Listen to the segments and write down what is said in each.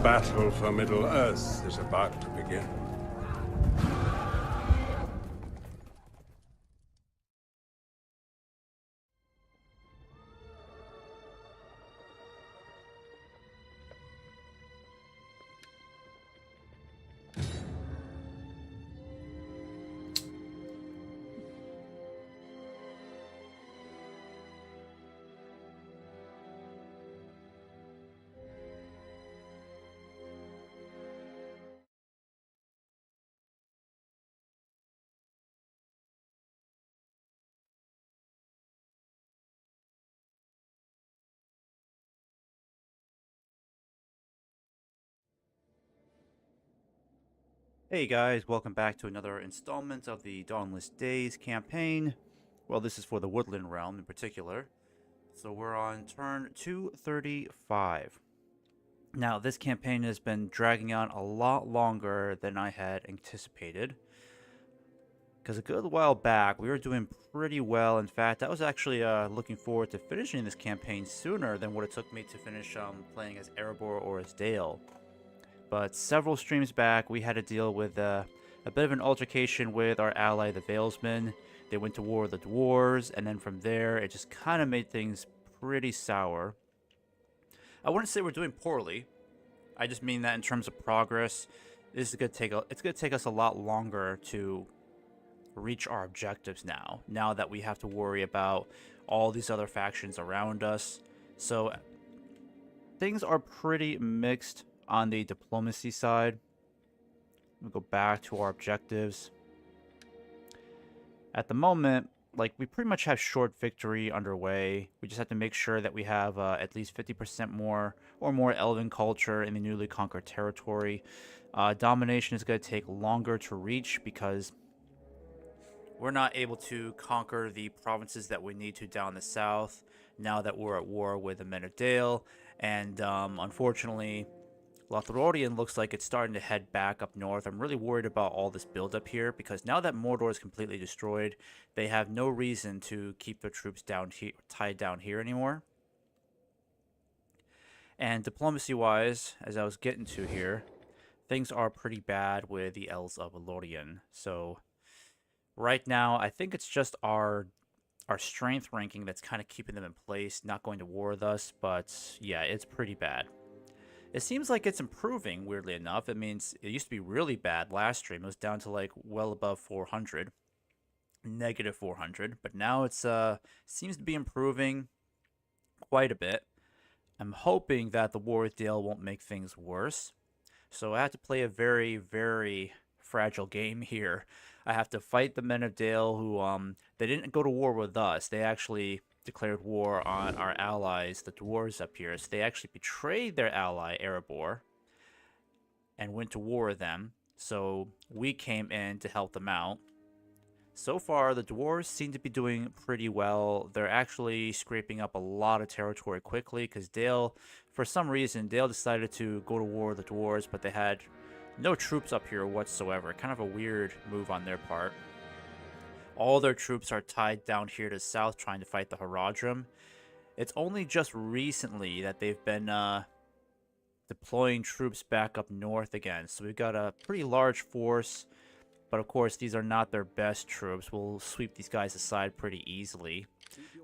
battle for Middle-earth is about to begin. Hey guys, welcome back to another installment of the Dawnless Days campaign. Well, this is for the Woodland Realm in particular. So we're on turn 235. Now, this campaign has been dragging on a lot longer than I had anticipated. Because a good while back, we were doing pretty well. In fact, I was actually looking forward to finishing this campaign sooner than what it took me to finish playing as Erebor or as Dale. But several streams back, we had to deal with a bit of an altercation with our ally, the Veilsmen. They went to war with the Dwarves, and then from there, it just kind of made things pretty sour. I wouldn't say we're doing poorly. I just mean that in terms of progress, this is it's gonna take us a lot longer to reach our objectives now that we have to worry about all these other factions around us. So things are pretty mixed on the diplomacy side. We'll go back to our objectives. At the moment, like, we pretty much have short victory underway. We just have to make sure that we have at least 50% more or more elven culture in the newly conquered territory. Domination is going to take longer to reach because we're not able to conquer the provinces that we need to down the south now that we're at war with the Men of Dale. And unfortunately, Lothlorien looks like it's starting to head back up north. I'm really worried about all this buildup here because now that Mordor is completely destroyed, they have no reason to keep their troops down here, tied down here anymore. And diplomacy-wise, as I was getting to here, things are pretty bad with the Elves of Lorien. So right now, I think it's just our strength ranking that's kind of keeping them in place, not going to war with us. But yeah, it's pretty bad. It seems like it's improving, weirdly enough. It means it used to be really bad last stream. It was down to like well above 400, negative 400, but now it's seems to be improving quite a bit. I'm hoping that the war with Dale won't make things worse. So I have to play a very, very fragile game here. I have to fight the Men of Dale who they didn't go to war with us. They actually declared war on our allies, the dwarves up here. So they actually betrayed their ally, Erebor, and went to war with them. So we came in to help them out. So far, the dwarves seem to be doing pretty well. They're actually scraping up a lot of territory quickly because Dale, for some reason, Dale decided to go to war with the dwarves, but they had no troops up here whatsoever. Kind of a weird move on their part. All their troops are tied down here to the south trying to fight the Haradrim. It's only just recently that they've been deploying troops back up north again. So we've got a pretty large force, but of course these are not their best troops. We'll sweep these guys aside pretty easily.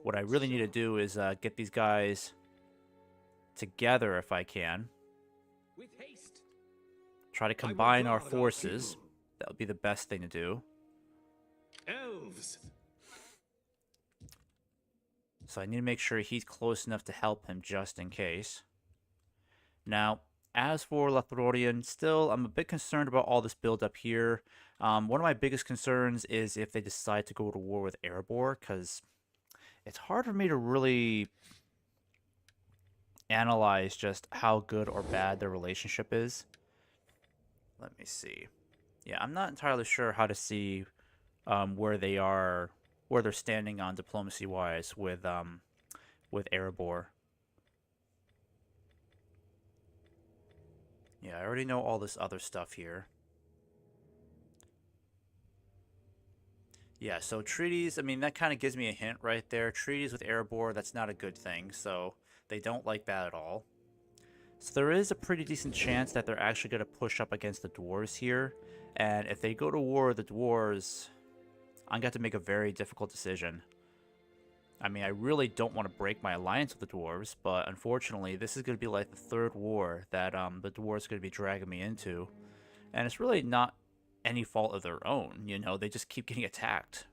What I really need to do is get these guys together if I can. Try to combine our forces. That would be the best thing to do. Elves. So I need to make sure he's close enough to help him just in case. Now, as for Lothlorien, still, I'm a bit concerned about all this build up here. One of my biggest concerns is if they decide to go to war with Erebor, because it's hard for me to really analyze just how good or bad their relationship is. Let me see. Yeah, I'm not entirely sure how to see where they're standing on diplomacy-wise with Erebor. Yeah, I already know all this other stuff here. Yeah, so treaties, I mean, that kind of gives me a hint right there. Treaties with Erebor, that's not a good thing, so they don't like that at all. So there is a pretty decent chance that they're actually going to push up against the dwarves here. And if they go to war with the dwarves, I'm going to have to make a very difficult decision. I mean, I really don't want to break my alliance with the dwarves, but unfortunately, this is going to be like the third war that the dwarves are going to be dragging me into. And it's really not any fault of their own, you know, they just keep getting attacked.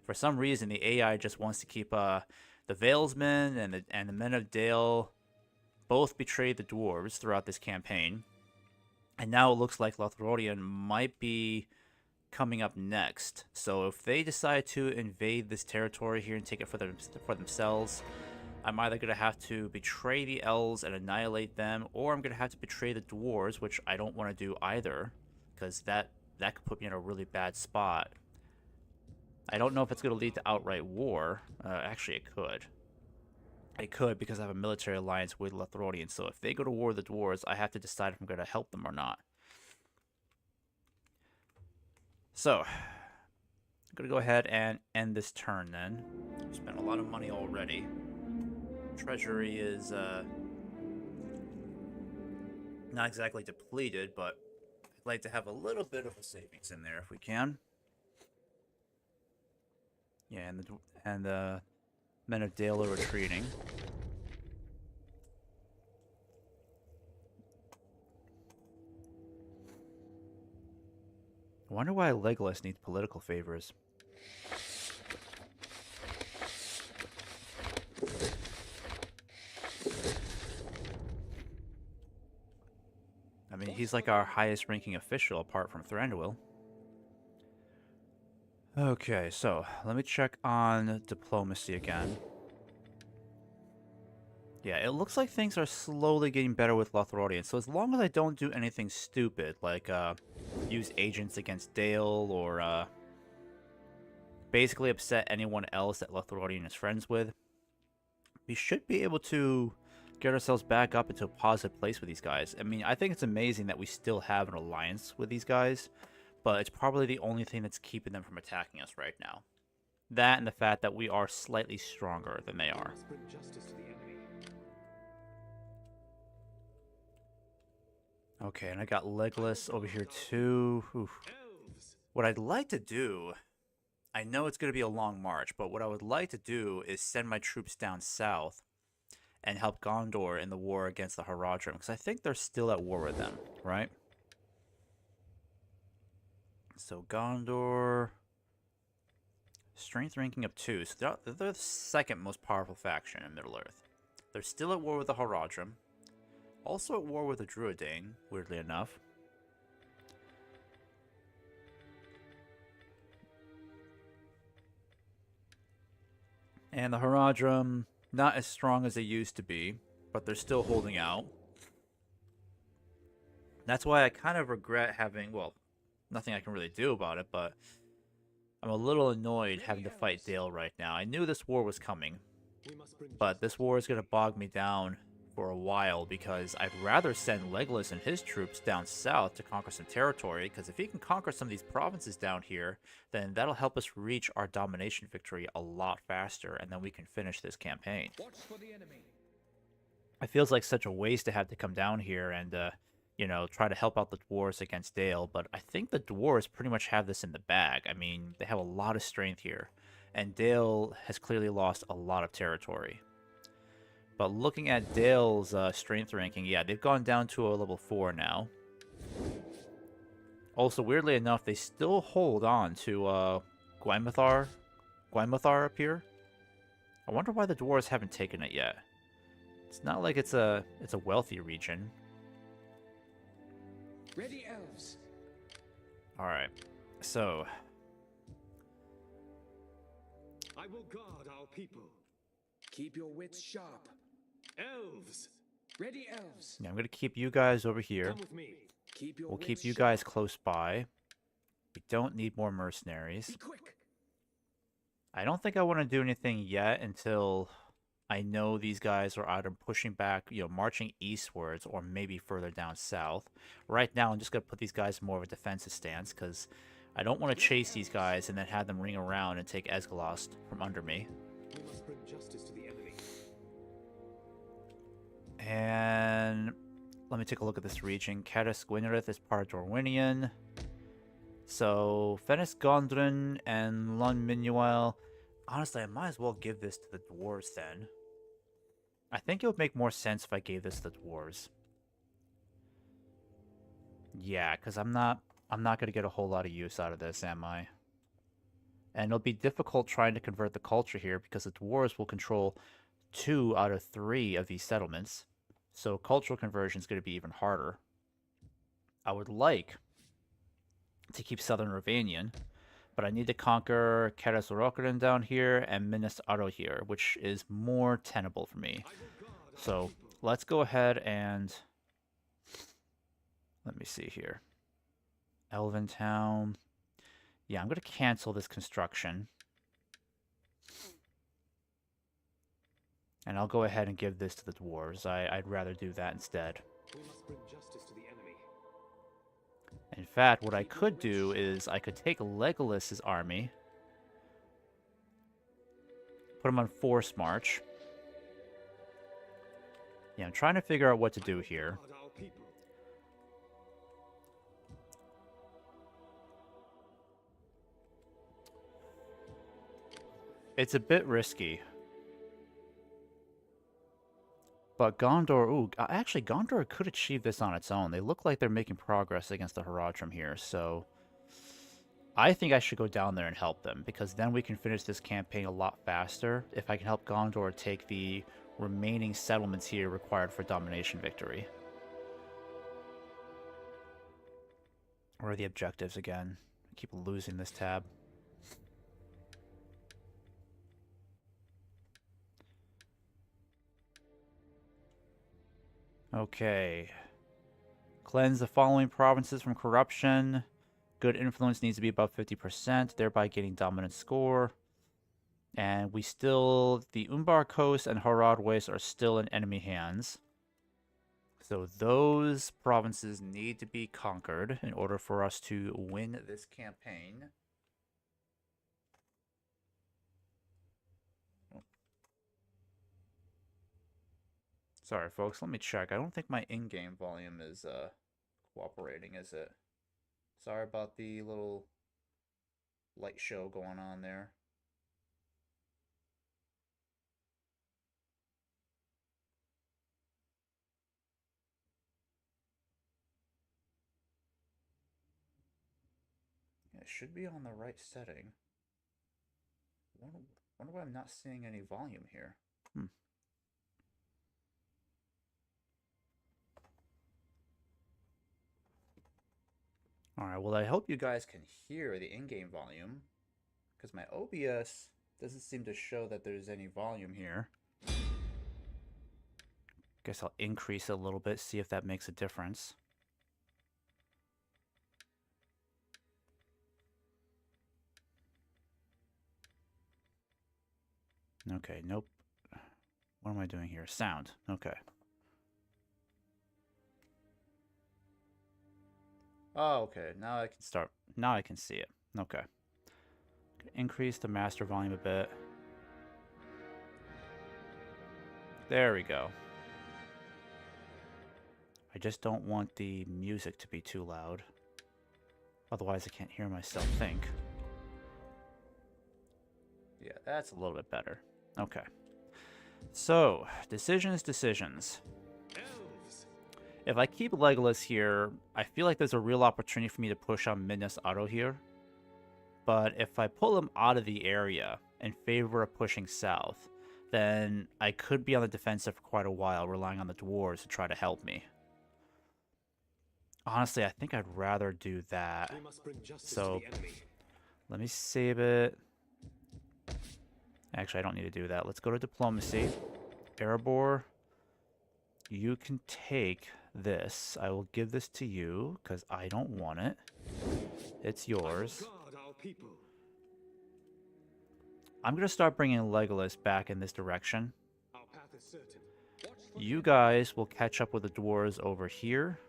For some reason, the AI just wants to keep the Valesmen and the Men of Dale both betrayed the dwarves throughout this campaign. And now it looks like Lothlorien might be coming up next. So if they decide to invade this territory here and take it for themselves, I'm either going to have to betray the elves and annihilate them, or I'm going to have to betray the dwarves, which I don't want to do either, because that could put me in a really bad spot. I don't know if it's going to lead to outright war. Actually, it could. It could, because I have a military alliance with Lothlorien, so if they go to war with the dwarves, I have to decide if I'm going to help them or not. So, I'm going to go ahead and end this turn then. I've spent a lot of money already. Treasury is not exactly depleted, but I'd like to have a little bit of a savings in there if we can. Yeah, and the Men of Dale are retreating. I wonder why Legolas needs political favors. I mean, he's like our highest ranking official apart from Thranduil. Okay, so let me check on diplomacy again. Yeah, it looks like things are slowly getting better with Lothlorien. So as long as I don't do anything stupid, like use agents against Dale or basically upset anyone else that Lothlorien is friends with, we should be able to get ourselves back up into a positive place with these guys. I mean, I think it's amazing that we still have an alliance with these guys, but it's probably the only thing that's keeping them from attacking us right now. That and the fact that we are slightly stronger than they are. Okay, and I got Legolas over here too. Oof. What I'd like to do, I know it's going to be a long march, but what I would like to do is send my troops down south and help Gondor in the war against the Haradrim, because I think they're still at war with them, right? So Gondor, strength ranking of 2, so they're the second most powerful faction in Middle-earth. They're still at war with the Haradrim, also at war with the Druidane, weirdly enough. And the Haradrim, not as strong as they used to be, but they're still holding out. That's why I kind of regret having, well, nothing I can really do about it, but I'm a little annoyed having to fight Dale right now. I knew this war was coming, but this war is going to bog me down for a while, because I'd rather send Legolas and his troops down south to conquer some territory, because if he can conquer some of these provinces down here, then that'll help us reach our domination victory a lot faster, and then we can finish this campaign. It feels like such a waste to have to come down here and, you know, try to help out the dwarves against Dale, but I think the dwarves pretty much have this in the bag. I mean, they have a lot of strength here, and Dale has clearly lost a lot of territory. But looking at Dale's strength ranking, yeah, they've gone down to a level 4 now. Also, weirdly enough, they still hold on to Gwymathar up here. I wonder why the dwarves haven't taken it yet. It's not like it's a wealthy region. Ready, elves. All right, so I will guard our people. Keep your wits sharp. Elves, Ready, elves. yeah, I'm gonna keep you guys over here. come with me. Keep your We'll wits keep you sharp. guys close by. We don't need more mercenaries. Be quick. I don't think I want to do anything yet until I know these guys are either pushing back, you know, marching eastwards, or maybe further down south. Right now, I'm just going to put these guys in more of a defensive stance, because I don't want to chase these guys and then have them ring around and take Esgalost from under me. We must bring justice to the enemy. And let me take a look at this region. Caddis Gwynrith is part of Dorwinion. So, Fennis Gondrin and Lun Minuel. Honestly, I might as well give this to the dwarves then. I think it would make more sense if I gave this to the dwarves. Yeah, because I'm not going to get a whole lot of use out of this, am I? And it'll be difficult trying to convert the culture here because the dwarves will control 2 out of 3 of these settlements. So cultural conversion is going to be even harder. I would like to keep Southern Ravanian, but I need to conquer Keras Orokaran down here and Minas Aro here, which is more tenable for me. So let's go ahead and... let me see here. Elven Town. Yeah, I'm going to cancel this construction. And I'll go ahead and give this to the dwarves. I'd rather do that instead. We must bring justice to the enemy. In fact, what I could do is I could take Legolas's army, put him on force march. Yeah, I'm trying to figure out what to do here. Guard our people. It's a bit risky. But Gondor, ooh, actually Gondor could achieve this on its own. They look like they're making progress against the Haradrim here, so I think I should go down there and help them, because then we can finish this campaign a lot faster if I can help Gondor take the remaining settlements here required for domination victory. Where are the objectives again? I keep losing this tab. Okay. Cleanse the following provinces from corruption. Good influence needs to be above 50%, thereby gaining dominant score. And we still... the Umbar Coast and Harad Waste are still in enemy hands. So those provinces need to be conquered in order for us to win this campaign. Sorry, folks. Let me check. I don't think my in-game volume is cooperating, is it? Sorry about the little light show going on there. Yeah, it should be on the right setting. Wonder why I'm not seeing any volume here. Alright, well I hope you guys can hear the in-game volume, because my OBS doesn't seem to show that there's any volume here. Guess I'll increase it a little bit, see if that makes a difference. Okay, nope. What am I doing here? Sound. Okay. Oh, okay. Now I can start. Now I can see it. Okay. Increase the master volume a bit. There we go. I just don't want the music to be too loud. Otherwise I can't hear myself think. Yeah, that's a little bit better. Okay. So, decisions. Elves. If I keep Legolas here, I feel like there's a real opportunity for me to push on Minas Aro here. But if I pull him out of the area in favor of pushing south, then I could be on the defensive for quite a while, relying on the dwarves to try to help me. Honestly, I think I'd rather do that. We must bring justice So, to the enemy. let me save it. Actually, I don't need to do that. Let's go to diplomacy. Erebor, you can take this. I will give this to you because I don't want it. It's yours. I will guard our people. I'm going to start bringing Legolas back in this direction. Our path is certain. You guys will catch up with the dwarves over here.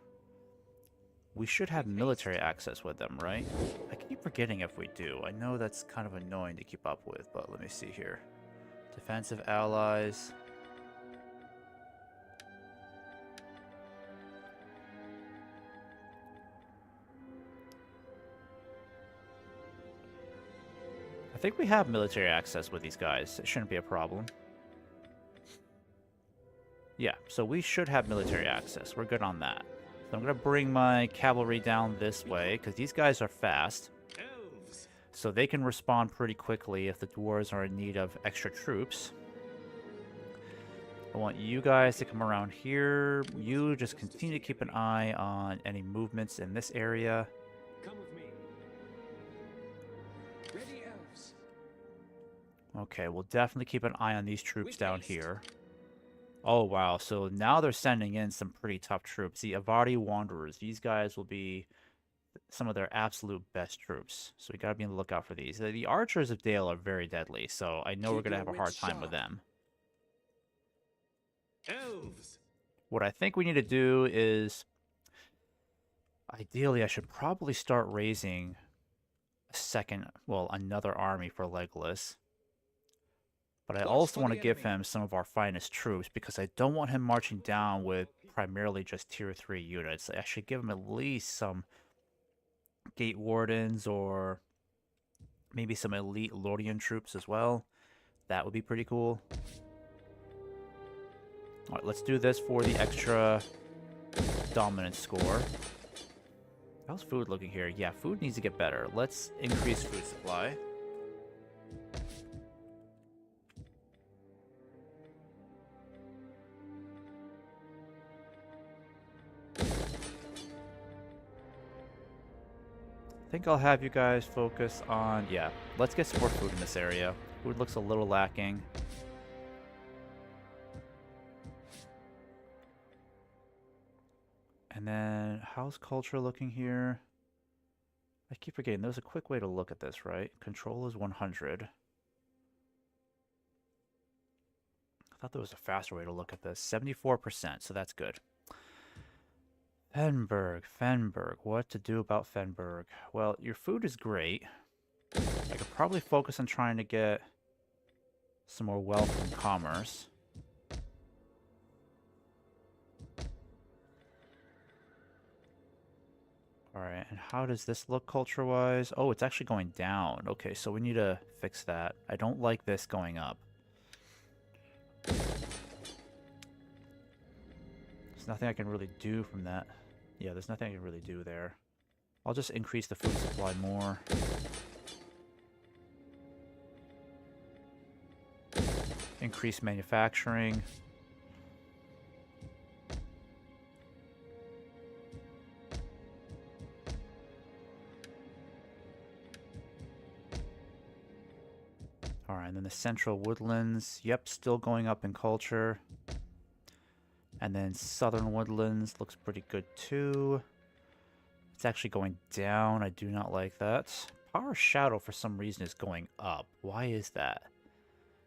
We should have military access with them, right? I keep forgetting if we do. I know that's kind of annoying to keep up with, but let me see here. Defensive allies. think we have military access with these guys. It shouldn't be a problem. Yeah, so we should have military access. We're good on that. So I'm going to bring my cavalry down this way, because these guys are fast. Elves. So they can respond pretty quickly if the dwarves are in need of extra troops. I want you guys to come around here. You just continue to keep an eye on any movements in this area. Come with me. Ready, elves. Okay, we'll definitely keep an eye on these troops With down haste. here. Oh, wow. So now they're sending in some pretty tough troops. The Avardi Wanderers. These guys will be some of their absolute best troops. So we got to be on the lookout for these. The Archers of Dale are very deadly, so I know we're Keep going to your have a hard wits time with sharp. them. Elves. What I think we need to do is... Ideally, I should probably start raising a second... Well, another army for Legolas. But I Watch also for want to the give enemy. him some of our finest troops because I don't want him marching down with primarily just tier 3 units. I should give him at least some Gate Wardens or maybe some elite Lordian troops as well. That would be pretty cool. Alright, let's do this for the extra dominance score. How's food looking here? Yeah, food needs to get better. Let's increase food supply. I think I'll have you guys focus on... Yeah, let's get some more food in this area. Food looks a little lacking. And then, how's culture looking here? I keep forgetting, there's a quick way to look at this, right? Control is 100. I thought there was a faster way to look at this. 74%, so that's good. Fenberg. What to do about Fenberg? Well, your food is great. I could probably focus on trying to get some more wealth and commerce. Alright, and how does this look culture-wise? Oh, it's actually going down. Okay, so we need to fix that. I don't like this going up. There's nothing I can really do from that. Yeah, there's nothing I can really do there. I'll just increase the food supply more. Increase manufacturing. Alright, and then the central woodlands. Yep, still going up in culture. And then southern woodlands looks pretty good too. It's actually going down. I do not like that. Power Shadow for some reason is going up. Why is that?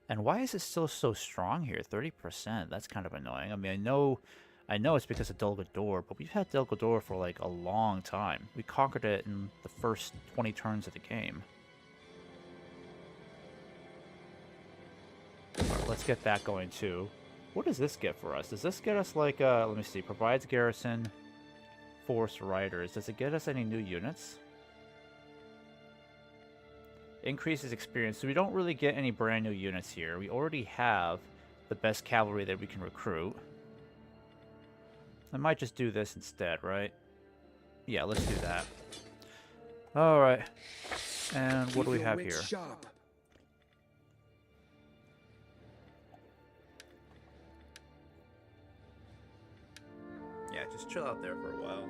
And why is it still so strong here? 30%. That's kind of annoying. I mean, I know it's because of Dol Guldur, but we've had Dol Guldur for like a long time. We conquered it in the first 20 turns of the game. Alright, let's get that going too. What does this get for us? Does this get us like, let me see, provides garrison, force riders. Does it get us any new units? Increases experience. So we don't really get any brand new units here. We already have the best cavalry that we can recruit. I might just do this instead, right? Yeah, let's do that. Alright. And what do we have here? Sharp. Yeah, just chill out there for a while.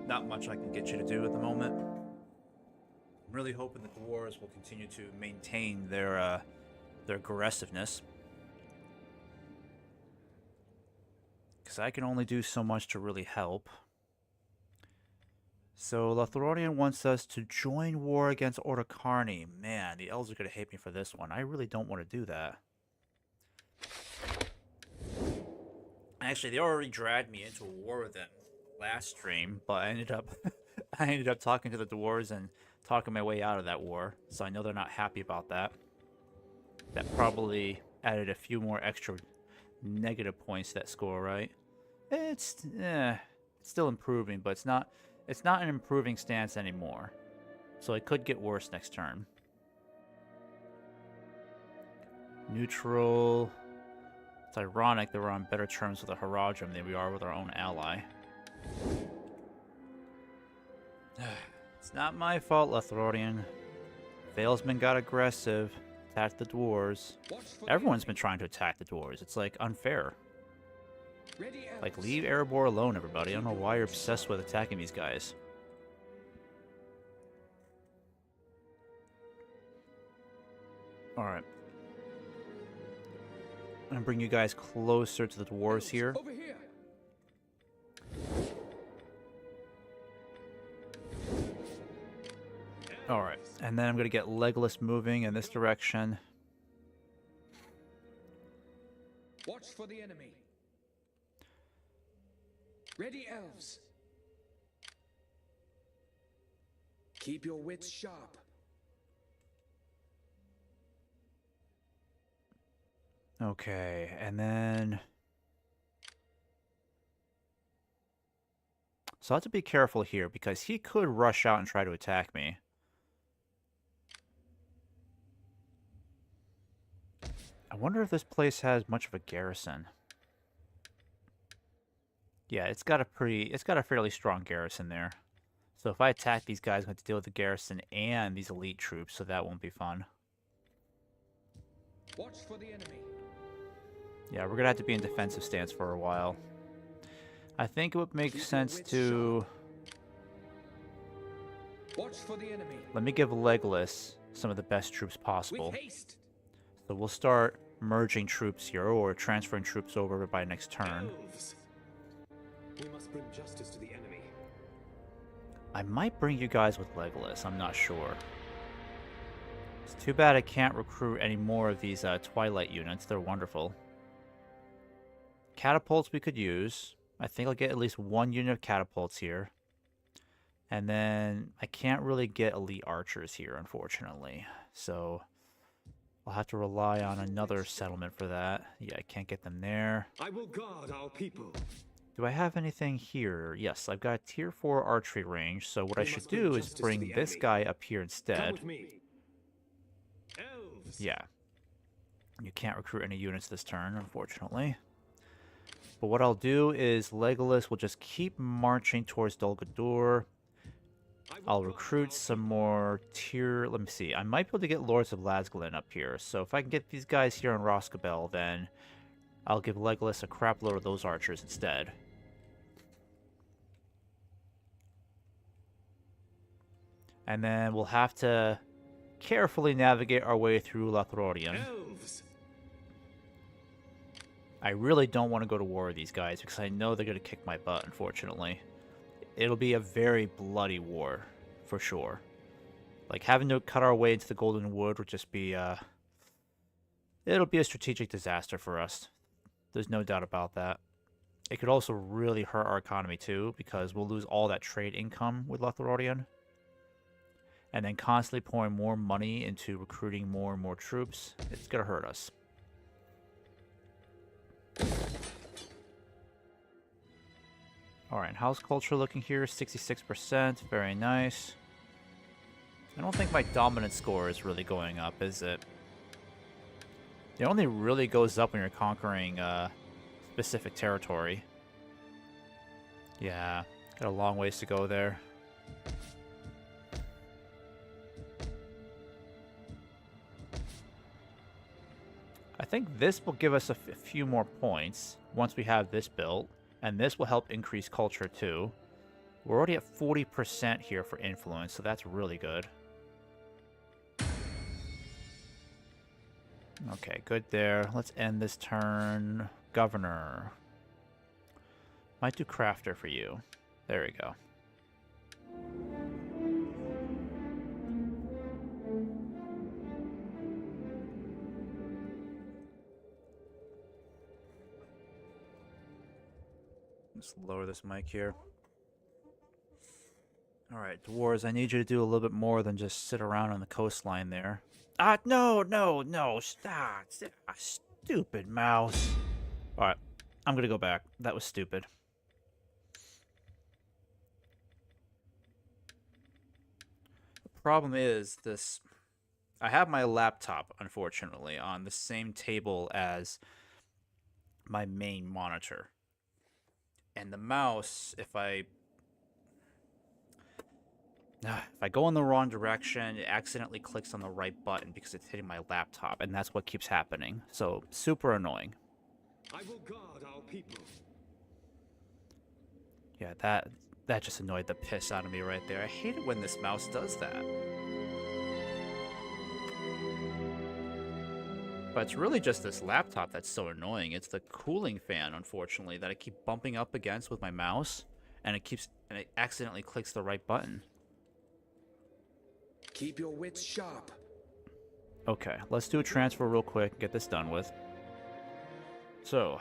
Not much I can get you to do at the moment. I'm really hoping that the dwarves will continue to maintain their aggressiveness. Because I can only do so much to really help. So Lothlorien wants us to join war against Ordocarni. Man, the elves are going to hate me for this one. I really don't want to do that. Actually, they already dragged me into a war with them last stream, but I ended up talking to the dwarves and talking my way out of that war. So I know they're not happy about that. That probably added a few more extra negative points to that score, right? It's still improving, but it's not an improving stance anymore. So it could get worse next turn. Neutral. It's ironic that we're on better terms with the Haradrim than we are with our own ally. It's not my fault, Lothlorien. Valesman got aggressive, attacked the dwarves. Everyone's been trying to attack the dwarves. It's like unfair. Like, leave Erebor alone, everybody. I don't know why you're obsessed with attacking these guys. Alright. I'm gonna bring you guys closer to the dwarves here. Over here. Alright, and then I'm gonna get Legolas moving in this direction. Watch for the enemy. Ready, elves. Keep your wits sharp. Okay, and then... So I have to be careful here, because he could rush out and try to attack me. I wonder if this place has much of a garrison. Yeah, it's got a fairly strong garrison there. So if I attack these guys, I'm going to have to deal with the garrison and these elite troops, so that won't be fun. Watch for the enemy. Yeah, we're going to have to be in defensive stance for a while. I think it would make sense to... Watch for the enemy. Let me give Legolas some of the best troops possible. With haste. So we'll start merging troops here, or transferring troops over by next turn. Elves. We must bring justice to the enemy. I might bring you guys with Legolas, I'm not sure. It's too bad I can't recruit any more of these Twilight units, they're wonderful. Catapults we could use. I think I'll get at least one unit of catapults here. And then I can't really get elite archers here, unfortunately. So I'll have to rely on another settlement for that. Yeah, I can't get them there. I will guard our people. Do I have anything here? Yes, I've got a tier 4 archery range, so what I We should must bring do is justice to bring the this enemy. guy up here Come instead. with me. Elves. Yeah. You can't recruit any units this turn, unfortunately. But what I'll do is Legolas will just keep marching towards Dol Guldur. I'll recruit some more tier... Let me see. I might be able to get Lords of Lasglen up here. So if I can get these guys here in Roscabel, then I'll give Legolas a crap load of those archers instead. And then we'll have to carefully navigate our way through Lothlorien. Elves. I really don't want to go to war with these guys because I know they're going to kick my butt, unfortunately. It'll be a very bloody war, for sure. Like, having to cut our way into the Golden Wood would just be, it'll be a strategic disaster for us. There's no doubt about that. It could also really hurt our economy, too, because we'll lose all that trade income with Lothlorien. And then constantly pouring more money into recruiting more and more troops. It's going to hurt us. Alright, house culture looking here, 66%, very nice. I don't think my dominance score is really going up, is it? It only really goes up when you're conquering specific territory. Yeah, got a long ways to go there. I think this will give us a few more points once we have this built. And this will help increase culture too. We're already at 40% here for influence, so that's really good. Okay, good there. Let's end this turn. Governor. Might do crafter for you. There we go. Let's lower this mic here. Alright, dwarves, I need you to do a little bit more than just sit around on the coastline there. Ah, no, stop. Stupid mouse. Alright, I'm gonna go back. That was stupid. problem is this. I have my laptop, unfortunately, on the same table as my main monitor. And the mouse, if I go in the wrong direction, it accidentally clicks on the right button because it's hitting my laptop, and that's what keeps happening. So, super annoying. I will guard our people. Yeah, that just annoyed the piss out of me right there. I hate it when this mouse does that. But it's really just this laptop that's so annoying. It's the cooling fan, unfortunately, that I keep bumping up against with my mouse, and it accidentally clicks the right button. Keep your wits sharp. Okay, let's do a transfer real quick and get this done with. So,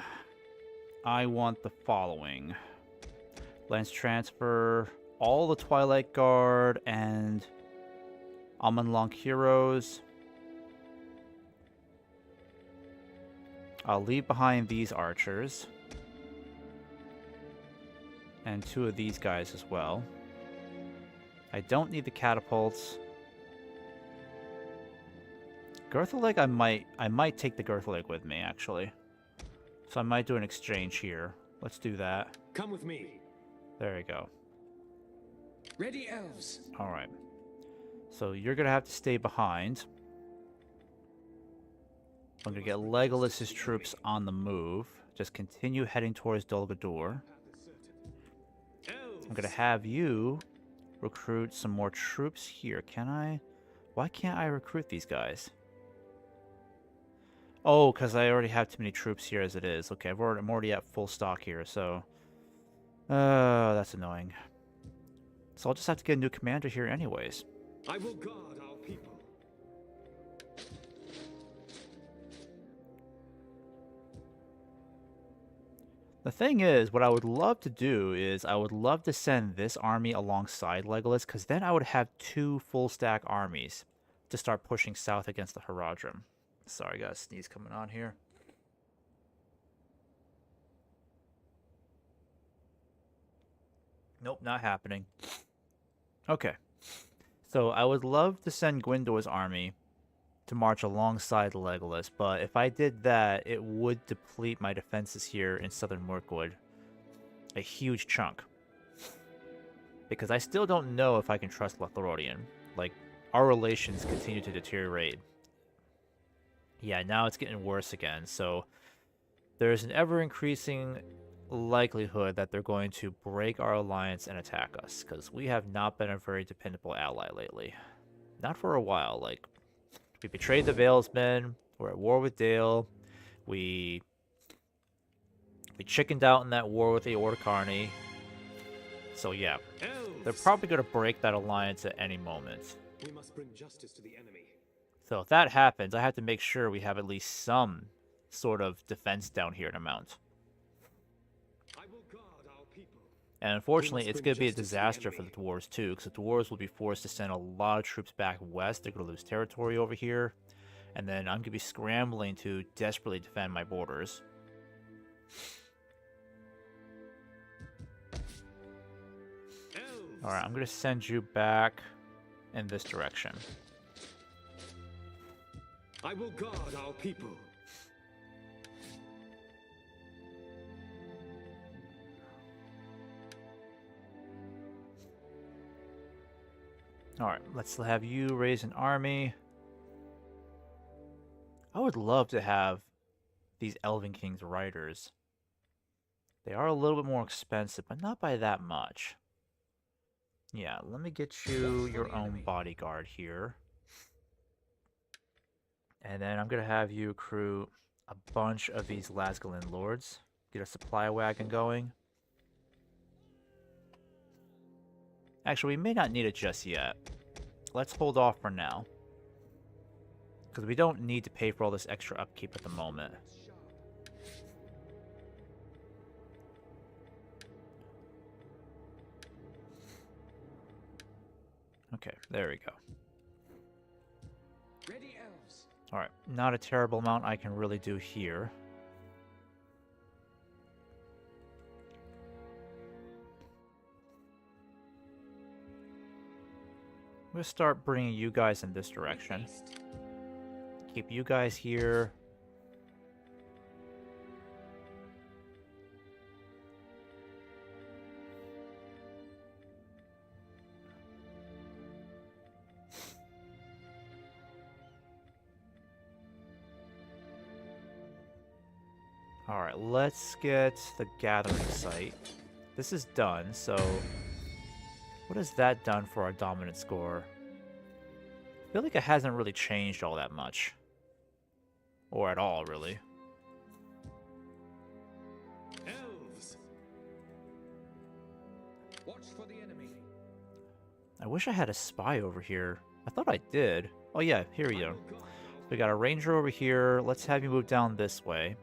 I want the following. Lance transfer all the Twilight Guard and Amanlonk heroes. I'll leave behind these archers. And 2 of these guys as well. I don't need the catapults. Girthaleg, I might take the Girthaleg with me, actually. So I might do an exchange here. Let's do that. Come with me. There you go. Ready, elves. Alright. So you're going to have to stay behind. I'm going to get Legolas's troops on the move. Just continue heading towards Dol Guldur. I'm going to have you recruit some more troops here. Can I? Why can't I recruit these guys? Oh, because I already have too many troops here as it is. Okay, I'm already at full stock here, so... that's annoying. So I'll just have to get a new commander here anyways. I will guard our people. The thing is, what I would love to do is I would love to send this army alongside Legolas, because then I would have 2 full stack armies to start pushing south against the Haradrim. Sorry, got a sneeze coming on here. Nope, not happening. Okay. So I would love to send Gwyndor's army to march alongside Legolas, but if I did that, it would deplete my defenses here in southern Mirkwood. A huge chunk. Because I still don't know if I can trust Lothlorien. Like, our relations continue to deteriorate. Yeah, now it's getting worse again, so there's an ever-increasing likelihood that they're going to break our alliance and attack us, because we have not been a very dependable ally lately. Not for a while. Like, we betrayed the Valesmen, we're at war with Dale, we chickened out in that war with the Orcarni. So yeah, they're probably going to break that alliance at any moment. We must bring justice to the enemy. So if that happens, I have to make sure we have at least some sort of defense down here to mount. I will guard our people. And unfortunately, it's going to be a disaster for the dwarves too, because the dwarves will be forced to send a lot of troops back west. They're going to lose territory over here. And then I'm going to be scrambling to desperately defend my borders. Alright, I'm going to send you back in this direction. I will guard our people. Alright, let's have you raise an army. I would love to have these Elven King's riders. They are a little bit more expensive, but not by that much. Yeah, let me get you your own bodyguard here. And then I'm going to have you recruit a bunch of these Lasgalin lords. Get a supply wagon going. Actually, we may not need it just yet. Let's hold off for now. Because we don't need to pay for all this extra upkeep at the moment. Okay, there we go. Ready, elves. Alright, not a terrible amount I can really do here. gonna start bringing you guys in this direction. Keep you guys here. Alright, let's get the gathering site. This is done, so what has that done for our dominant score? I feel like it hasn't really changed all that much. Or at all, really. Elves! Watch for the enemy. I wish I had a spy over here. I thought I did. Oh yeah, here we go. We got a ranger over here. Let's have you move down this way.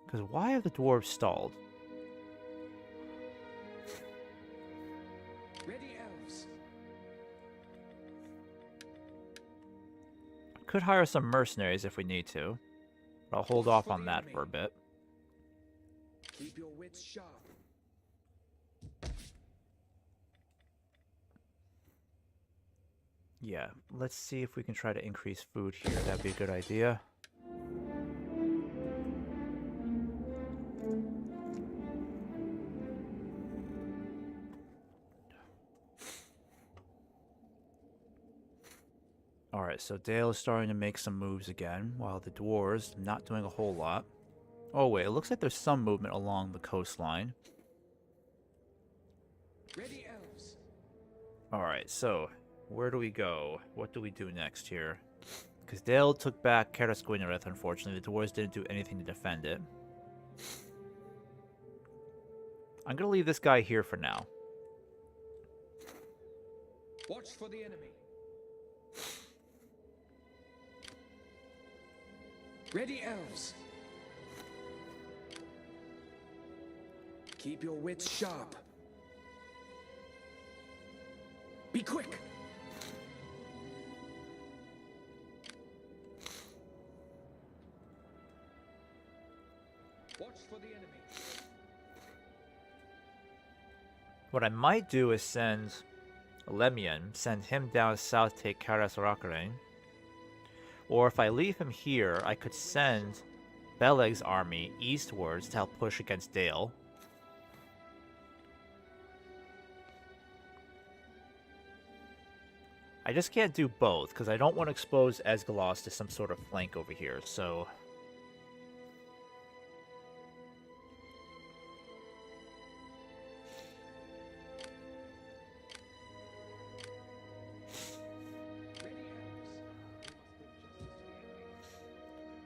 Because why have the dwarves stalled? Ready, elves. Could hire some mercenaries if we need to. But I'll hold off on that for a bit. Keep your wits sharp. Yeah, let's see if we can try to increase food here. That'd be a good idea. Alright, so Dale is starting to make some moves again, while the dwarves not doing a whole lot. Oh wait, it looks like there's some movement along the coastline. Ready, elves. Alright, so where do we go? What do we do next here? Because Dale took back Karasguinareth, unfortunately. The dwarves didn't do anything to defend it. I'm going to leave this guy here for now. Watch for the enemy. Ready, elves. Keep your wits sharp. Be quick. Watch for the enemy. What I might do is send Lemian, send him down south, take Karas Rakarain. Or if I leave him here, I could send Beleg's army eastwards to help push against Dale. I just can't do both, because I don't want to expose Esgalos to some sort of flank over here, so...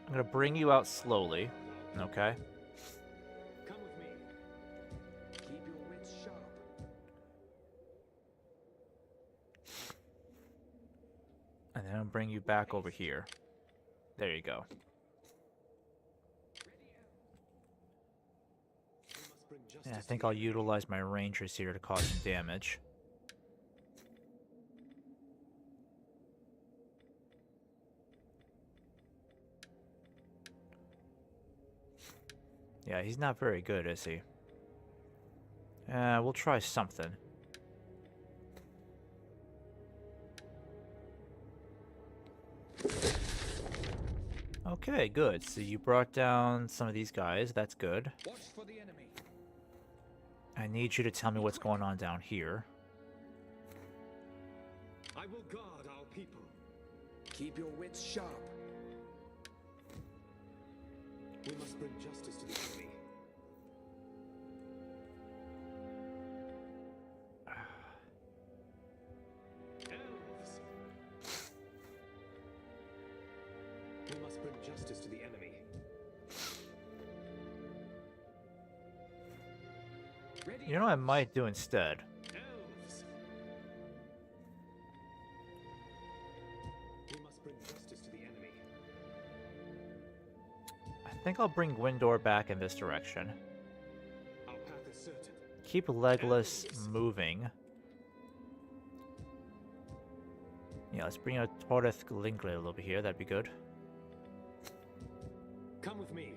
I'm going to bring you out slowly, okay? Come with me. Keep your wits sharp. And then I'll bring you back over here. There you go. And I think I'll utilize my rangers here to cause some damage. Yeah, he's not very good, is he? We'll try something. Okay, good. So you brought down some of these guys. That's good. Watch for the enemy. I need you to tell me what's going on down here. I will guard our people. Keep your wits sharp. We must bring justice to the enemy. Elves! We must bring justice to the enemy. Ready, You know what I might do instead? Elves! We must bring justice to the enemy. I think I'll bring Windor back in this direction. Our path is certain. Keep Legolas moving. Yeah, let's bring out Torith Linglil over here. That'd be good. Come with me.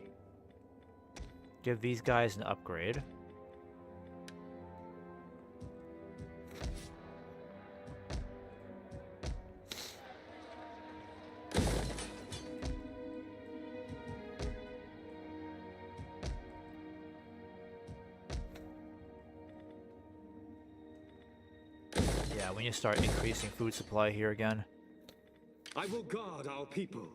Give these guys an upgrade. Yeah, we need to start increasing food supply here again. I will guard our people.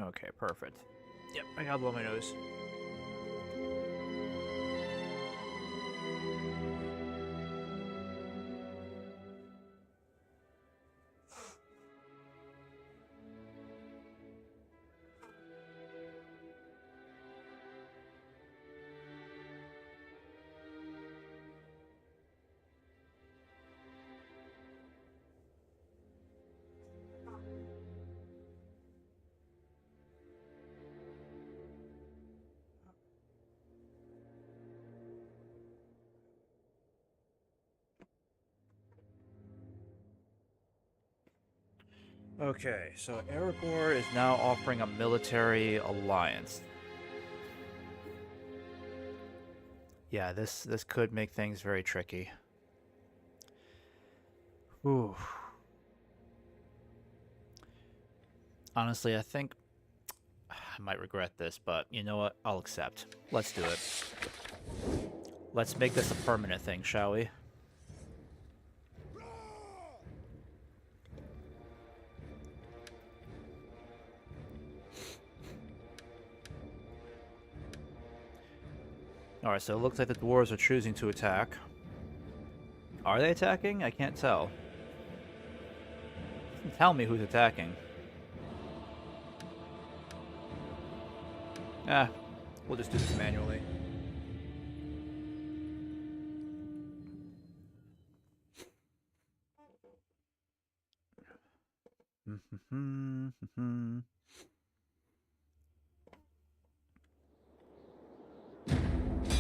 Okay, perfect. Yep, I gotta blow my nose. Okay, so Erebor is now offering a military alliance. Yeah, this could make things very tricky. Ooh. Honestly, I think I might regret this, but you know what? I'll accept. Let's do it. Let's make this a permanent thing, shall we? Alright, so it looks like the dwarves are choosing to attack. Are they attacking? I can't tell. Doesn't tell me who's attacking. Ah, we'll just do this manually.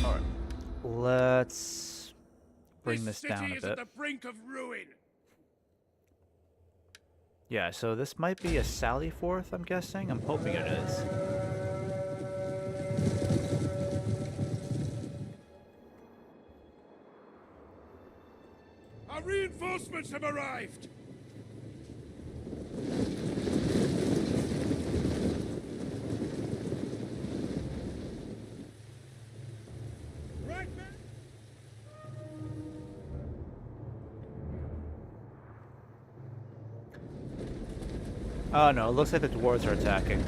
Alright. Let's bring this down a Is bit. at the brink of ruin. Yeah, so this might be a sally forth, I'm guessing. I'm hoping it is. Our reinforcements have arrived. Right, man. Oh no, it looks like the dwarves are attacking.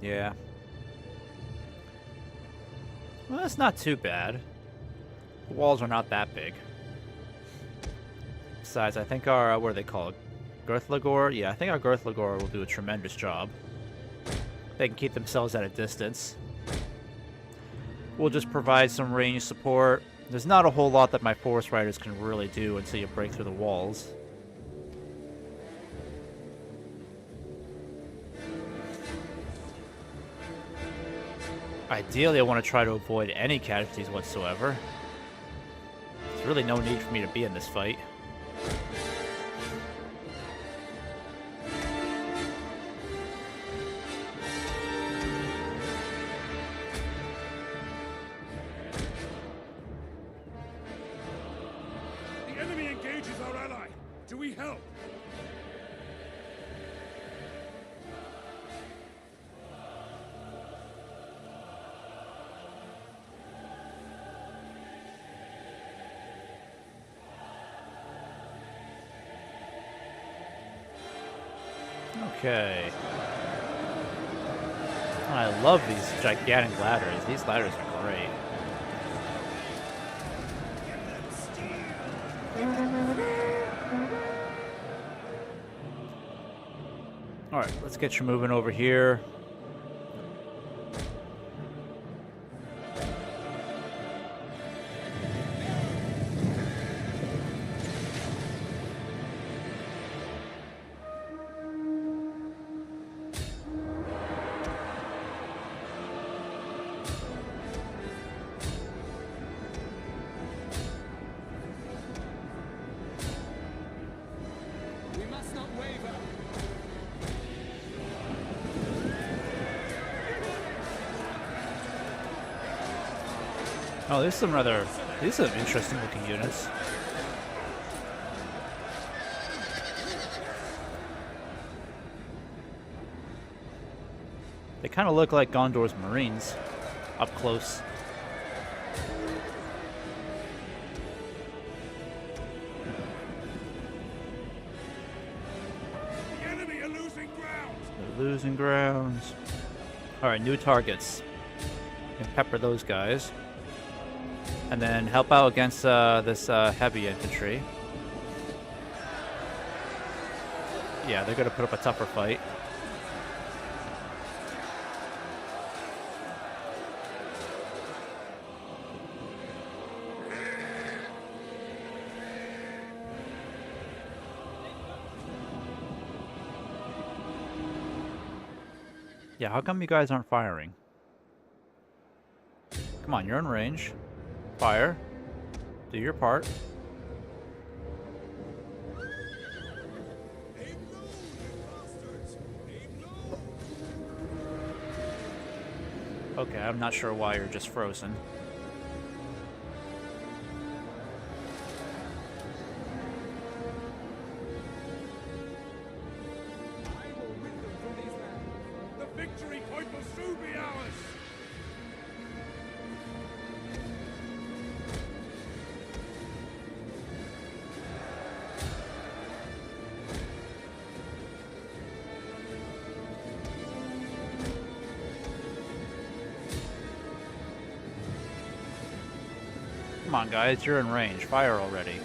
Yeah. Well, that's not too bad. The walls are not that big. Besides, I think our, what are they called? Girthlagor? Yeah, I think our Girthlagor will do a tremendous job. They can keep themselves at a distance. We'll just provide some range support. There's not a whole lot that my Forest Riders can really do until you break through the walls. Ideally, I want to try to avoid any casualties whatsoever. There's really no need for me to be in this fight. The enemy engages our ally. Do we help? Okay. I love these gigantic ladders. These ladders are great. Alright, let's get you moving over here. We must not waver. Oh, these are interesting looking units. They kind of look like Gondor's Marines up close. The enemy are losing ground. They're losing grounds. Alright, new targets. You can pepper those guys. And then help out against this heavy infantry. Yeah, they're going to put up a tougher fight. Yeah, how come you guys aren't firing? Come on, you're in range. Fire. Do your part. Aim low, you bastards. Aim low. Okay, I'm not sure why you're just frozen. I will rid them from these lands. The victory point will soon be ours. Come on, guys, you're in range. Fire already.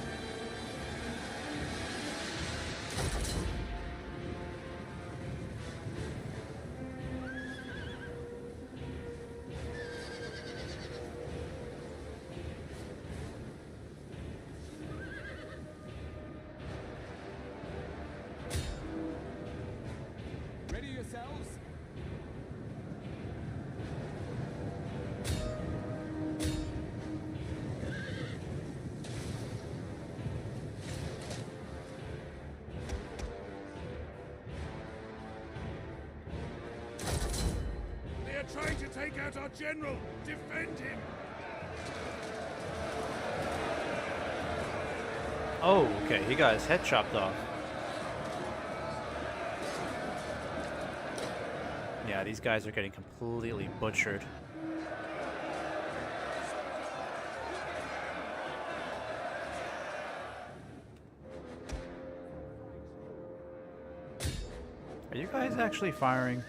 Ready yourselves. They are trying to take out our general. Defend him. Oh, okay, he got his head chopped off. Yeah, these guys are getting completely butchered. Are you guys actually firing?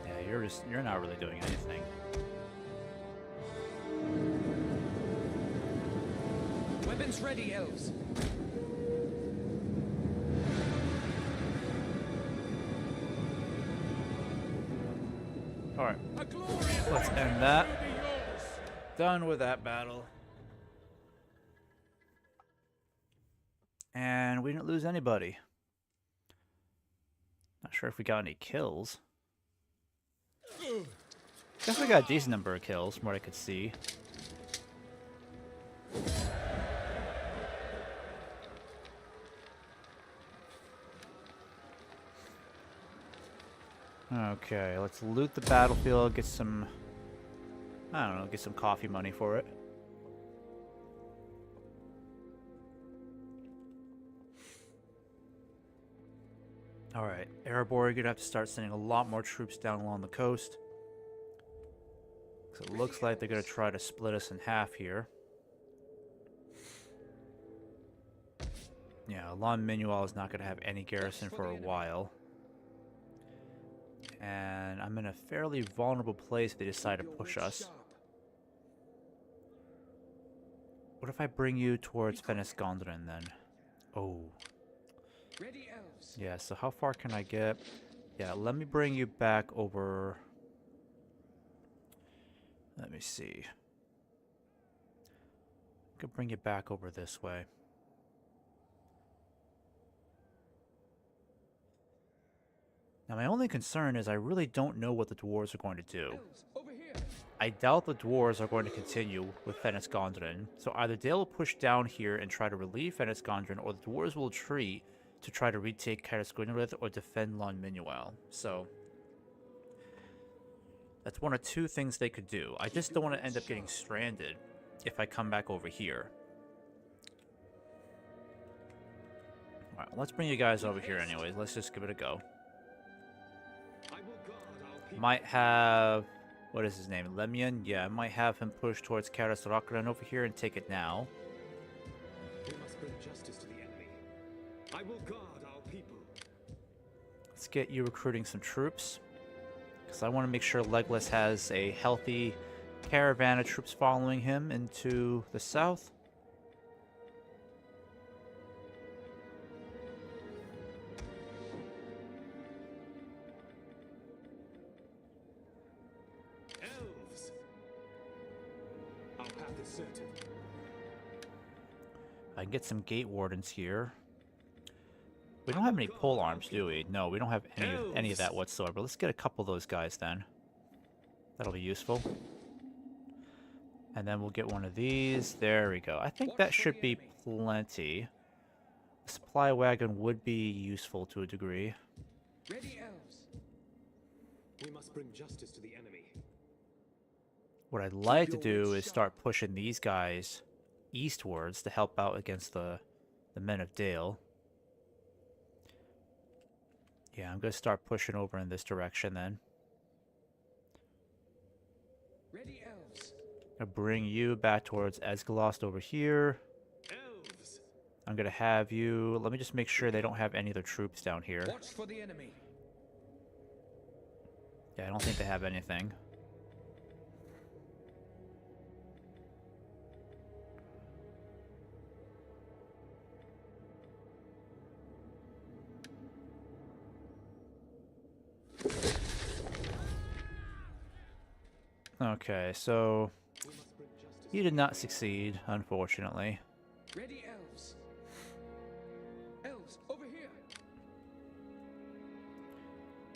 Yeah, you're not really doing anything. Weapons ready, elves. Alright, A glorious let's victory end that. will be yours. Done with that battle. And we didn't lose anybody. Not sure if we got any kills. Guess we got a decent number of kills from what I could see. Okay, let's loot the battlefield, get some, I don't know, get some coffee money for it. Alright, Erebor, you're gonna have to start sending a lot more troops down along the coast. So it looks like they're gonna try to split us in half here. Yeah, Lon Minual is not gonna have any garrison for a while. And I'm in a fairly vulnerable place if they decide to push us. What if I bring you towards Fennis Gondren then? Oh. Ready, elves. Yeah, so how far can I get? Yeah, let me bring you back over... Let me see. I could bring you back over this way. Now my only concern is I really don't know what the dwarves are going to do. Elves, over here. I doubt the dwarves are going to continue with Fennis Gondren, so either they'll push down here and try to relieve Fennis Gondren, or the dwarves will retreat to try to retake Caras Gwynrith or defend Lon Minual. So that's one of two things they could do. I just don't want to end up getting stranded if I come back over here. Alright, let's bring you guys over here anyways. Let's just give it a go. I will Might have... What is his name? Lemyon? Yeah, I might have him push towards Karas Rakran over here and take it now. We must bring justice to the enemy. I will guard our people. Let's get you recruiting some troops. Because I want to make sure Legolas has a healthy caravan of troops following him into the south. Elves! Our path is certain. I can get some gate wardens here. We don't have any pole arms, do we? No, we don't have any of that whatsoever. Let's get a couple of those guys then. That'll be useful. And then we'll get one of these. There we go. I think that should be plenty. A supply wagon would be useful to a degree. Ready elves. We must bring justice to the enemy. What I'd like to do is start pushing these guys eastwards to help out against the men of Dale. Yeah, I'm going to start pushing over in this direction then. Ready elves. I'll bring you back towards Esgalost over here. Elves! I'm going to have you... Let me just make sure they don't have any of their troops down here. Watch for the enemy. Yeah, I don't think they have anything. Okay, so he did not succeed, unfortunately. Ready elves. Elves, over here.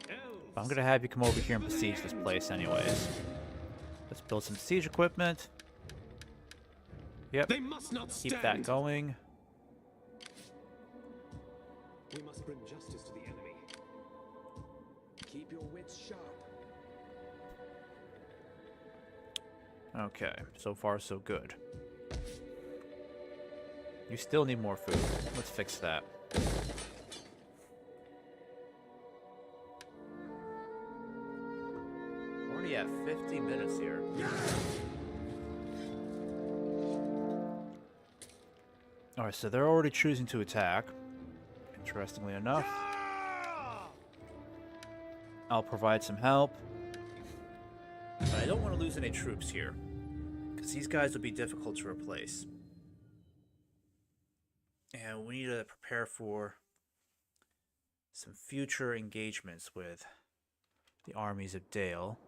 Elves! I'm gonna have you come over here and besiege this place anyways. Let's build some siege equipment. Yep, They must not stand. keep that going. We must bring justice to the enemy. Keep your wits sharp. Okay, so far so good. You still need more food. Let's fix that. We're already at 50 minutes here. Alright, so they're already choosing to attack. Interestingly enough. I'll provide some help. But I don't want to lose any troops here, because these guys will be difficult to replace. And we need to prepare for some future engagements with the armies of Dale.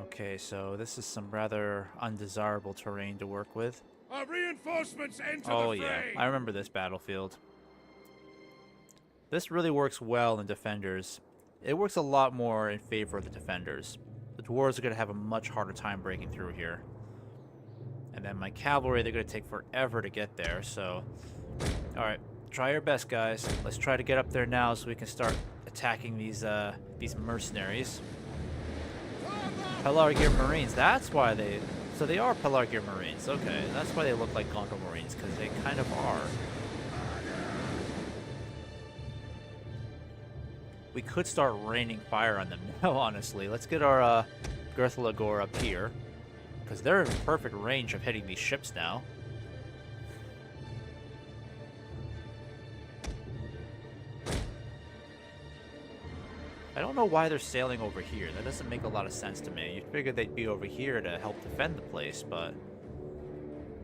Okay, so this is some rather undesirable terrain to work with. Our reinforcements enter Oh the fray! yeah, I remember this battlefield. This really works well in defenders. It works a lot more in favor of the defenders. The dwarves are going to have a much harder time breaking through here. And then my cavalry, they're going to take forever to get there, so... Alright, try your best, guys. Let's try to get up there now so we can start attacking these mercenaries. Pelargir Marines, that's why they... So they are Pelargir Marines, okay. That's why they look like Gondor Marines, because they kind of are. We could start raining fire on them now, honestly. Let's get our Girthalagor up here, because they're in perfect range of hitting these ships now. I don't know why they're sailing over here. That doesn't make a lot of sense to me. You'd figure they'd be over here to help defend the place, but...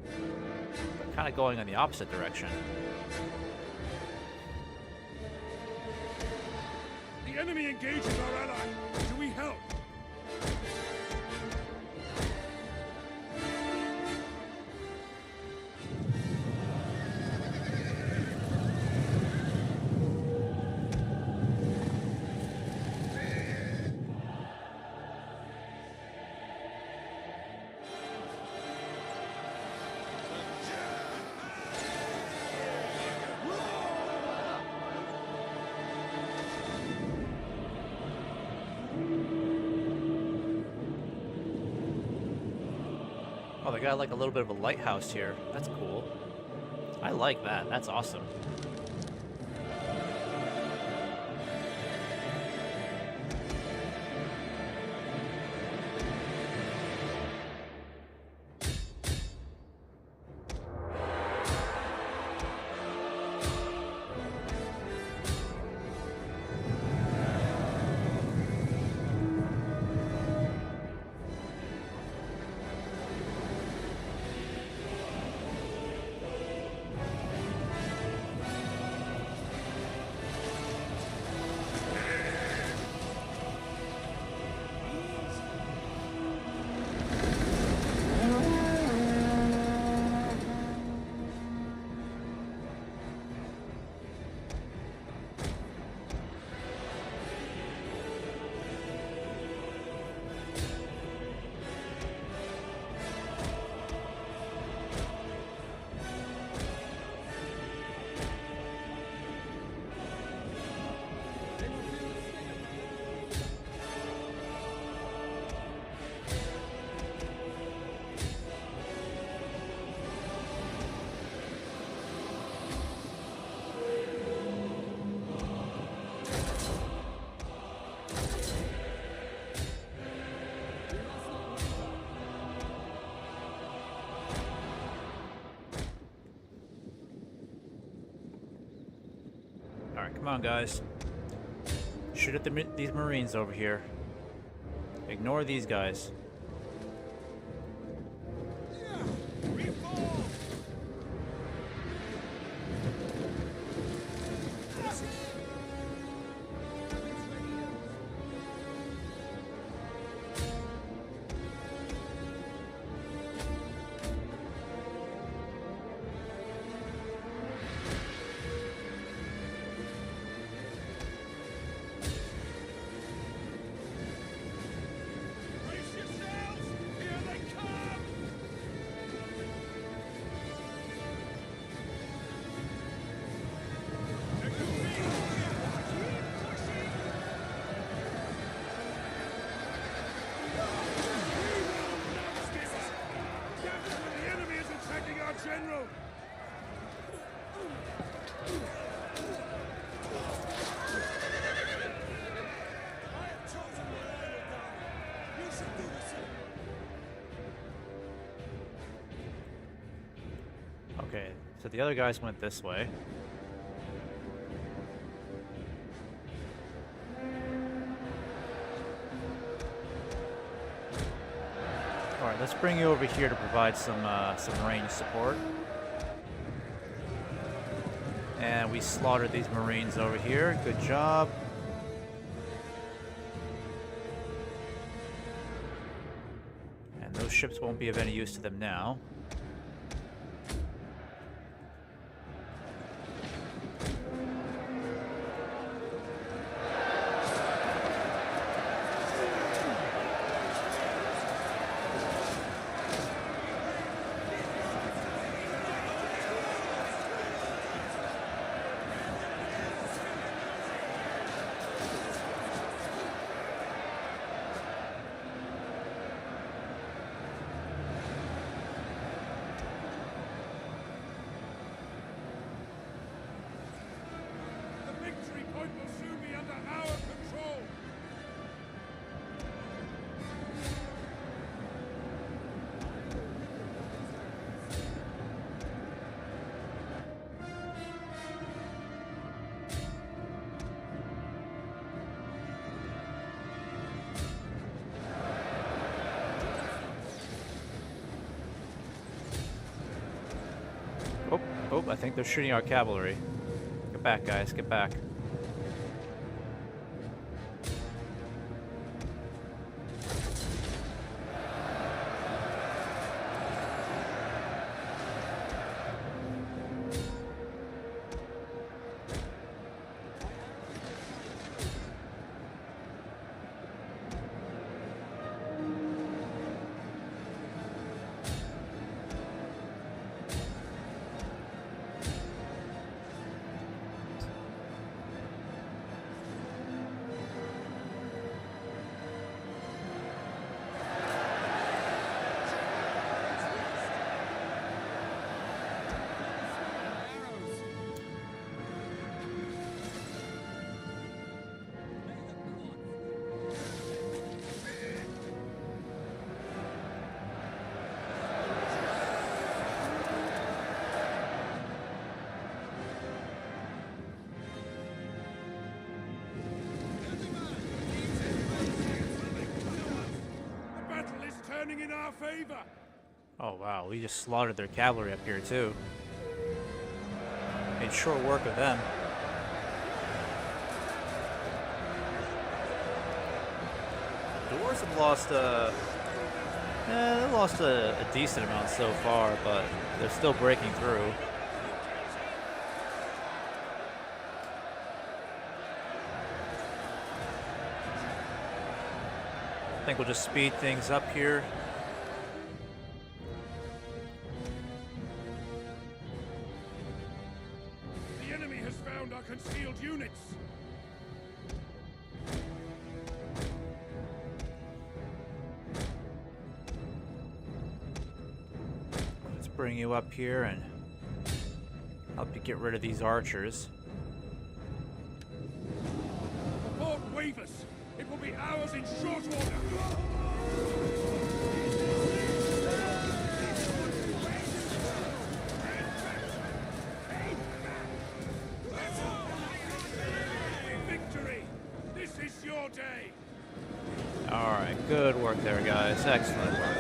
they're kind of going in the opposite direction. The enemy engages our ally. Do we help? they got like a little bit of a lighthouse here. That's cool. I like that. That's awesome. Alright, come on, guys. Shoot at these Marines over here. Ignore these guys. General! I have chosen where I will die. You should do the same. Okay, so the other guys went this way. Alright, let's bring you over here to provide some range support. And we slaughtered these Marines over here. Good job. And those ships won't be of any use to them now. The victory point will soon be under our control. Oh, I think they're shooting our cavalry. Get back, guys, get back. our favor. Oh wow, we just slaughtered their cavalry up here too. Made short work of them. The Dwarves have lost they lost a decent amount so far, but they're still breaking through. I think we'll just speed things up here. The enemy has found our concealed units. Let's bring you up here and help you get rid of these archers. Fort Weavers. It will be ours in short order. Victory! This is your day. Alright, good work there, guys. Excellent work.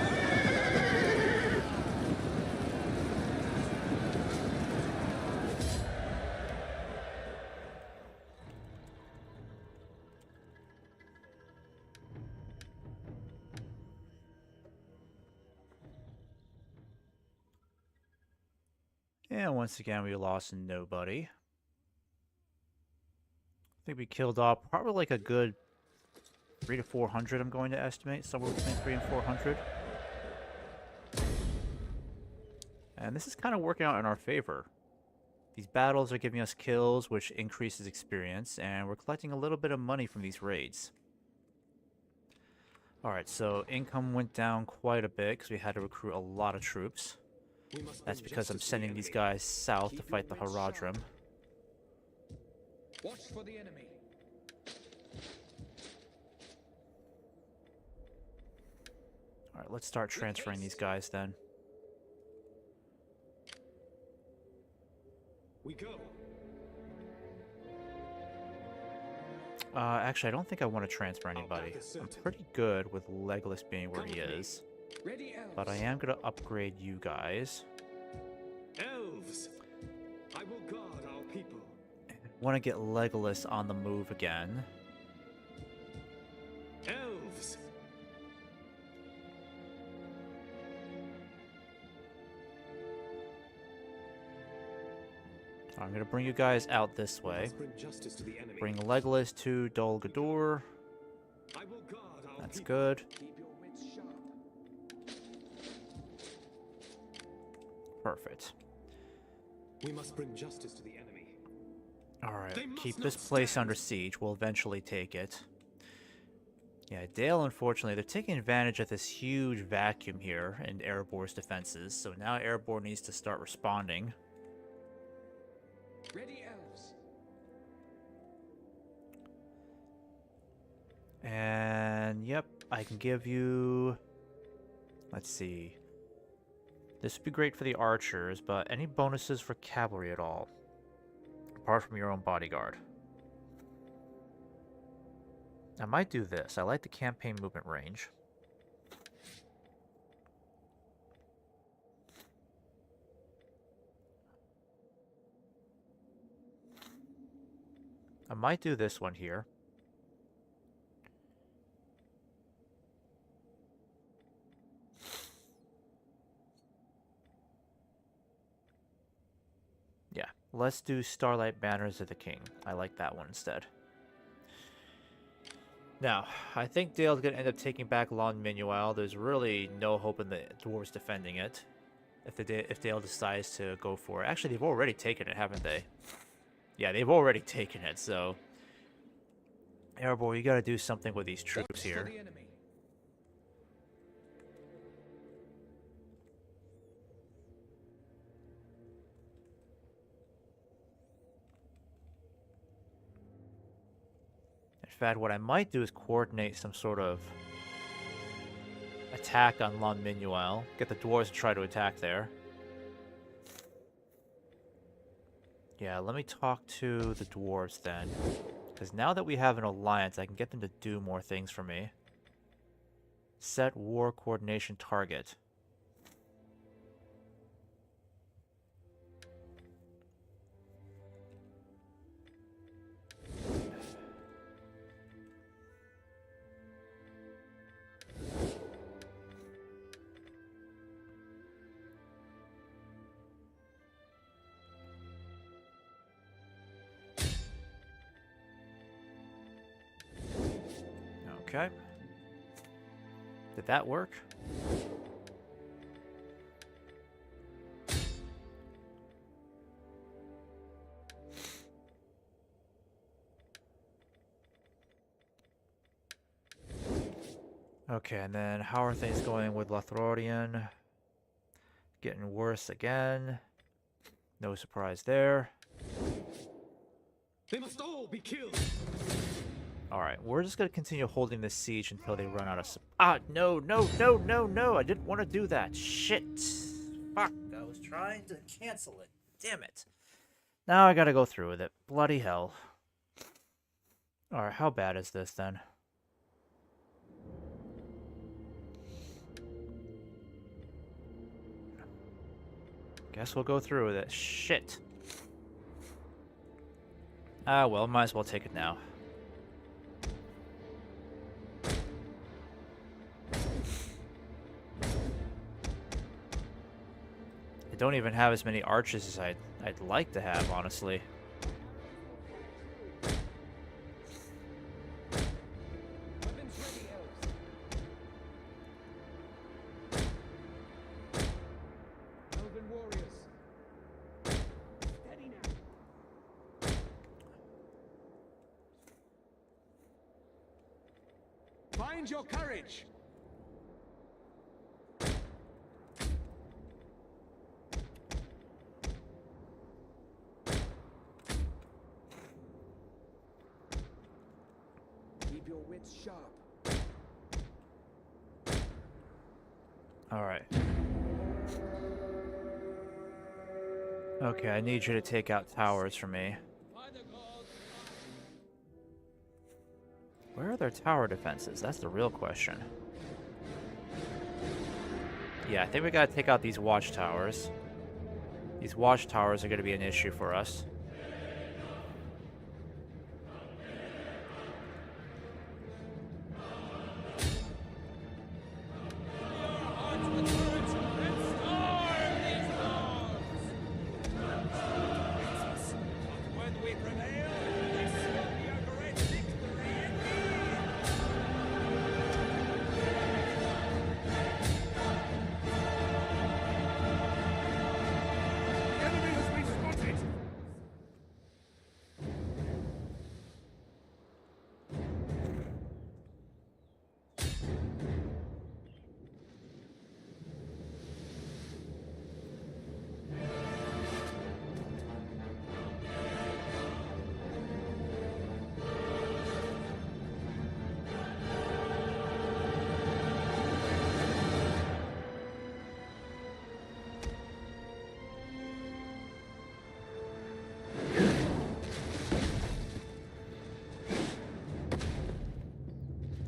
And once again, we lost nobody. I think we killed off probably like a good 300 to 400, I'm going to estimate. Somewhere between 300 and 400. And this is kind of working out in our favor. These battles are giving us kills, which increases experience, and we're collecting a little bit of money from these raids. Alright, so income went down quite a bit because we had to recruit a lot of troops. That's because I'm sending these guys south to fight the Haradrim. Watch for the enemy. Alright, let's start transferring these guys then. We go. Actually, I don't think I want to transfer anybody. I'm pretty good with Legolas being where he is. Ready, elves. But I am going to upgrade you guys. Elves, I will guard our people. Want to get Legolas on the move again. Elves, I'm going to bring you guys out this we way. must bring justice to the enemy. Bring Legolas to Dol Guldur. I will guard our That's people. good. Keep your wits sharp. Perfect. We must bring justice to the enemy. Alright, They must keep not this place stand. under siege. We'll eventually take it. Yeah, Dale, unfortunately, they're taking advantage of this huge vacuum here in Erebor's defenses, so now Erebor needs to start responding. Ready, elves. And, yep, I can give you... Let's see. This would be great for the archers, but any bonuses for cavalry at all? Apart from your own bodyguard. I might do this. I like the campaign movement range. I might do this one here. Yeah, let's do Starlight Banners of the King. I like that one instead. Now, I think Dale's going to end up taking back Lon Minuel. There's really no hope in the dwarves defending it. If Dale decides to go for it. Actually, they've already taken it, haven't they? Yeah, they've already taken it, so... Erebor, you got to do something with these troops Watch for here. the enemy. In fact, what I might do is coordinate some sort of attack on Lon Minuel. Get the dwarves to try to attack there. Yeah, let me talk to the dwarves then. Because now that we have an alliance, I can get them to do more things for me. Set war coordination target. Okay. Did that work? Okay, and then how are things going with Lothlorien? Getting worse again. No surprise there. They must all be killed. Alright, we're just going to continue holding this siege until they run out of... Ah, no, no, no, no, no! I didn't want to do that. Shit! Fuck, I was trying to cancel it. Damn it. Now I gotta go through with it. Bloody hell. Alright, how bad is this then? Guess we'll go through with it. Shit. Ah, well, might as well take it now. I don't even have as many arches as I'd like to have, honestly. Weapons ready, elves. Elven warriors. Steady now. Find your courage! Keep your wits sharp. Alright. Okay, I need you to take out towers for me. Where are their tower defenses? That's the real question. Yeah, I think we gotta take out these watchtowers. These watchtowers are gonna be an issue for us. The enemy has been spotted!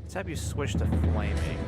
Let's have you switch to flaming.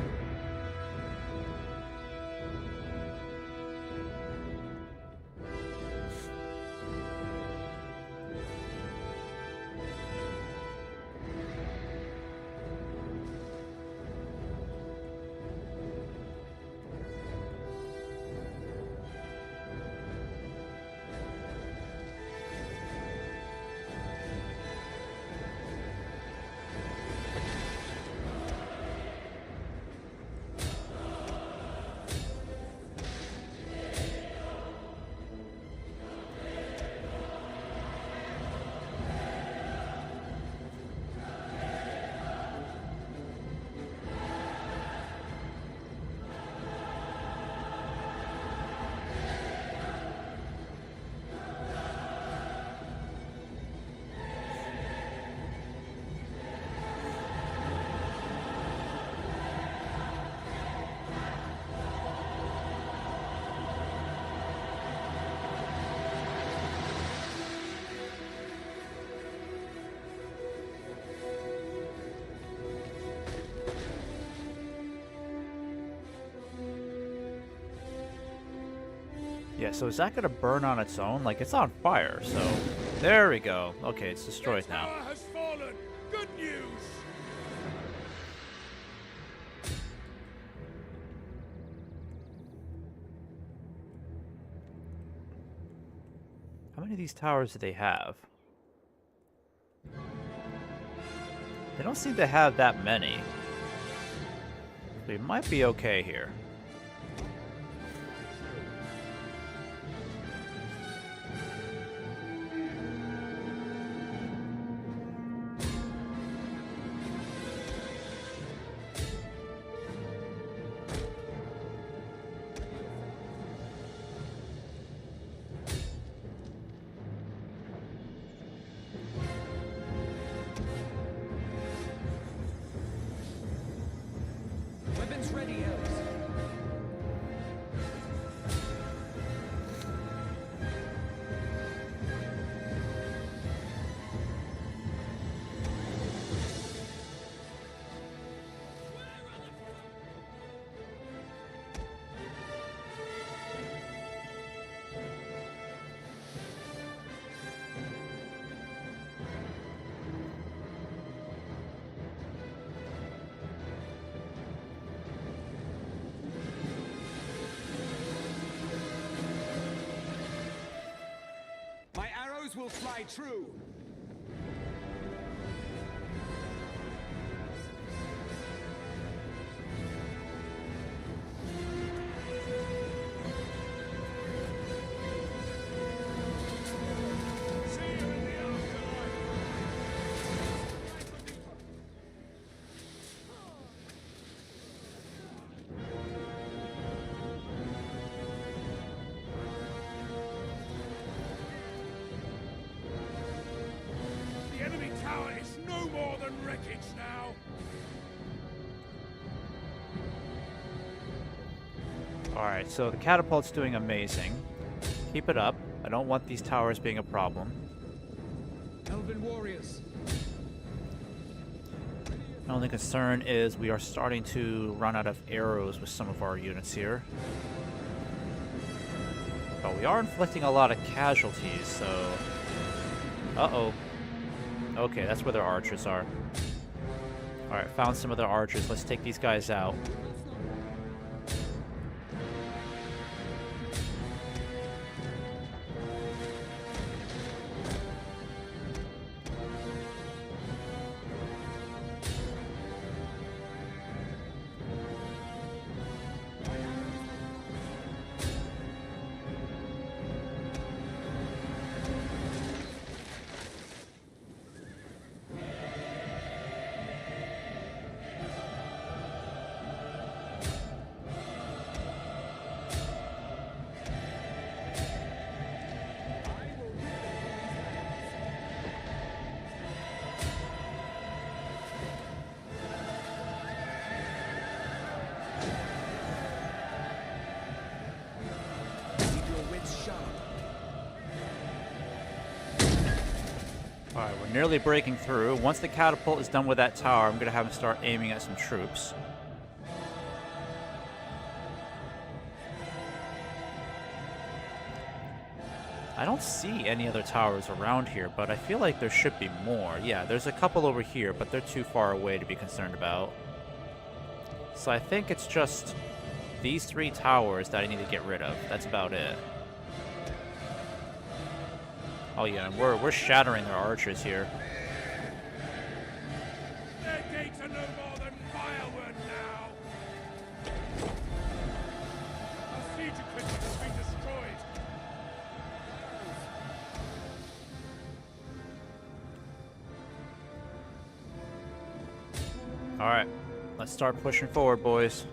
Yeah, so is that going to burn on its own? Like, it's on fire, so... There we go. Okay, it's destroyed The now. tower has fallen. Good news. How many of these towers do they have? They don't seem to have that many. We might be okay here. Weapons ready, elves. My arrows will fly true. See you in the afterlife. The enemy tower is no more than wreckage now. Alright, so the catapult's doing amazing. Keep it up. I don't want these towers being a problem. Elven warriors. My only concern is we are starting to run out of arrows with some of our units here. But we are inflicting a lot of casualties, so... Uh-oh. Okay, that's where their archers are. Alright, found some of their archers. Let's take these guys out. Keep your wits sharp. Alright, we're nearly breaking through. Once the catapult is done with that tower, I'm going to have him start aiming at some troops. I don't see any other towers around here, but I feel like there should be more. Yeah, there's a couple over here, but they're too far away to be concerned about. So I think it's just these 3 towers that I need to get rid of. That's about it. Oh yeah, and we're shattering their archers here. Their gates are no more than firewood now. The siege equipment has been destroyed. Alright, let's start pushing forward, boys.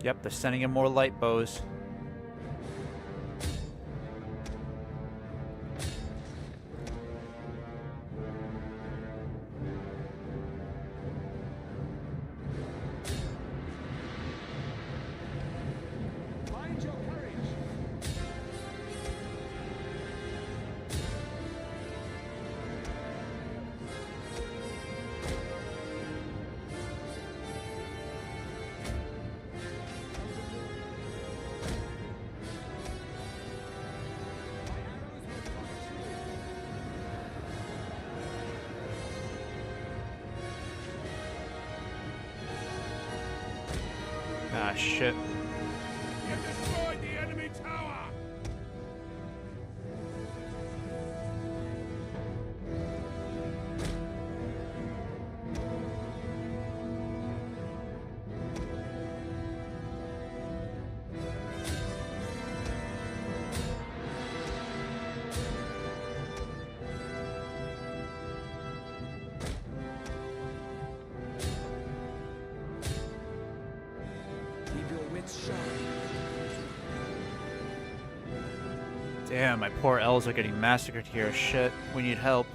Yep, they're sending in more light bows. Find your courage. Ah, shit. We have destroyed the enemy tower! Keep your wits sharp. Damn, my poor elves are getting massacred here. Shit, we need help.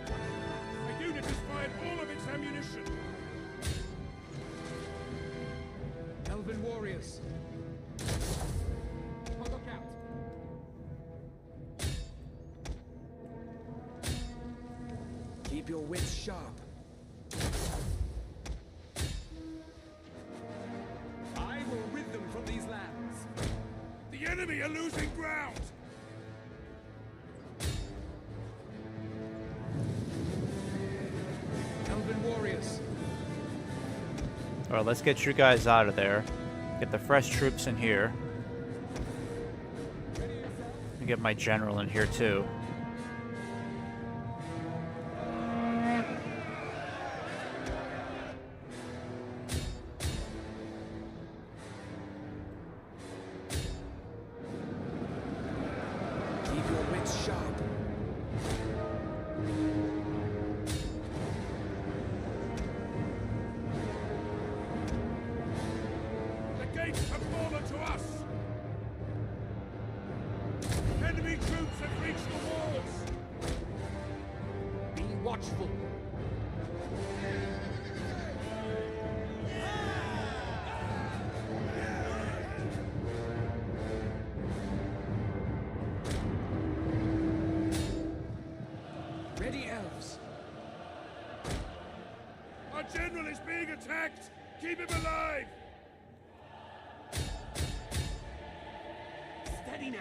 The unit has fired all of its ammunition! Elven warriors. On look out. Keep your wits sharp. I will rid them from these lands. The enemy are losing ground! Elven warriors. Alright, let's get you guys out of there. Get the fresh troops in here. And get my general in here too. Keep your wits sharp. The gates have fallen to us! Enemy troops have reached the walls! Be watchful. Ready, elves. Our general is being attacked! Keep him alive! Steady now.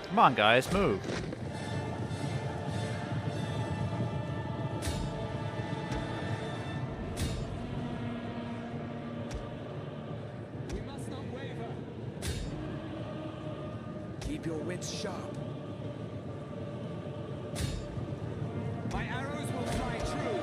Come on, guys, move. We must not waver. Keep your wits sharp. My arrows will fly true.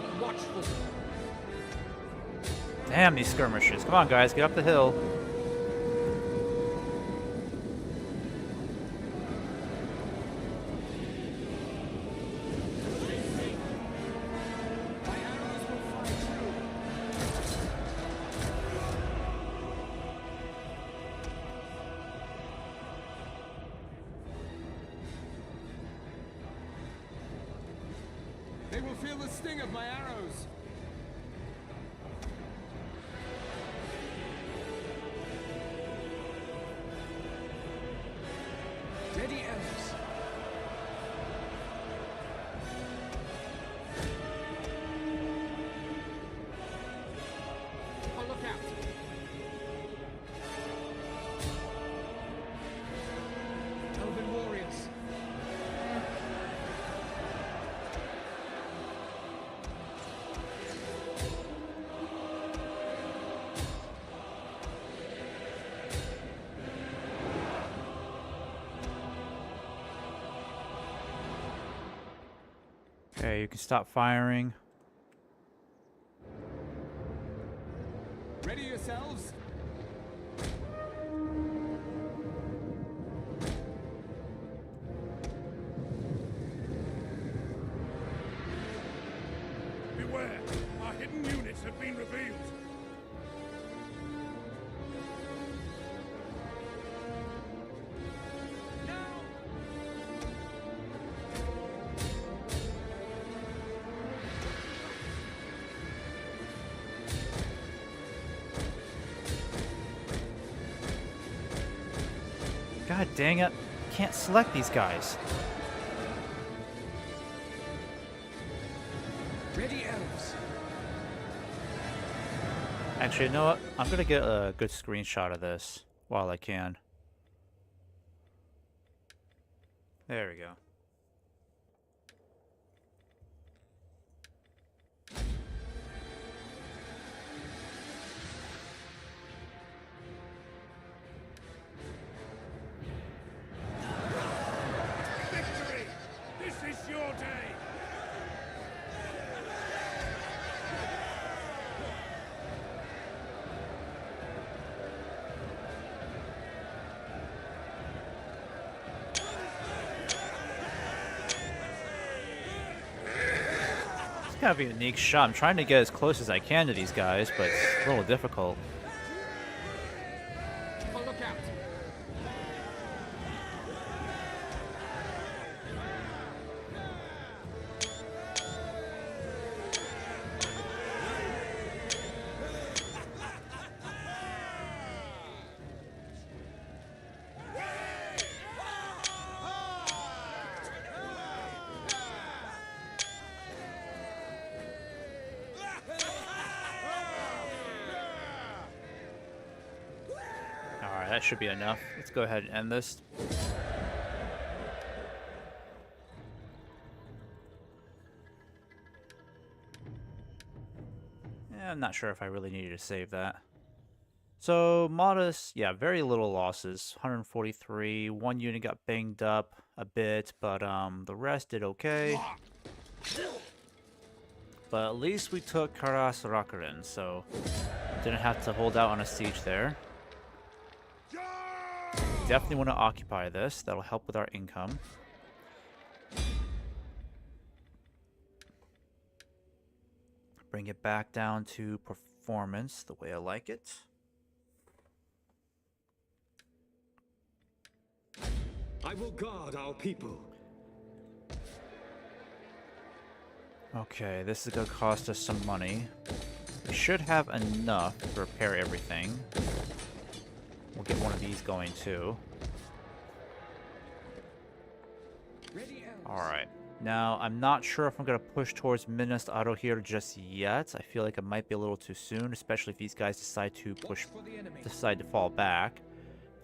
Be watchful. Damn these skirmishers. Come on, guys, get up the hill. My arrows will fly true. They will feel the sting of my arrows. Ready, elves. On look out. Elven warriors. Okay, you can stop firing. Ready yourselves. Beware! Our hidden units have been revealed! God dang it. Can't select these guys. Ready, elves. Actually, you know what? I'm gonna get a good screenshot of this while I can. There we go. Victory! This is your day! It's kind of a unique shot. I'm trying to get as close as I can to these guys, but it's a little difficult. Oh, look out! Alright, that should be enough. Let's go ahead and end this. Yeah, I'm not sure if I really needed to save that. So, modest, yeah, very little losses. 143. One unit got banged up a bit, but the rest did okay. But at least we took Karas Rakarin, so didn't have to hold out on a siege there. Definitely want to occupy this. That'll help with our income. Bring it back down to performance the way I like it. I will guard our people. Okay, this is going to cost us some money. We should have enough to repair everything. We'll get one of these going too. Alright. Now, I'm not sure if I'm going to push towards Minas Auto here just yet. I feel like it might be a little too soon, especially if these guys decide to decide to fall back.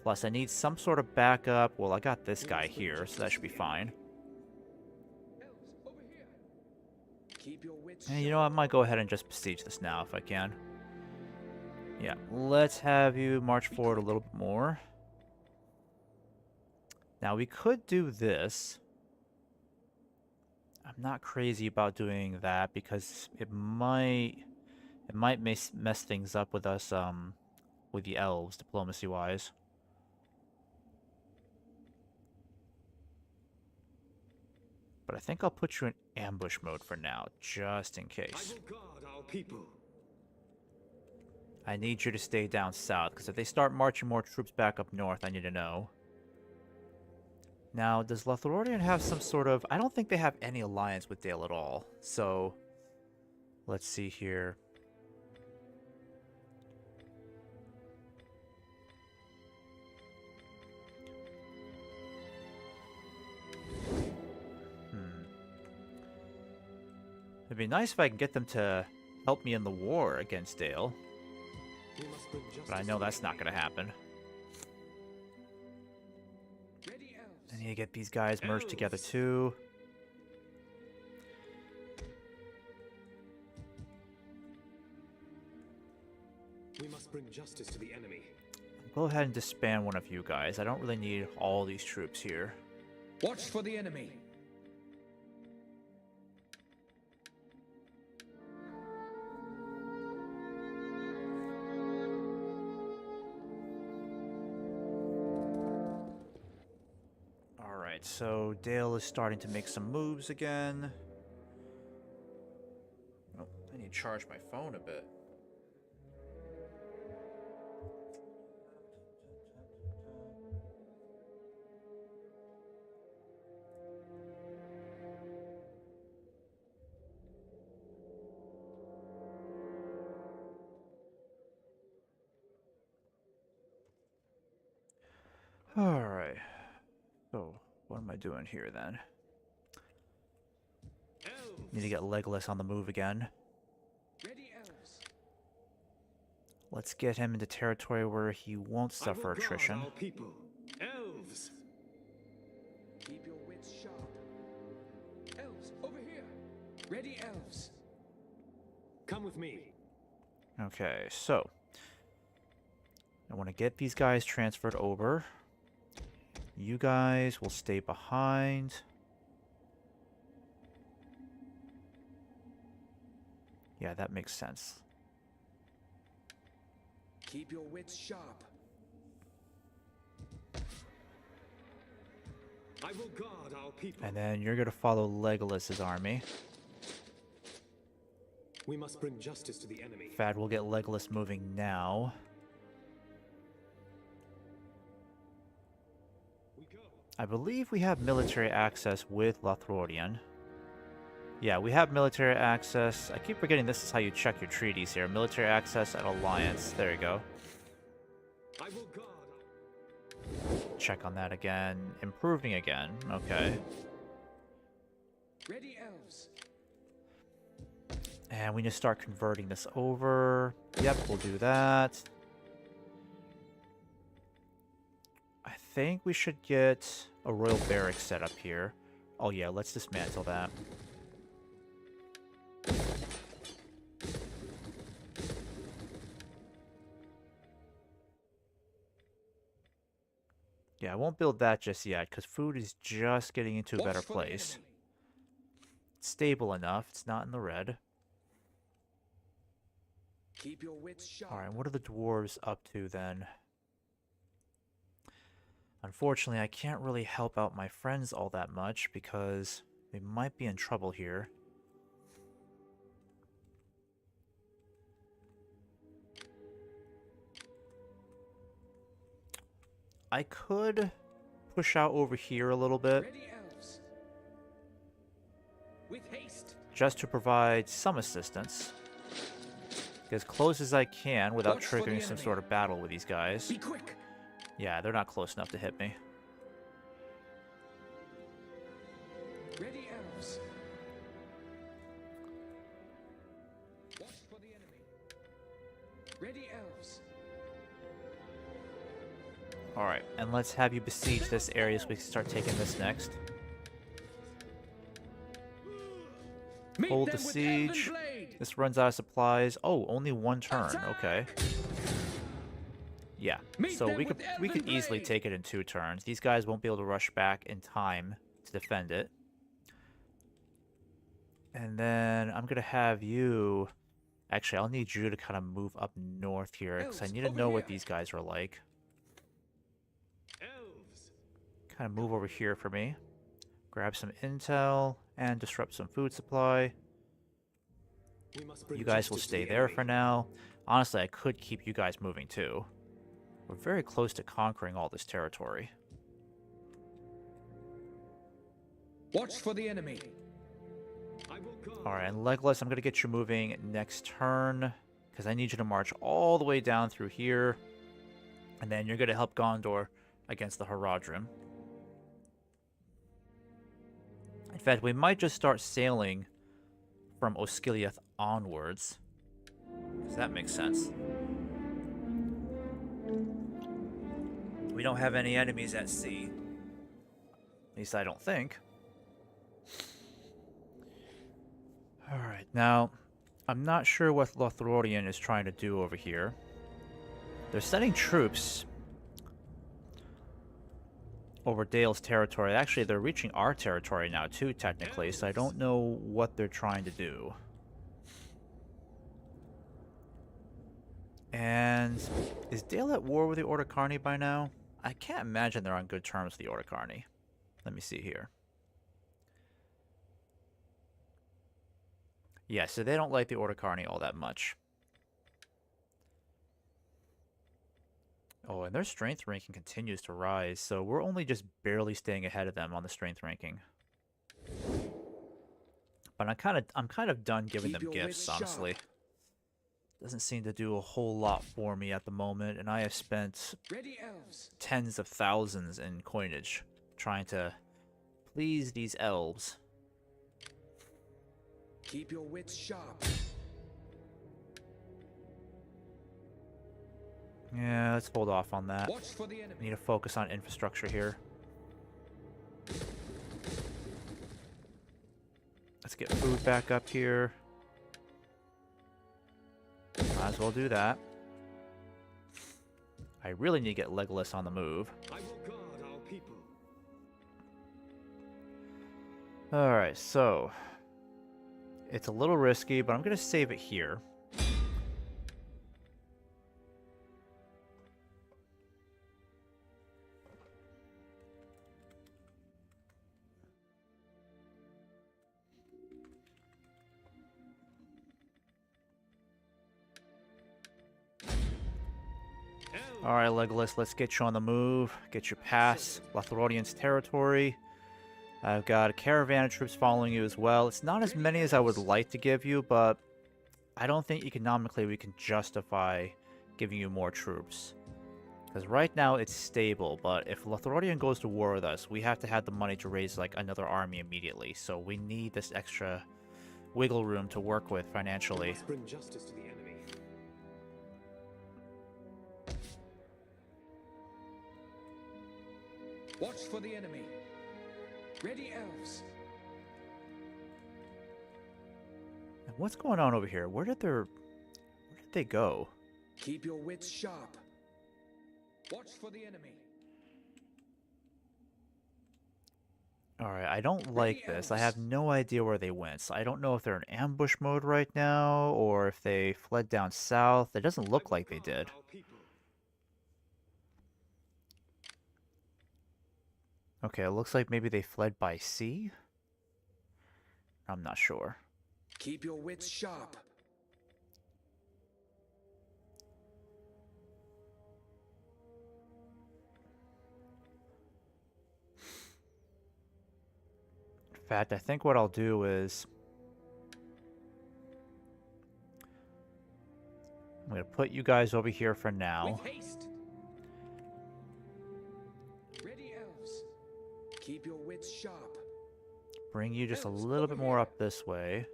Plus, I need some sort of backup. Well, I got this guy here, so that should be fine. And you know, I might go ahead and just besiege this now if I can. Yeah, let's have you march forward a little bit more. Now, we could do this. I'm not crazy about doing that because it might mess things up with us with the elves diplomacy wise. But I think I'll put you in ambush mode for now, just in case. I will guard our people. I need you to stay down south, because if they start marching more troops back up north, I need to know. Now, does Lothlorien have some sort of... I don't think they have any alliance with Dale at all. So, let's see here. It'd be nice if I can get them to help me in the war against Dale. But I know that's not going to happen. I need to get these guys merged together too. We must bring justice to the enemy. Go ahead and disband one of you guys. I don't really need all these troops here. Watch for the enemy. Alright, so Dale is starting to make some moves again. Oh, I need to charge my phone a bit. Alright. So, what am I doing here then? Need to get Legolas on the move again. Let's get him into territory where he won't I will suffer guard attrition. our people. Elves. Keep your wits sharp. Elves, over here. Ready, elves. Come with me. Okay, so I want to get these guys transferred over. You guys will stay behind. Yeah, that makes sense. Keep your wits sharp. I will guard our people. And then you're going to follow Legolas's army. We must bring justice to the enemy. Fad will get Legolas moving now. We go. I believe we have military access with Lothlorien. Yeah, we have military access. I keep forgetting this is how you check your treaties here. Military access and alliance. There you go. I will guard. Check on that again. Improving again. Okay. Ready, elves. And we need to start converting this over. Yep, we'll do that. I think we should get a royal barracks set up here. Oh yeah, let's dismantle that. Yeah, I won't build that just yet, because food is just getting into a better Watch for the place. enemy. It's stable enough. It's not in the red. Keep your wits sharp. Alright, what are the dwarves up to then? Unfortunately, I can't really help out my friends all that much, because they might be in trouble here. I could push out over here a little bit, Ready, elves. With haste. just to provide some assistance. Get as close as I can without Watch for the triggering some enemy. sort of battle with these guys. Be quick. Yeah, they're not close enough to hit me. Ready, elves. Watch for the enemy. Ready, elves. Alright, and let's have you besiege this area so we can start taking this next. Meet Hold them the with elven siege. blade. This runs out of supplies. Oh, only one turn. Okay. Yeah. Meet So them we with could elven easily blade. take it in 2 turns. These guys won't be able to rush back in time to defend it. And then I'm gonna have you. Actually, I'll need you to kind of move up north here because I Elves, need to over know what here. these guys are like. Elves. Kind of move over here for me. Grab some intel and disrupt some food supply. We must bring You guys will justice to stay the there enemy. for now. Honestly, I could keep you guys moving too. We're very close to conquering all this territory. Watch for the enemy. I will guard. Alright, and Legolas, I'm going to get you moving next turn. Because I need you to march all the way down through here. And then you're going to help Gondor against the Haradrim. In fact, we might just start sailing from Osgiliath onwards. Does that make sense? We don't have any enemies at sea. At least I don't think. Alright, now, I'm not sure what Lothlorien is trying to do over here. They're sending troops over Dale's territory. Actually, they're reaching our territory now too, technically, so I don't know what they're trying to do. And is Dale at war with the Ordocarni by now? I can't imagine they're on good terms with the Ordocarni. Let me see here. Yeah, so they don't like the Ordocarni all that much. Oh, and their strength ranking continues to rise, so we're only just barely staying ahead of them on the strength ranking. But I'm kind of done giving Keep them your gifts, wits sharp. honestly. Doesn't seem to do a whole lot for me at the moment, and I have spent Ready, elves. tens of thousands in coinage trying to please these elves. Keep your wits sharp. Yeah, let's hold off on that. Watch for the enemy. Need to focus on infrastructure here. Let's get food back up here. Might as well do that. I really need to get Legolas on the move. I will guard our people. Alright, so it's a little risky, but I'm going to save it here. Alright, Legolas, let's get you on the move. Get you past Lothlorion's territory. I've got a caravan of troops following you as well. It's not as many as I would like to give you, but I don't think economically we can justify giving you more troops. Because right now it's stable, but if Lothlorien goes to war with us, we have to have the money to raise like another army immediately. So we need this extra wiggle room to work with financially. Let's bring justice to the enemy. Watch for the enemy. Ready, elves. And what's going on over here? Where did they go? Keep your wits sharp. Watch for the enemy. Alright, I don't like this. I have no idea where they went. So I don't know if they're in ambush mode right now, or if they fled down south. It doesn't look like they did. Okay, it looks like maybe they fled by sea? I'm not sure. Keep your wits sharp. In fact, I think what I'll do is I'm going to put you guys over here for now. With haste. Ready, elves. Keep your wits sharp. Bring you just a little bit more up this way.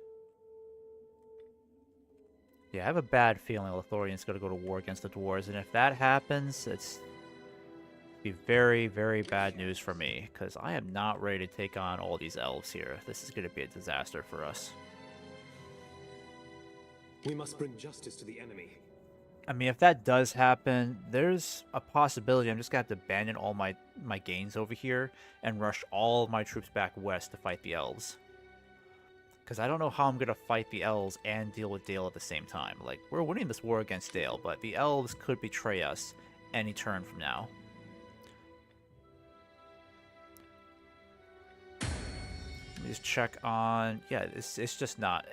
Yeah, I have a bad feeling Lothlorien's going to go to war against the dwarves, and if that happens, it's be very, very bad news for me, because I am not ready to take on all these elves here. This is going to be a disaster for us. We must bring justice to the enemy. I mean, if that does happen, there's a possibility I'm just going to have to abandon all my gains over here and rush all of my troops back west to fight the elves. Because I don't know how I'm going to fight the elves and deal with Dale at the same time. Like, we're winning this war against Dale, but the elves could betray us any turn from now. Let me just check on... Yeah, it's just not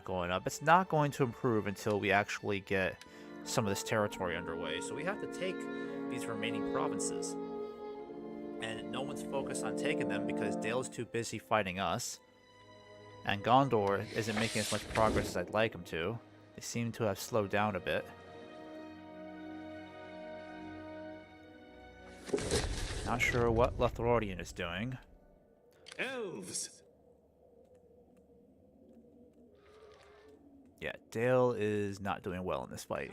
going up. It's not going to improve until we actually get some of this territory underway. So we have to take these remaining provinces. And no one's focused on taking them because Dale's too busy fighting us. And Gondor isn't making as much progress as I'd like him to. They seem to have slowed down a bit. Not sure what Lothlorien is doing. Elves! Yeah, Dale is not doing well in this fight.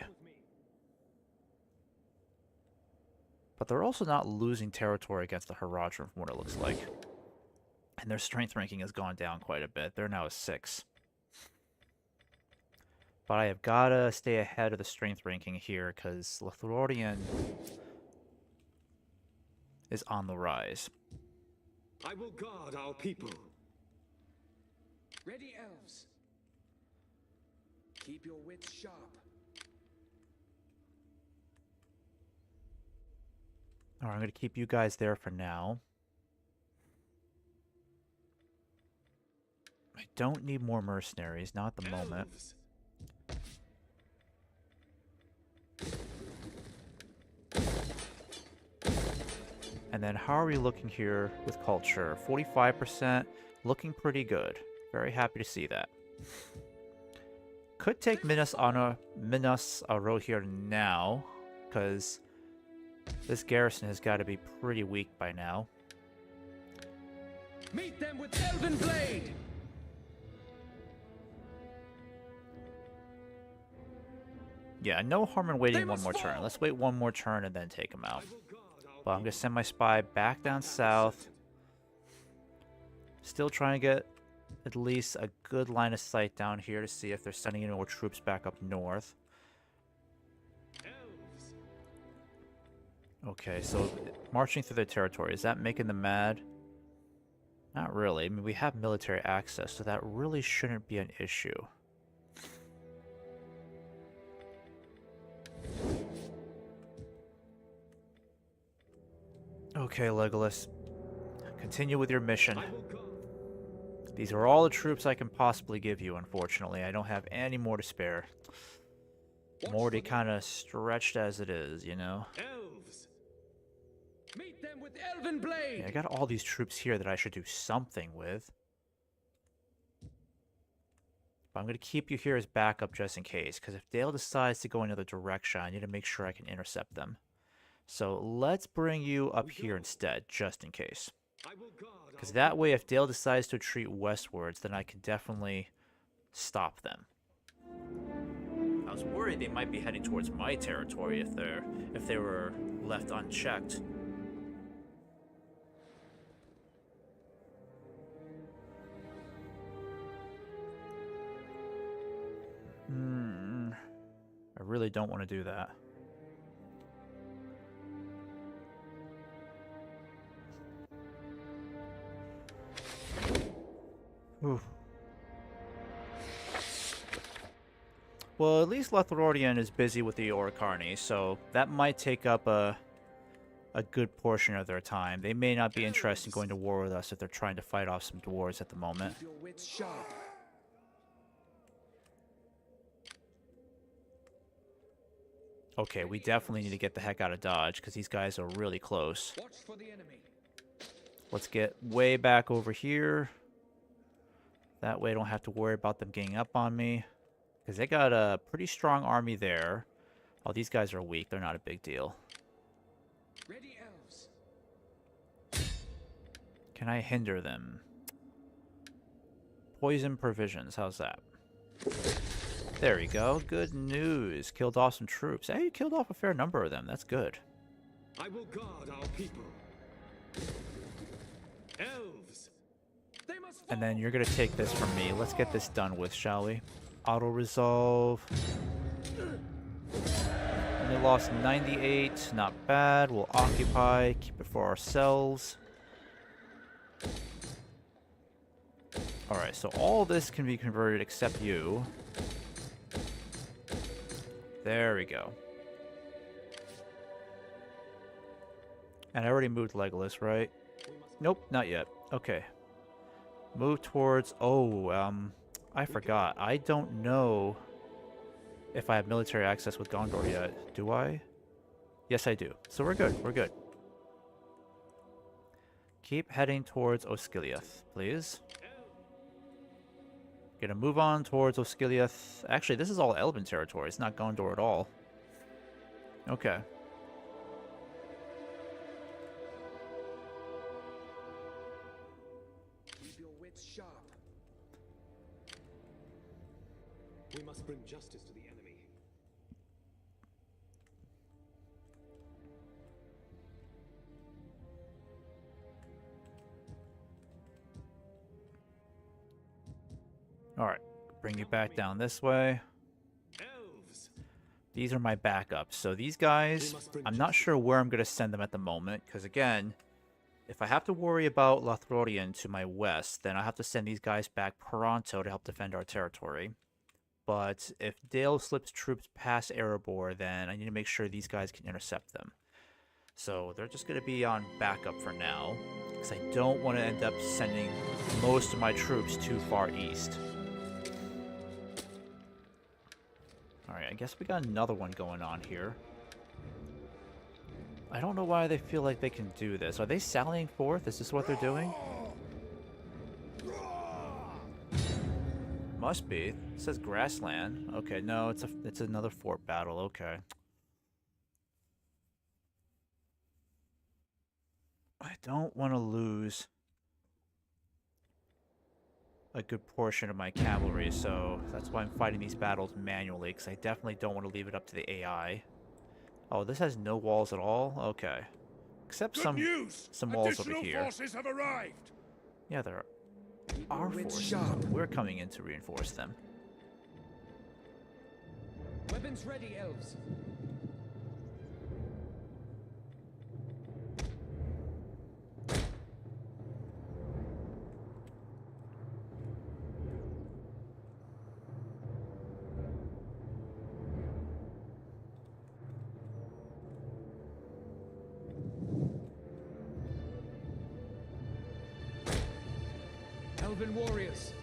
But they're also not losing territory against the Haradrim from what it looks like. And their strength ranking has gone down quite a bit. They're now a 6. But I have got to stay ahead of the strength ranking here because Lothlorien is on the rise. I will guard our people. Ready, elves. Keep your wits sharp. Alright, I'm going to keep you guys there for now. I don't need more mercenaries, not at the moment. Elves. And then how are we looking here with culture? 45%, looking pretty good. Very happy to see that. Could take Minas Tirith now, because this garrison has got to be pretty weak by now. Meet them with Elven Blade! Yeah, no harm in waiting one must more turn. fall. Let's wait one more turn and then take him out. I will guard our But I'm going to people. send my spy back down south. Still trying to get at least a good line of sight down here to see if they're sending any more troops back up north. Elves. Okay, so marching through their territory, is that making them mad? Not really. I mean, we have military access, so that really shouldn't be an issue. Okay, Legolas. Continue with your mission. I will guard. These are all the troops I can possibly give you, unfortunately. I don't have any more to spare. I'm already kind of stretched as it is, you know? Elves. Meet them with elven blade. Yeah, I got all these troops here that I should do something with. But I'm going to keep you here as backup just in case, because if Dale decides to go another direction, I need to make sure I can intercept them. So let's bring you up here instead, just in case. I will guard. Because that way, if Dale decides to retreat westwards, then I can definitely stop them. I was worried they might be heading towards my territory if they were left unchecked. I really don't want to do that. Oof. Well, at least Lothlorien is busy with the Orcarni, so that might take up a good portion of their time. They may not be interested in going to war with us if they're trying to fight off some dwarves at the moment. Your wits sharp. Okay, we definitely need to get the heck out of Dodge, because these guys are really close. Watch for the enemy. Let's get way back over here. That way I don't have to worry about them getting up on me. Because they got a pretty strong army there. Oh, these guys are weak. They're not a big deal. Ready elves. Can I hinder them? Poison provisions. How's that? There we go. Good news. Killed off some troops. Hey, you killed off a fair number of them. That's good. I will guard our people. Elves. They must fall. And then you're going to take this from me. Let's get this done with, shall we? Auto-resolve. Only lost 98. Not bad. We'll occupy. Keep it for ourselves. Alright, so all this can be converted except you. There we go. And I already moved Legolas, right? Nope, not yet. Okay. Move towards... Oh, I forgot. I don't know if I have military access with Gondor yet. Do I? Yes, I do. So we're good. We're good. Keep heading towards Osgiliath, please. Gonna move on towards Osgiliath. Actually, this is all Elven territory. It's not Gondor at all. Okay. Keep your wits sharp. We must bring justice to the enemy. Alright. Bring you back down this way. Elves. These are my backups. So these guys, I'm not sure where I'm going to send them at the moment. Because again, if I have to worry about Lothlorien to my west, then I have to send these guys back pronto to help defend our territory. But if Dale slips troops past Erebor, then I need to make sure these guys can intercept them. So they're just going to be on backup for now. Because I don't want to end up sending most of my troops too far east. Alright, I guess we got another one going on here. I don't know why they feel like they can do this. Are they sallying forth? Is this what they're doing? Must be. It says grassland. Okay, no, it's another fort battle. Okay. I don't want to lose a good portion of my cavalry, so that's why I'm fighting these battles manually, because I definitely don't want to leave it up to the AI. Oh, this has no walls at all? Okay. Except Good news! some walls over Additional here. forces have arrived. Yeah, there are forces. We're coming in to reinforce them. Weapons ready, elves. Elven warriors.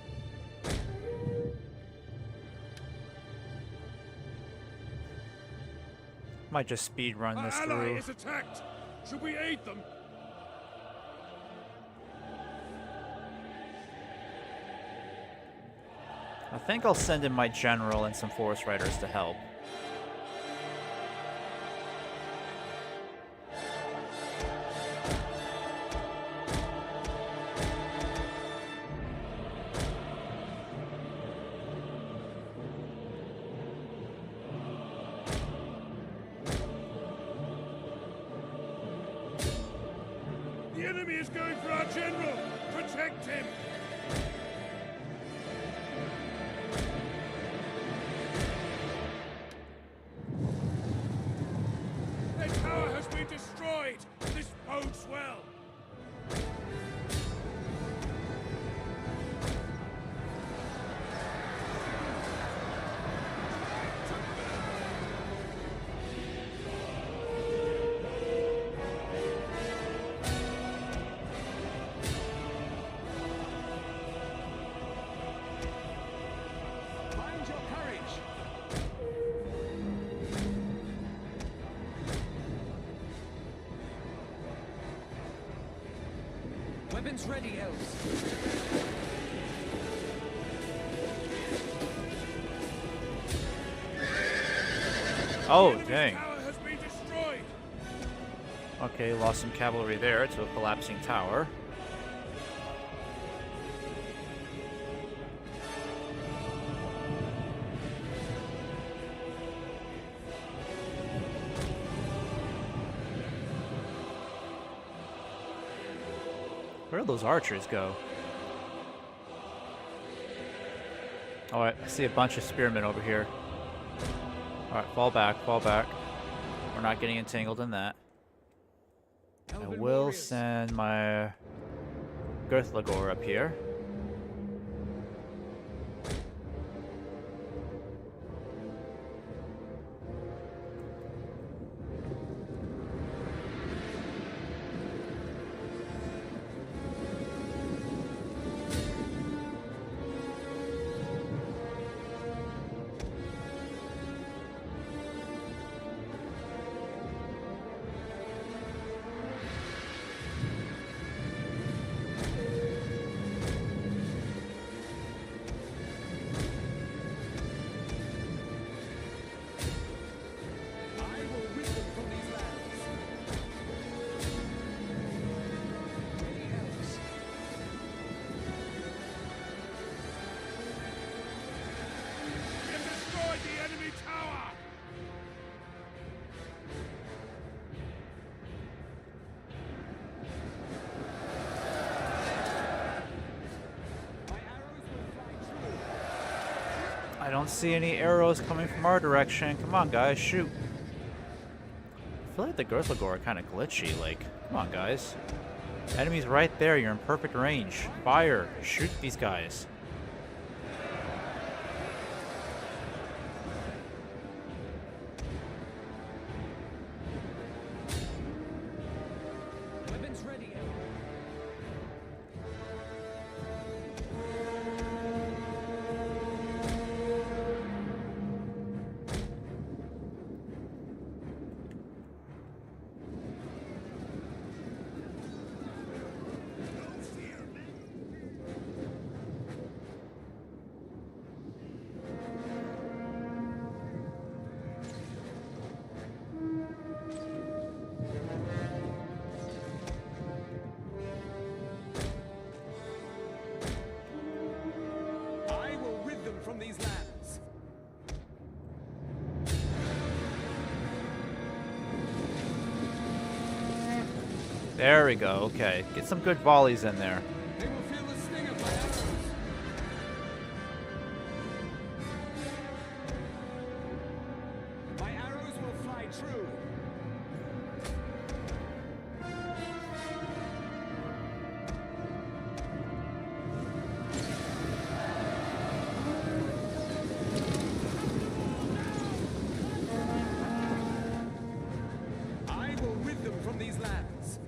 Might just speed run Our this ally through. is attacked. Should we aid them? I think I'll send in my general and some forest riders to help. The enemy is going for our general. Protect him. Their tower has been destroyed. This bodes well. Find your courage. Weapons ready, elves. Oh, The dang. tower has been destroyed. Okay, lost some cavalry there to a collapsing tower. Where did those archers go? Oh, I see a bunch of spearmen over here. Alright, fall back, fall back. We're not getting entangled in that. I Elven will warriors. send my Girthlagor up here. I will rid them from these lands. Ready, elves. We have destroyed the enemy tower. My arrows will fly true. I don't see any arrows coming from our direction. Come on, guys, shoot. I feel like the Girthlagor are kind of glitchy. Like, come on, guys. Enemy's right there. You're in perfect range. Fire. Shoot these guys. Weapons ready, elves. There we go. Okay. Get some good volleys in there. They will feel the sting of my arrows. My arrows will fly true. I will rid them from these lands.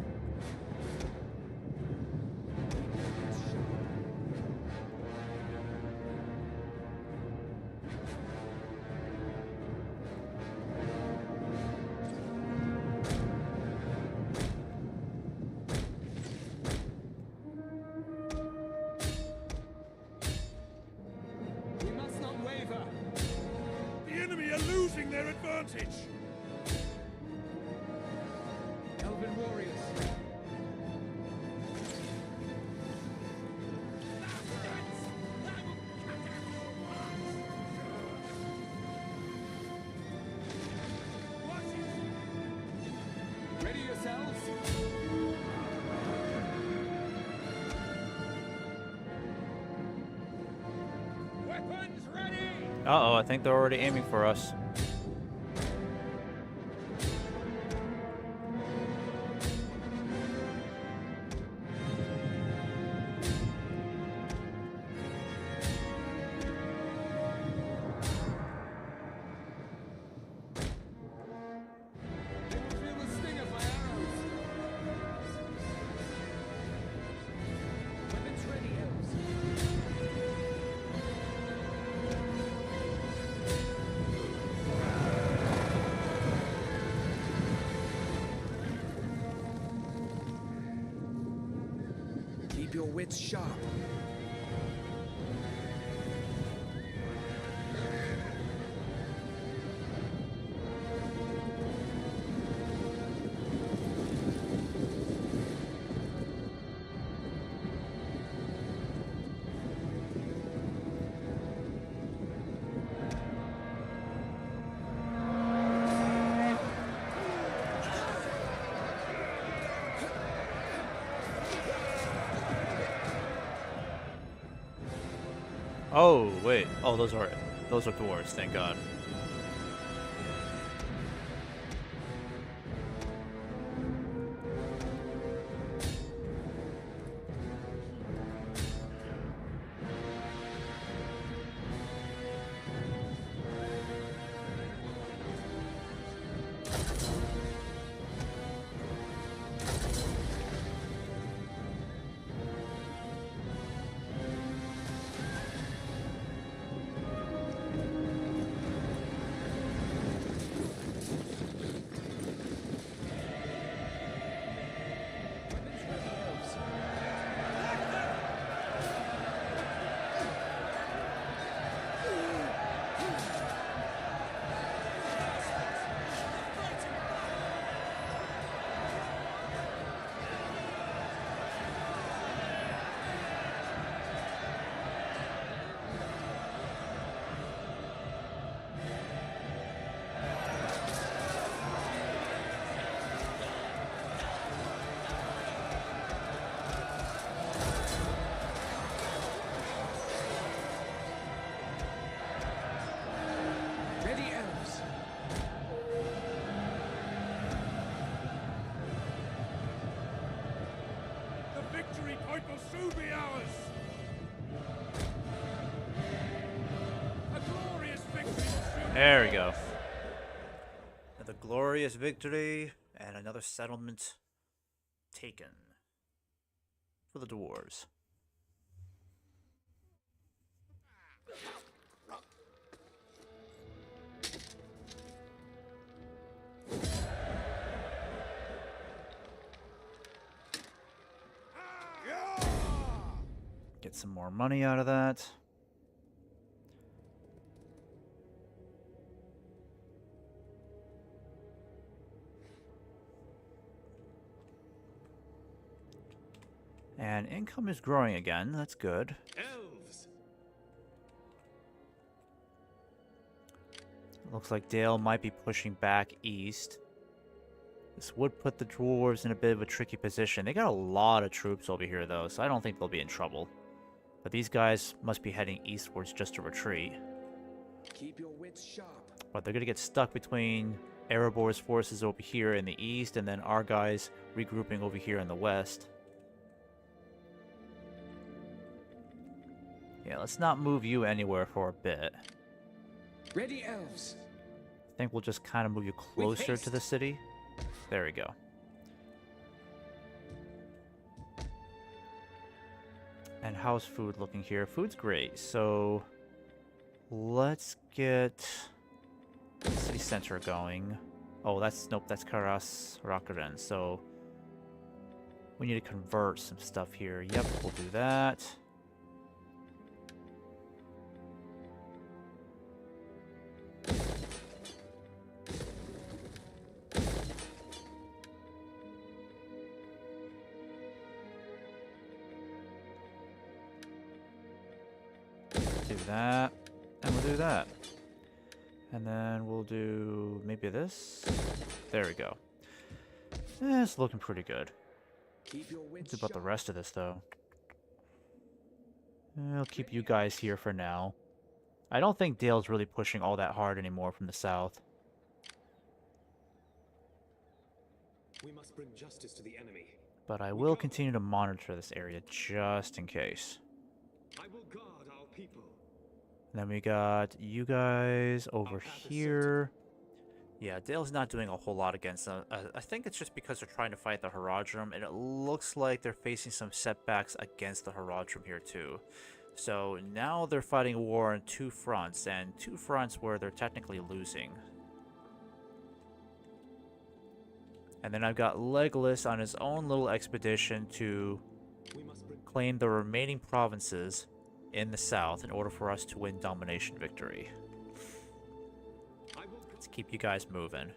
We must not waver. The enemy are losing their advantage. Elven warriors. Ready yourselves. Weapons ready. Uh-oh, I think they're already aiming for us. They will feel the sting of my arrows. Weapons ready, elves. Keep your wits sharp. Oh, wait. Oh, those are dwarves, thank God. Ready, elves. The victory point will soon be ours. A glorious victory will soon be There we go. ours. Another glorious victory and another settlement taken for the dwarves. Get some more money out of that. And income is growing again. That's good. Elves! Looks like Dale might be pushing back east. This would put the dwarves in a bit of a tricky position. They got a lot of troops over here, though, so I don't think they'll be in trouble. But these guys must be heading eastwards just to retreat. Keep your wits sharp. But they're going to get stuck between Erebor's forces over here in the east, and then our guys regrouping over here in the west. Yeah, let's not move you anywhere for a bit. Ready, elves. I think we'll just kind of move you closer to the city. There we go. And how's food looking here? Food's great, so let's get city center going. Oh, nope, that's Karas Rakaren, so we need to convert some stuff here. Yep, we'll do that. Do that, and we'll do that. And then we'll do maybe this. There we go. It's looking pretty good. What's about the rest of this, though? I'll keep you guys here for now. I don't think Dale's really pushing all that hard anymore from the south. We must bring justice to the enemy. But I will continue to monitor this area just in case. I will guard our people. And then we got you guys over here. Yeah, Dale's not doing a whole lot against them. I think it's just because they're trying to fight the Haradrim, and it looks like they're facing some setbacks against the Haradrim here too. So now they're fighting a war on two fronts, and two fronts where they're technically losing. And then I've got Legolas on his own little expedition to claim the remaining provinces in the south in order for us to win domination victory. Let's keep you guys moving.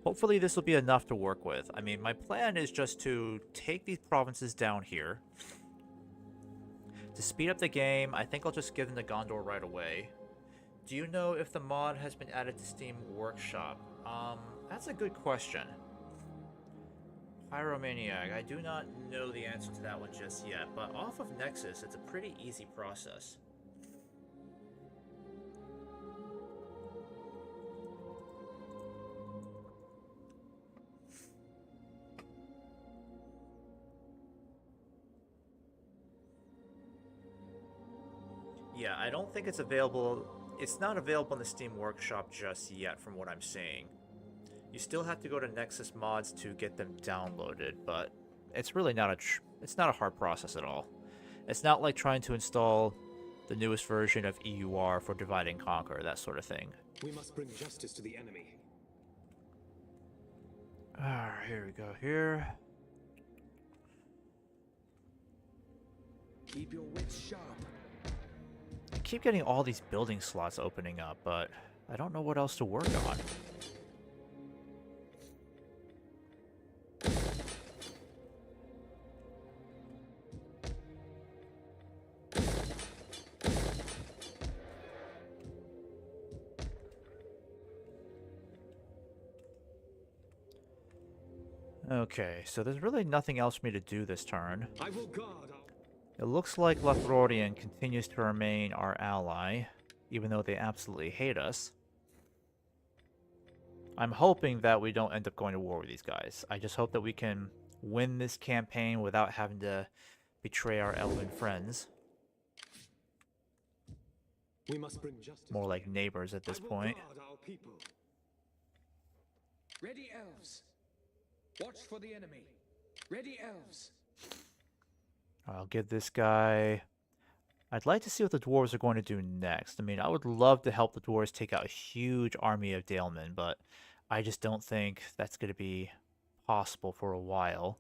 Hopefully this will be enough to work with. I mean, my plan is just to take these provinces down here. To speed up the game, I think I'll just give them to Gondor right away. Do you know if the mod has been added to Steam Workshop? That's a good question. Pyromaniac, I do not know the answer to that one just yet, but off of Nexus, it's a pretty easy process. Yeah, I don't think it's available. It's not available in the Steam Workshop just yet, from what I'm seeing. You still have to go to Nexus Mods to get them downloaded, but it's really not a hard process at all. It's not like trying to install the newest version of EUR for Divide and Conquer, that sort of thing. We must bring justice to the enemy. Alright, here we go. Here. Keep your wits sharp. I keep getting all these building slots opening up, but I don't know what else to work on. Okay, so there's really nothing else for me to do this turn. I will guard our... It looks like Lothlorien continues to remain our ally, even though they absolutely hate us. I'm hoping that we don't end up going to war with these guys. I just hope that we can win this campaign without having to betray our elven friends. We must bring justice. More like neighbors at this point. Guard our people. Ready, elves. Watch for the enemy. Ready, elves. I'll give this guy... I'd like to see what the dwarves are going to do next. I mean, I would love to help the dwarves take out a huge army of Dalemen, but I just don't think that's going to be possible for a while.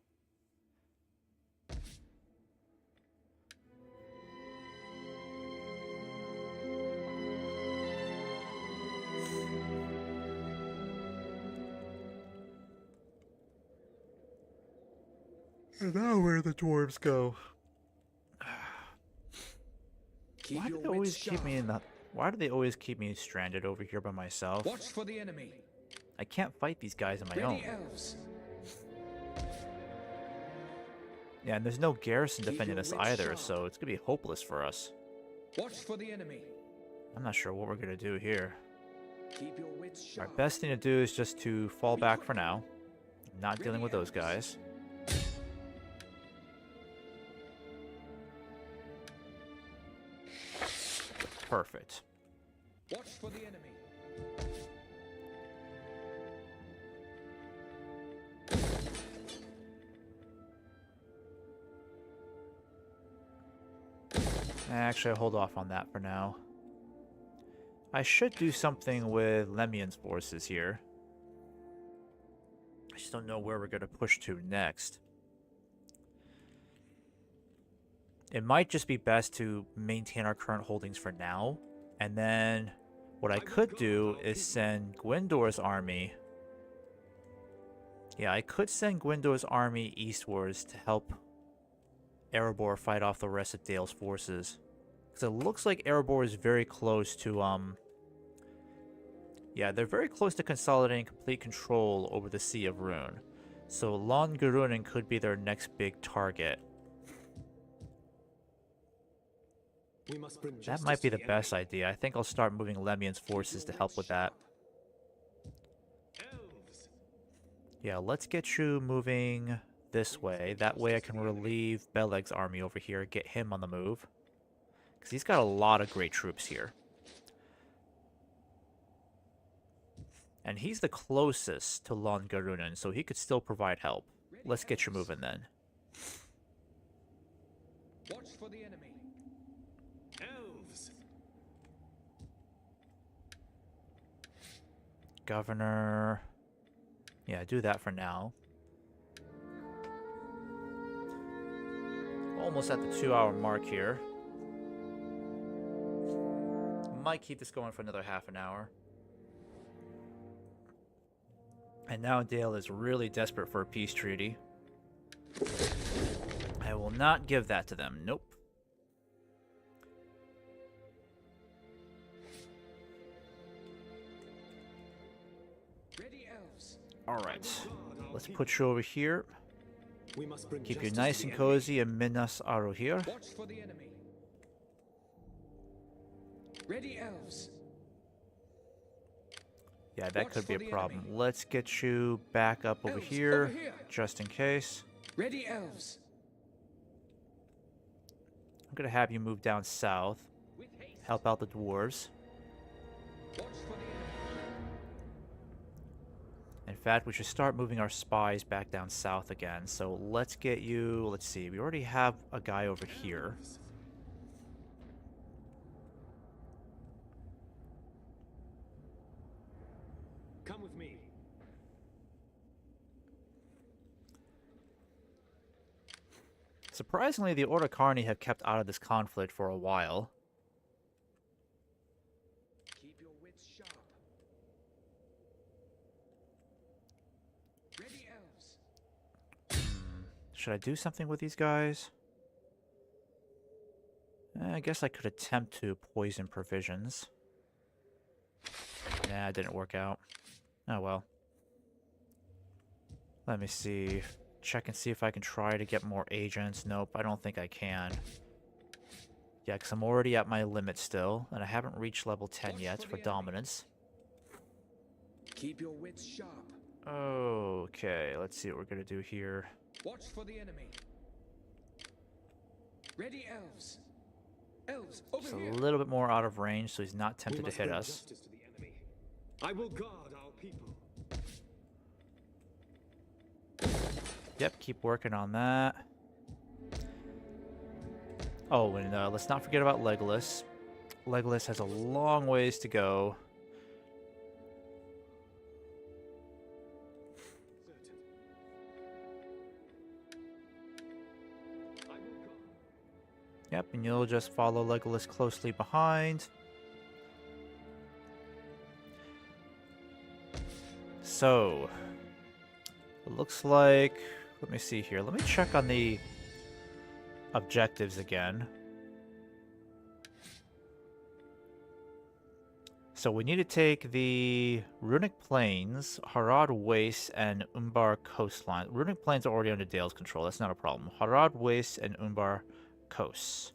And now where the dwarves go? Why do they always keep me in the... Why do they always keep me stranded over here by myself? Watch for the enemy. I can't fight these guys on my own. Ready, elves. Yeah, and there's no garrison Keep defending your us wits either, sharp. so it's gonna be hopeless for us. Watch for the enemy. I'm not sure what we're gonna do here. Keep your wits Our sharp. best thing to do is just to fall back for now. Not dealing with those guys. Perfect. Watch for the enemy. Actually, I'll hold off on that for now. I should do something with Lemion's forces here. I just don't know where we're going to push to next. It might just be best to maintain our current holdings for now. And then what I could do is send Gwyndor's army. Yeah, I could send Gwyndor's army eastwards to help Erebor fight off the rest of Dale's forces. Because it looks like Erebor is very close to, yeah, they're very close to consolidating complete control over the Sea of Rune. So Lon Garunin could be their next big target. We must bring That justice might be to the best idea. I think I'll start moving Lemion's forces to help with that. Elves. Yeah, let's get you moving this way. That way I can relieve Beleg's army over here, get him on the move. Because he's got a lot of great troops here. And he's the closest to Lon Garunin, so he could still provide help. Let's get you moving then. Watch for the enemy. Elves. Governor. Yeah, do that for now. Almost at the 2-hour mark here. Might keep this going for another half an hour. And now Dale is really desperate for a peace treaty. I will not give that to them. Nope. Ready, elves. Alright. Let's put you over here. We must bring Keep you justice nice to and the enemy. cozy and Minas Aro here. Watch for the enemy. Ready, elves. Yeah, that Watch could be for a the problem. enemy. Let's get you back up over Elves, here, over here. just in case. Ready, elves. I'm going to have you move down south, With haste. help out the dwarves. Watch for the enemy. In fact, we should start moving our spies back down south again. So let's get you, let's see, we already have a guy over here. Come with me. Surprisingly, the Ordocarni have kept out of this conflict for a while. Keep your wits sharp. Ready, elves. Should I do something with these guys? I guess I could attempt to poison provisions. Nah, it didn't work out. Oh well. Let me see. Check and see if I can try to get more agents. Nope, I don't think I can. Yeah, because I'm already at my limit still, and I haven't reached level 10 Watch yet for for the enemy. dominance. Keep your wits sharp. Okay, let's see what we're going to do here. Watch for the enemy. Ready, elves. Elves, over Just a here. little bit more out of range, so he's not We tempted to must hit bring us. justice to the enemy. I will guard our people. Yep, keep working on that. Oh, and let's not forget about Legolas. Legolas has a long ways to go. Certain. I will guard. Yep, and you'll just follow Legolas closely behind. So, it looks like... Let me see here. Let me check on the objectives again. So we need to take the Runic Plains, Harad Waste, and Umbar Coastline. Runic Plains are already under Dale's control. That's not a problem. Harad Waste and Umbar Coasts.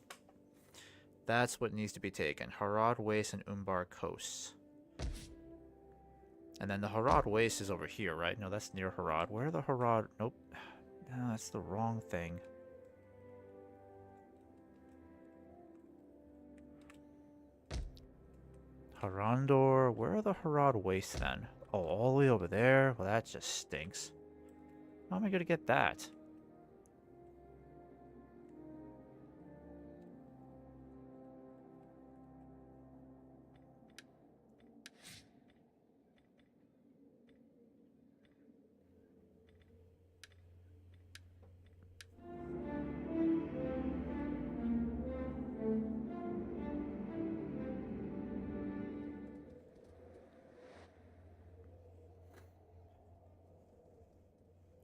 That's what needs to be taken. Harad Waste and Umbar Coasts. And then the Harad Waste is over here, right? No, that's near Harad. Where are the Harad? Nope. No, that's the wrong thing. Harandor. Where are the Harad Waste then? Oh, all the way over there? Well, that just stinks. How am I going to get that?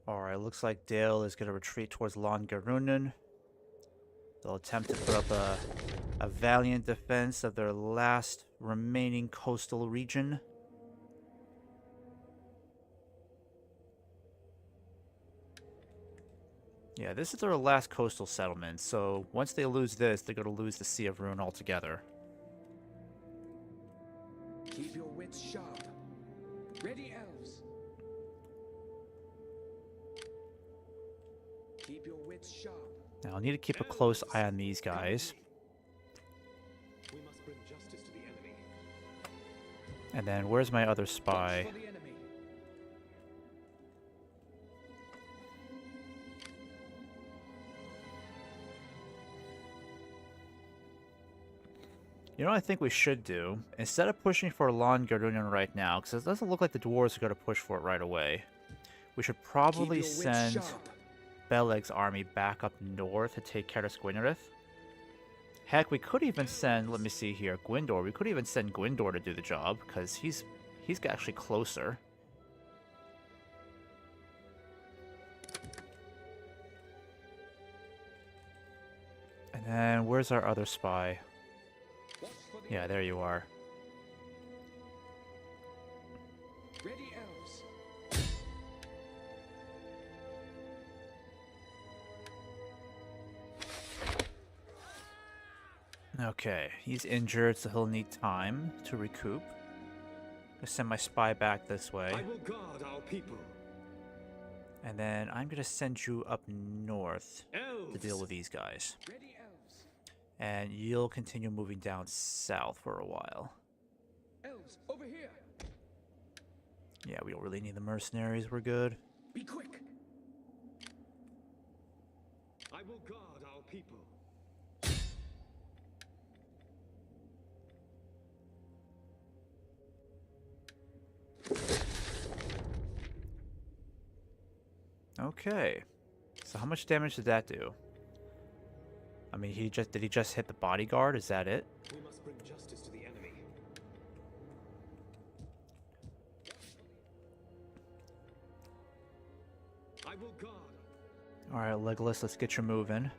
Alright, looks like Dale is going to retreat towards Langarunen. They'll attempt to put up a valiant defense of their last remaining coastal region. Yeah, this is their last coastal settlement, so once they lose this, they're going to lose the Sea of Ruin altogether. Keep your wits sharp. Ready, elves. Keep your wits sharp. Now, I'll need to keep a close eye on these guys. We must bring justice to the enemy. And then, where's my other spy? Watch for the enemy. You know what I think we should do? Instead of pushing for Langarunen right now, because it doesn't look like the dwarves are going to push for it right away, we should probably Keep your wits send sharp. Beleg's army back up north to take Karis Gwynarith. Heck, we could even send, let me see here, Gwyndor. We could even send Gwyndor to do the job, because he's actually closer. And then, where's our other spy? Watch for the Yeah, there you are. Ready, elves. Okay, he's injured, so he'll need time to recoup. I'm gonna send my spy back this way. I will guard our people. And then I'm gonna send you up north Elves. to deal with these guys. Ready, elves. And you'll continue moving down south for a while. Elves, over here. Yeah, we don't really need the mercenaries, we're good. Be quick. I will guard our people. Okay. So how much damage did that do? I mean, did he just hit the bodyguard? Is that it? We must bring justice to the enemy. I will guard. Alright, Legolas, let's get you moving.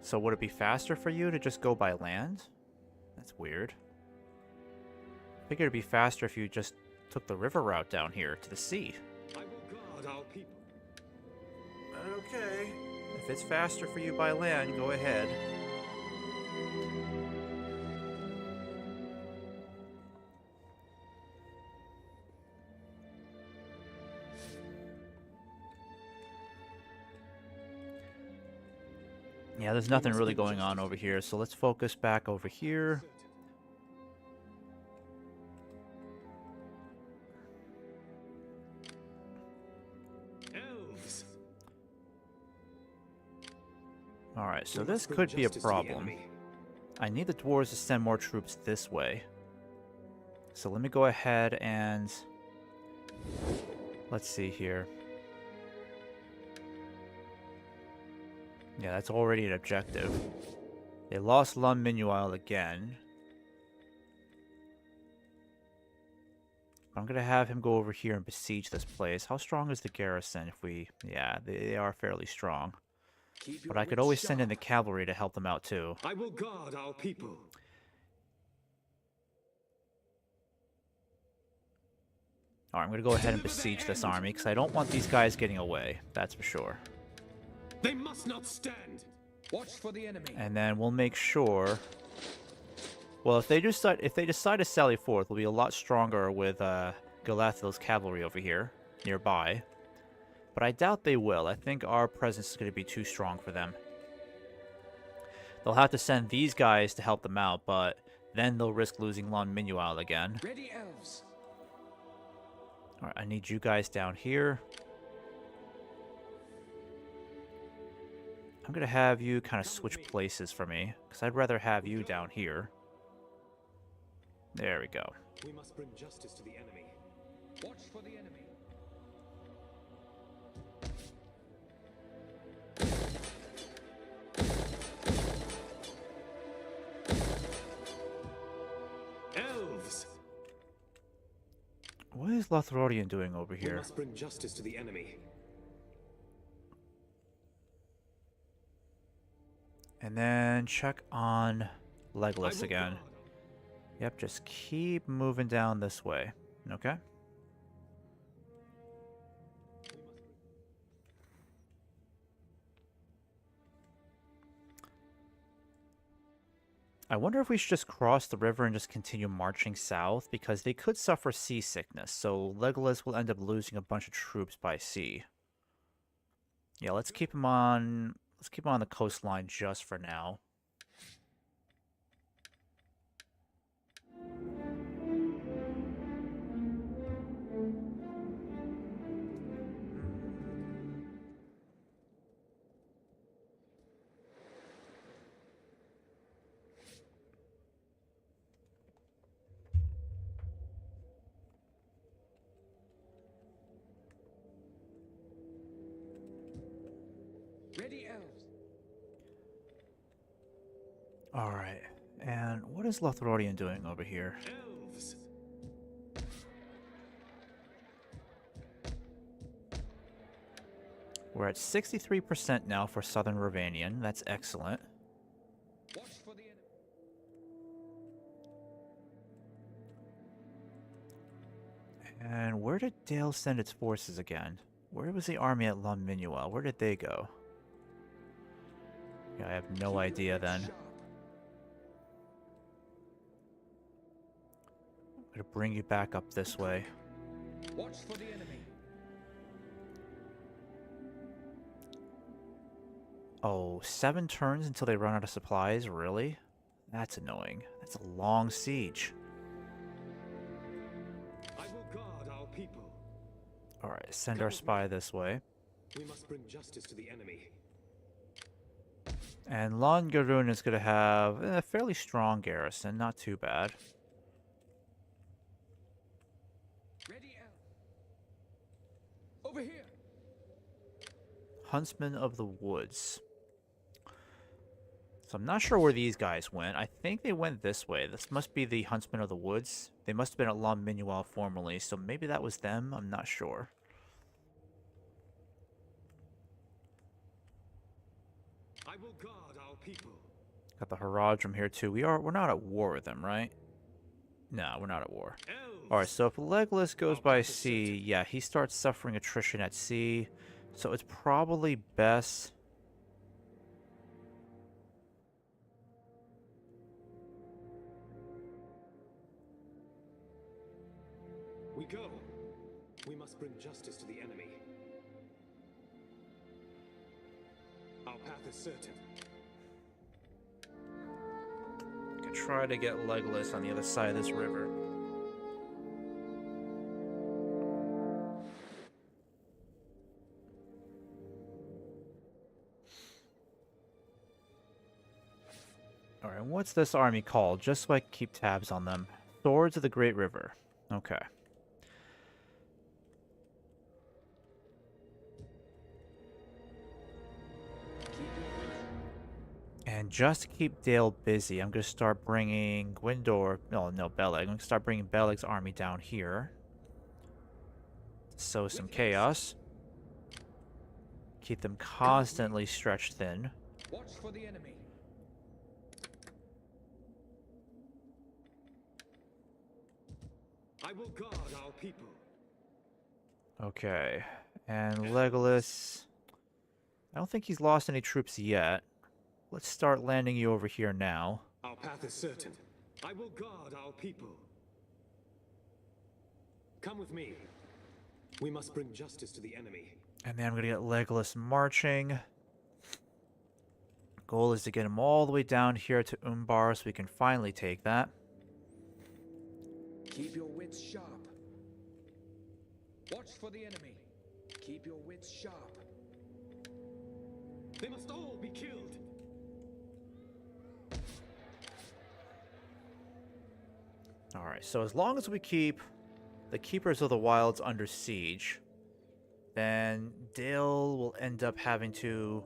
So would it be faster for you to just go by land? That's weird. I figured it'd be faster if you just took the river route down here to the sea. I will guard our people. Okay. If it's faster for you by land, go ahead. Yeah, there's nothing really going on over here, so let's focus back over here. Elves. Alright, so We this must bring could be a justice to the problem. enemy. I need the dwarves to send more troops this way. So let me go ahead and... let's see here. Yeah, that's already an objective. They lost Lun Minuel again. I'm going to have him go over here and besiege this place. How strong is the garrison if we... Yeah, they are fairly strong. Keep But your I could wits always send in the sharp. cavalry to help them out too. I will guard our people. Alright, I'm going to go ahead and besiege this army, because I don't want these guys getting away. That's for sure. They must not stand. Watch for the enemy. And then we'll make sure... Well, if they decide to sally forth, we'll be a lot stronger with Galathiel's cavalry over here, nearby. But I doubt they will. I think our presence is going to be too strong for them. They'll have to send these guys to help them out, but then they'll risk losing Lon Minual again. Ready, elves. Alright, I need you guys down here. I'm going to have you kind of switch places for me, because I'd rather have you down here. There we go. We must bring justice to the enemy. Watch for the enemy. Elves! What is Lothlorien doing over We here? must bring justice to the enemy. And then check on Legolas I will again. guard. Yep, just keep moving down this way. Okay? I wonder if we should just cross the river and just continue marching south, because they could suffer seasickness, so Legolas will end up losing a bunch of troops by sea. Yeah, let's keep him on the coastline just for now. Ready, elves. Alright, and what is Lothlorien doing over here? Elves! We're at 63% now for Southern Ravanian. That's excellent. Watch for the enemy. And where did Dale send its forces again? Where was the army at Lon Minuel? Where did they go? Yeah, I have Keep no your idea wits then. sharp. I'm gonna bring you back up this way. Watch for the enemy. Oh, 7 turns until they run out of supplies? Really? That's annoying. That's a long siege. I will guard our people. Alright, send our spy this way. We must bring justice to the enemy. And Lon Garoon is gonna have a fairly strong garrison, not too bad. Ready, elves. Over here. Huntsman of the Woods. So I'm not sure where these guys went. I think they went this way. This must be the Huntsman of the Woods. They must have been at Lon Minuel formerly, so maybe that was them. I'm not sure. I will guard our people. Got the Haradrim here too. We're not at war with them, right? No, we're not at war. Elves! Alright, so if Legolas goes by sea, yeah, he starts suffering attrition at sea. So it's probably best... We go. We must bring justice to the enemy. Our path is certain. Could try to get Legolas on the other side of this river. Alright, what's this army called? Just so I can keep tabs on them. Swords of the Great River. Okay. And just to keep Dale busy, I'm going to start bringing Gwyndor... No, Beleg. I'm going to start bringing Beleg's army down here. sow some chaos. Keep them constantly stretched thin. Watch for the enemy. I will guard our people. Okay. And Legolas... I don't think he's lost any troops yet. Let's start landing you over here now. Our path is certain. I will guard our people. Come with me. We must bring justice to the enemy. And then I'm going to get Legolas marching. Goal is to get him all the way down here to Umbar so we can finally take that. Keep your wits sharp. Watch for the enemy. Keep your wits sharp. They must all be killed. Alright, so as long as we keep the Keepers of the Wilds under siege, then Dale will end up having to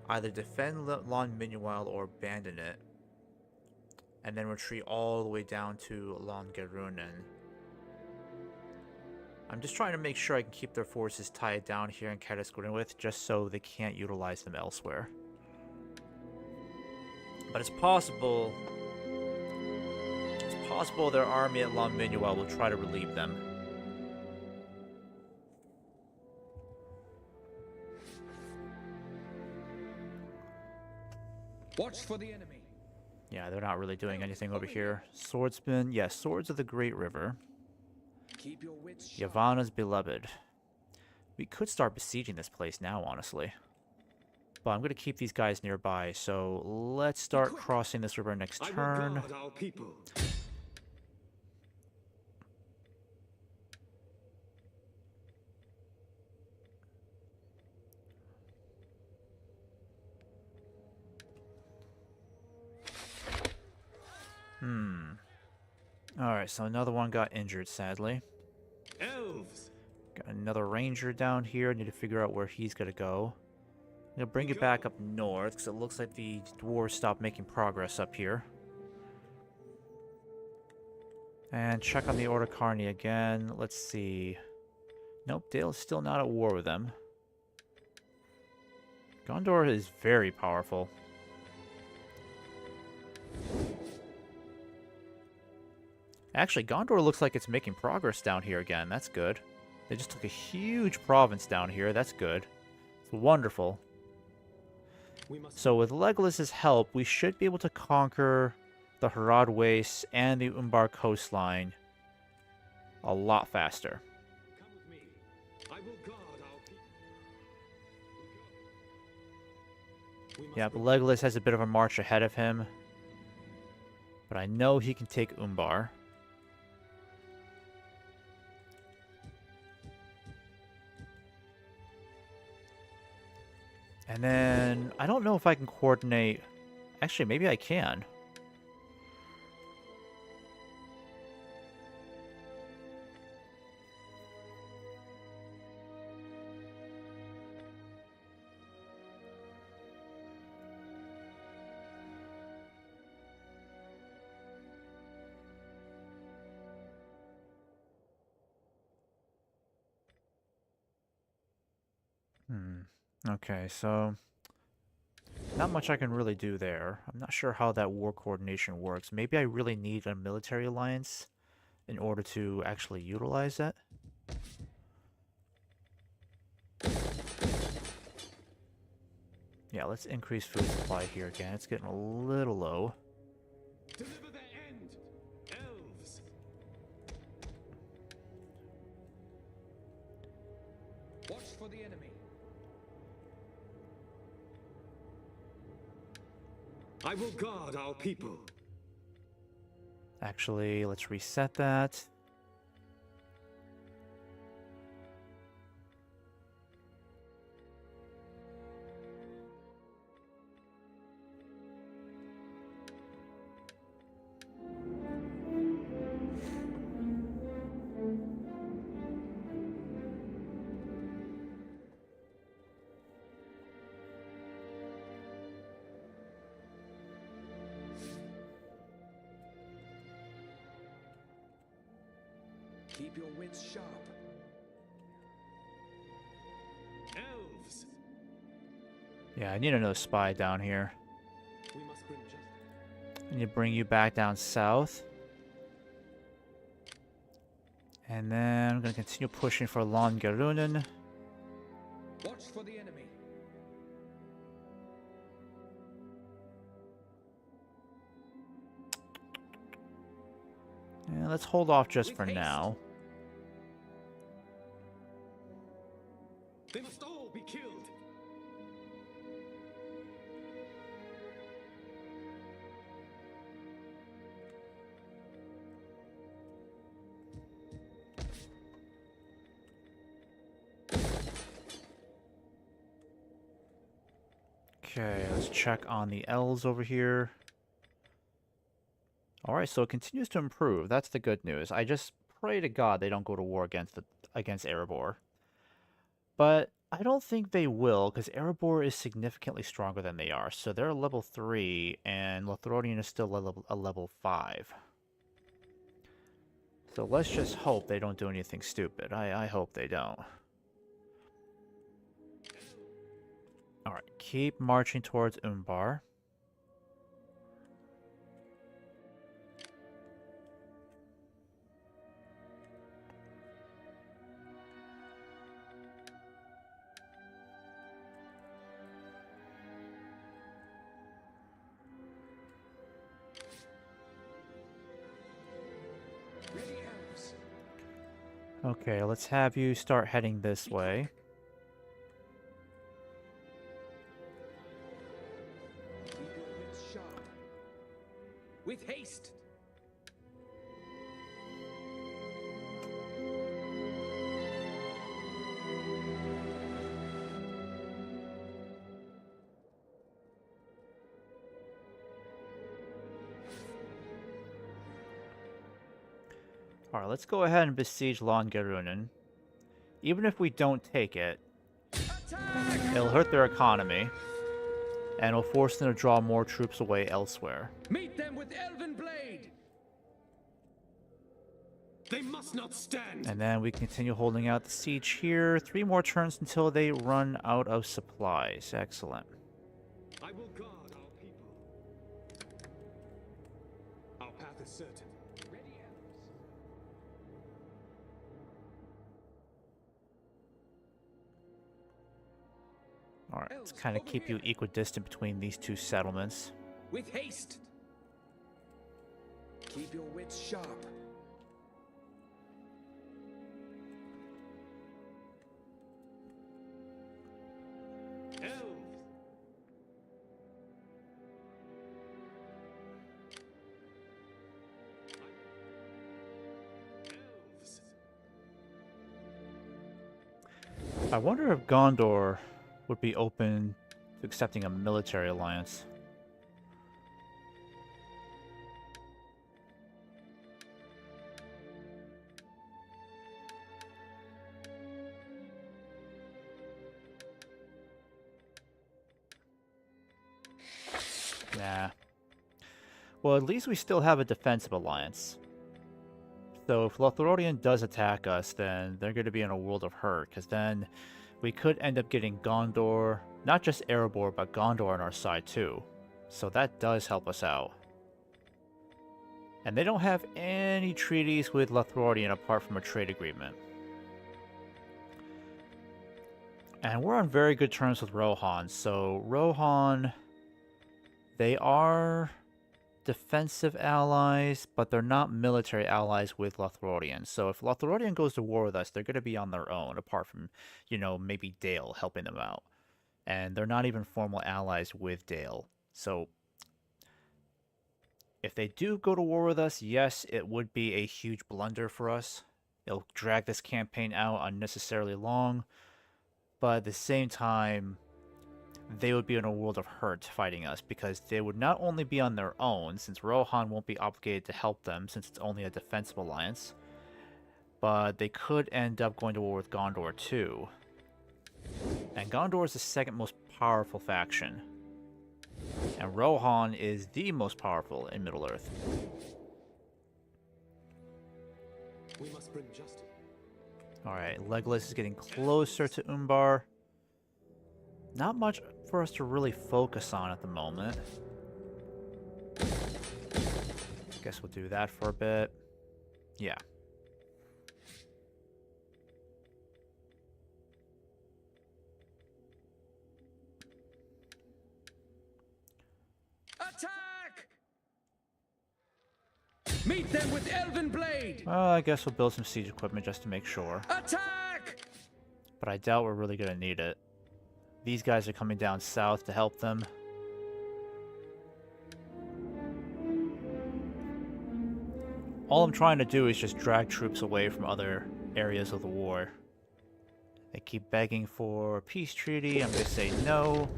either defend Lon Minuel or abandon it, and then retreat all the way down to Lon Garunen. I'm just trying to make sure I can keep their forces tied down here in Caddis Glenwith, just so they can't utilize them elsewhere. But it's possible their army at Lon Minuel will try to relieve them. Watch for the enemy. Yeah, they're not really doing anything over here. Swordsmen, yes, Swords of the Great River. Keep your wits sharp. Yavanna's Beloved. We could start besieging this place now, honestly. But I'm going to keep these guys nearby, so let's start crossing this river next I will turn. guard our people. Alright, so another one got injured, sadly. Elves. Got another ranger down here. Need to figure out where he's going to go. I'm going to bring it back up north, because it looks like the dwarves stopped making progress up here. And check on the Order Carni again. Let's see. Nope, Dale's still not at war with them. Gondor is very powerful. Actually, Gondor looks like it's making progress down here again. That's good. They just took a huge province down here. That's good. It's wonderful. So with Legolas's help, we should be able to conquer the Harad Wastes and the Umbar coastline a lot faster. Come with me. I will guard our people. Yeah, but Legolas has a bit of a march ahead of him. But I know he can take Umbar. And then, I don't know if I can coordinate... Actually, maybe I can. Okay, so not much I can really do there. I'm not sure how that war coordination works. Maybe I really need a military alliance in order to actually utilize that. Yeah, let's increase food supply here again. It's getting a little low. Deliver their end. Elves. Watch for the enemy. I will guard our people. Actually, let's reset that. Keep your wits sharp. Elves! Yeah, I need another spy down here. We must bring justice. I need to bring you back down south. And then I'm going to continue pushing for Longarunen. Watch for the enemy. Yeah, let's hold off just With for haste. now. They must all be killed. Okay, let's check on the L's over here. Alright, so it continues to improve. That's the good news. I just pray to God they don't go to war against Erebor. But I don't think they will, because Erebor is significantly stronger than they are. So they're a level 3, and Lothlorien is still a level 5. So let's just hope they don't do anything stupid. I hope they don't. Alright, keep marching towards Umbar. Ready, elves. Okay, let's have you start heading this way. Keep your wits sharp. With haste. Alright, let's go ahead and besiege Longarunen. Even if we don't take it, it'll hurt their economy, and it'll force them to draw more troops away elsewhere. Meet them with elven blade. They must not stand. And then we continue holding out the siege here. 3 more turns until they run out of supplies. Excellent. I will guard our people. Our path is certain. Ready, elves. Alright, let's kind of keep you equidistant between these two settlements. With haste. Keep your wits sharp. Elves! Elves! I wonder if Gondor would be open to accepting a military alliance. Nah. Well, at least we still have a defensive alliance. So if Lothlorien does attack us, then they're going to be in a world of hurt, because then we could end up getting Gondor, not just Erebor, but Gondor on our side too. So that does help us out. And they don't have any treaties with Lothlorien apart from a trade agreement. And we're on very good terms with Rohan, so Rohan, they are defensive allies, but they're not military allies with Lothlorien. So if Lothlorien goes to war with us, they're going to be on their own, apart from, you know, maybe Dale helping them out. And they're not even formal allies with Dale. So if they do go to war with us, yes, it would be a huge blunder for us. It'll drag this campaign out unnecessarily long, but at the same time, they would be in a world of hurt fighting us, because they would not only be on their own, since Rohan won't be obligated to help them since it's only a defensive alliance, but they could end up going to war with Gondor too. And Gondor is the second most powerful faction, and Rohan is the most powerful in Middle-earth. We must bring justice. Alright, Legolas is getting closer to Umbar. Not much for us to really focus on at the moment. Guess we'll do that for a bit. Yeah. Attack! Meet them with Elven Blade! Well, I guess we'll build some siege equipment just to make sure. Attack! But I doubt we're really going to need it. These guys are coming down south to help them. All I'm trying to do is just drag troops away from other areas of the war. They keep begging for a peace treaty. I'm going to say no.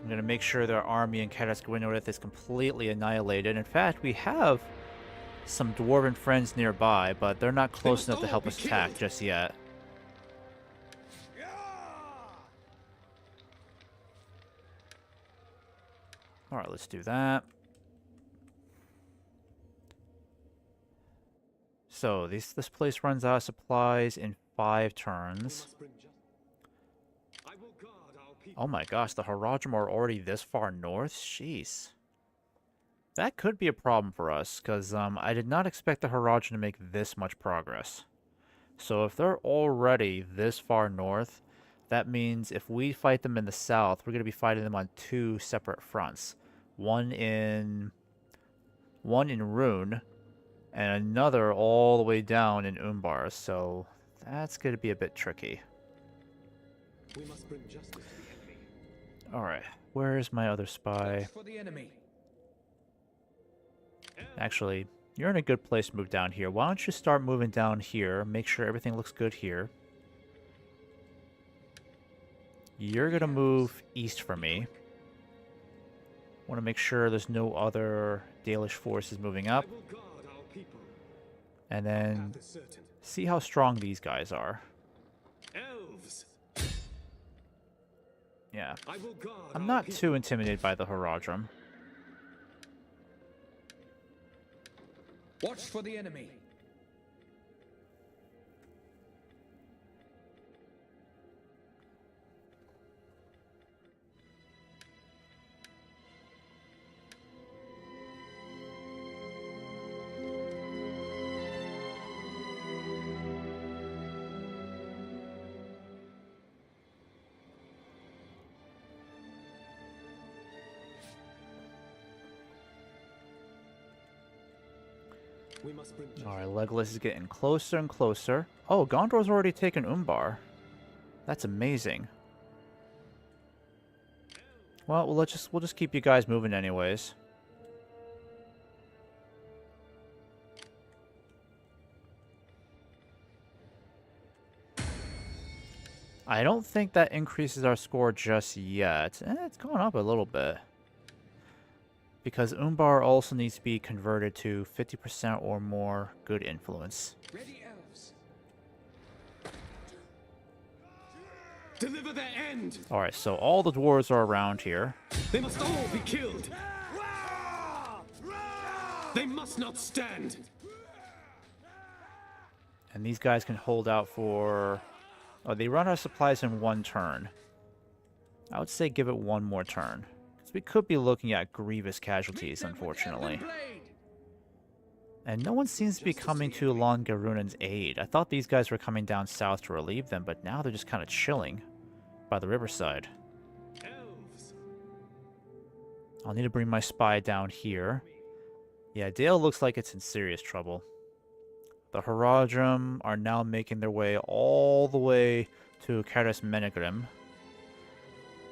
I'm going to make sure their army in Karas Gwynnorith is completely annihilated. In fact, we have some dwarven friends nearby, but they're not close enough to help us attack just yet. Alright, let's do that. So, this place runs out of supplies in 5 turns. Oh my gosh, the Haradrim are already this far north? Jeez. That could be a problem for us, because I did not expect the Haradrim to make this much progress. So if they're already this far north, that means if we fight them in the south, we're going to be fighting them on 2 separate fronts. One in Rune, and another all the way down in Umbar, so that's going to be a bit tricky. We must bring justice to the enemy. Alright, where's my other spy? For the enemy. Actually, you're in a good place to move down here. Why don't you start moving down here, make sure everything looks good here. You're going to move east for me. Want to make sure there's no other Dalish forces moving up. And then see how strong these guys are. Elves. Yeah. I will guard I'm our not people. too intimidated by the Haradrim. Watch for the enemy. We must bring justice. Alright, Legolas is getting closer and closer. Oh, Gondor's already taken Umbar. That's amazing. Well, we'll just keep you guys moving anyways. I don't think that increases our score just yet. It's gone up a little bit. Because Umbar also needs to be converted to 50% or more good influence. Ready, elves. Deliver their end. Alright, so all the dwarves are around here. They must all be killed. They must not stand. And these guys can hold out for... Oh, they run out of supplies in 1 turn. I would say give it 1 more turn. Because we could be looking at grievous casualties, unfortunately. And no one seems to be coming to Longarunan's aid. I thought these guys were coming down south to relieve them, but now they're just kind of chilling by the riverside. Elves. I'll need to bring my spy down here. Yeah, Dale looks like it's in serious trouble. The Haradrim are now making their way all the way to Karas Menegrim.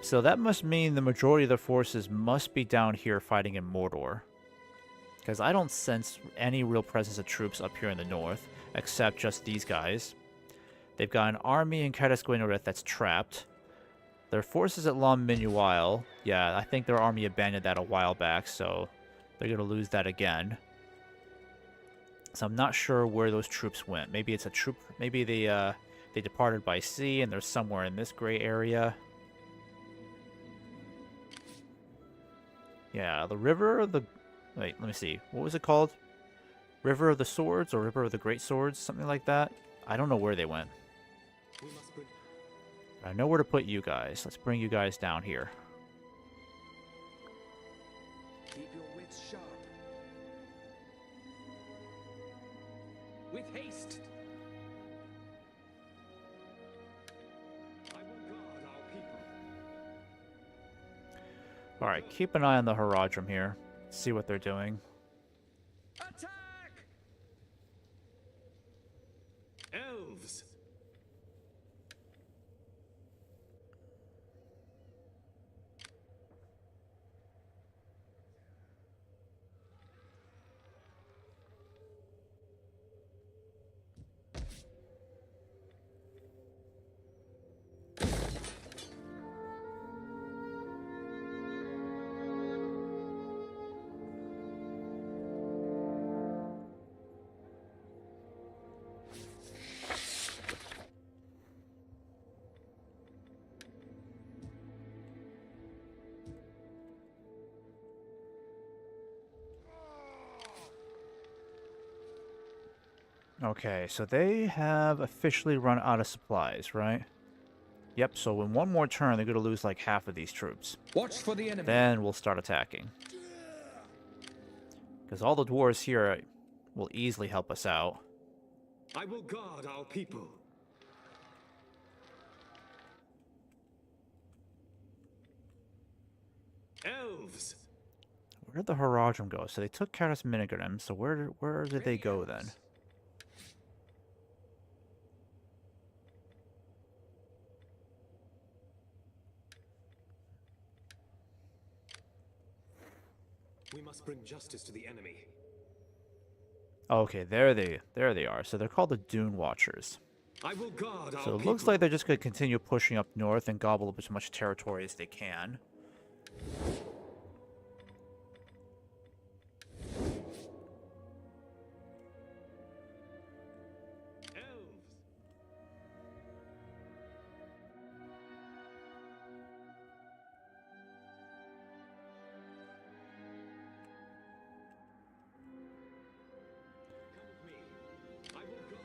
So that must mean the majority of the forces must be down here fighting in Mordor. Because I don't sense any real presence of troops up here in the north, except just these guys. They've got an army in Karas Gwynnorith that's trapped. Their forces at Lom Minuil, yeah, I think their army abandoned that a while back, so they're going to lose that again. So I'm not sure where those troops went. Maybe it's a troop. Maybe they departed by sea and they're somewhere in this gray area. Yeah, the river, the Wait, let me see. What was it called? River of the Swords or River of the Great Swords? Something like that. I don't know where they went. We must bring... I know where to put you guys. Let's bring you guys down here. Keep your wits sharp. With haste. I will guard our people. Alright, keep an eye on the Haradrim here. See what they're doing. Attack! Elves! Okay, so they have officially run out of supplies, right? Yep, so in one more turn, they're going to lose like half of these troops. Watch for the enemy. Then we'll start attacking. Because all the dwarves here will easily help us out. I will guard our people. Elves! Where did the Haradrim go? So they took Caras Minigrim, so where did they go then? We must bring justice to the enemy. Okay, there they are. So they're called the Dune Watchers. I will guard our So it people. looks like they're just going to continue pushing up north and gobble up as much territory as they can. Elves! Come with me. I will guard.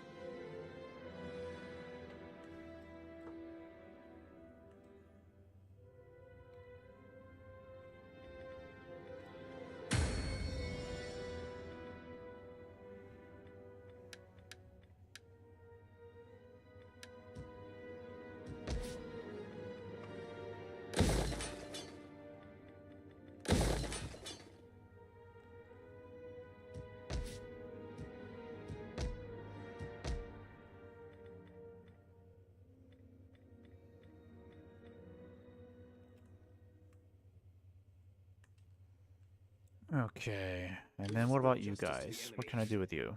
Okay, and then what about you guys? What can I do with you?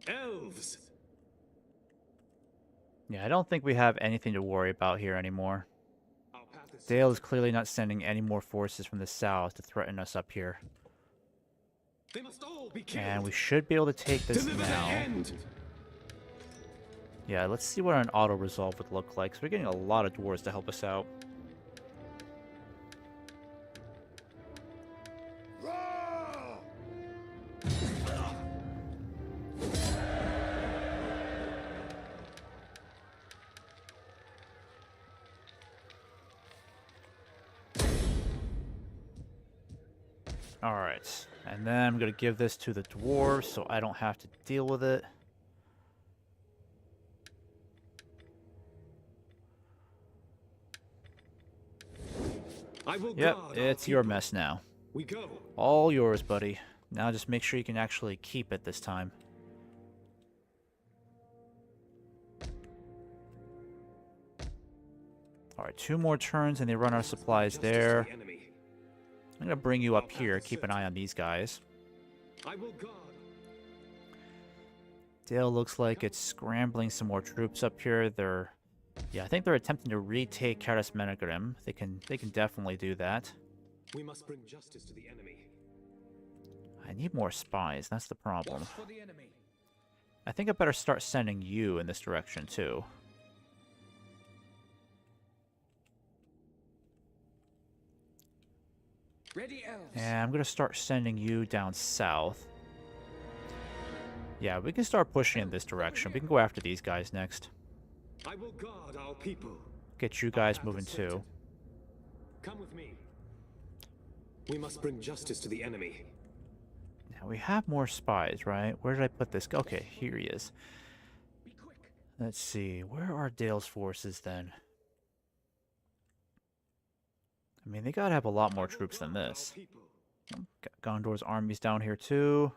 Elves! Yeah, I don't think we have anything to worry about here anymore. Our path is Dale is clearly not sending any more forces from the south to threaten us up here. They must all be killed. And we should be able to take this Deliver the now. end. Yeah, let's see what an auto-resolve would look like. So we're getting a lot of dwarves to help us out. Alright, and then I'm going to give this to the dwarves so I don't have to deal with it. I will Yep, guard our it's your people. mess now. We go. All yours, buddy. Now just make sure you can actually keep it this time. Alright, 2 more turns and they run out of supplies Justice to there. the enemy. I'm going to bring you up here. Keep an eye on these guys. I will guard. Dale looks like it's scrambling some more troops up here. They're Yeah, I think they're attempting to retake Karas Menagrim. They can definitely do that. We must bring justice to the enemy. I need more spies, that's the problem. Watch for the enemy. I think I better start sending you in this direction too. Ready, elves. And I'm gonna start sending you down south. Yeah, we can start pushing in this direction. We can go after these guys next. I will guard our people. Get you guys moving too. Come with me. We must bring justice to the enemy. Now we have more spies, right? Where did I put this? Okay, here he is. Be quick. Let's see. Where are Dale's forces then? I mean, they gotta have a lot more troops than this. Got Gondor's armies down here too.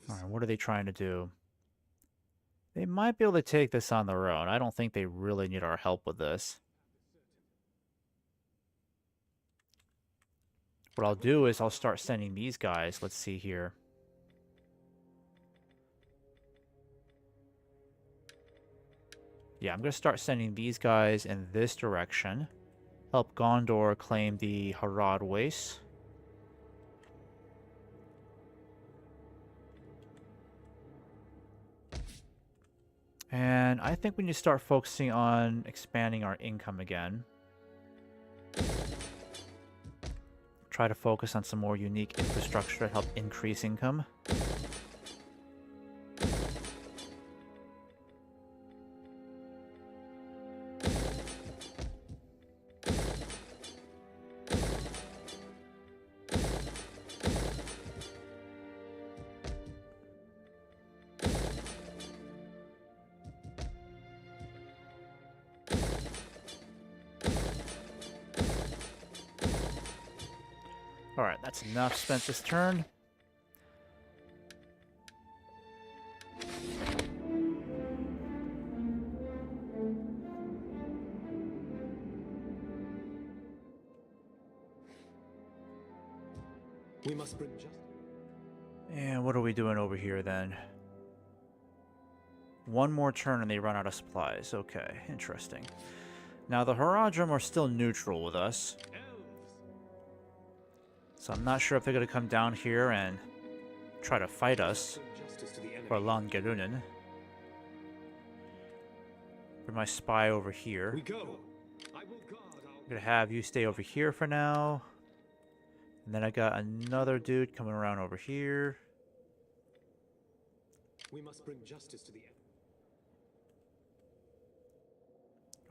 Alright, what are they trying to do? They might be able to take this on their own. I don't think they really need our help with this. What I'll do is I'll start sending these guys. Let's see here. Yeah, I'm going to start sending these guys in this direction. Help Gondor claim the Harad Waste. And I think we need to start focusing on expanding our income again. Try to focus on some more unique infrastructure to help increase income. Alright, that's enough spent this turn. We must bring justice. And what are we doing over here then? One more turn and they run out of supplies. Okay, interesting. Now the Haradrim are still neutral with us. So I'm not sure if they're going to come down here and try to fight us for Langerunen. Bring my spy over here. We go. I will guard I'm going to have you stay over here for now. And then I got another dude coming around over here. We must bring justice to the enemy.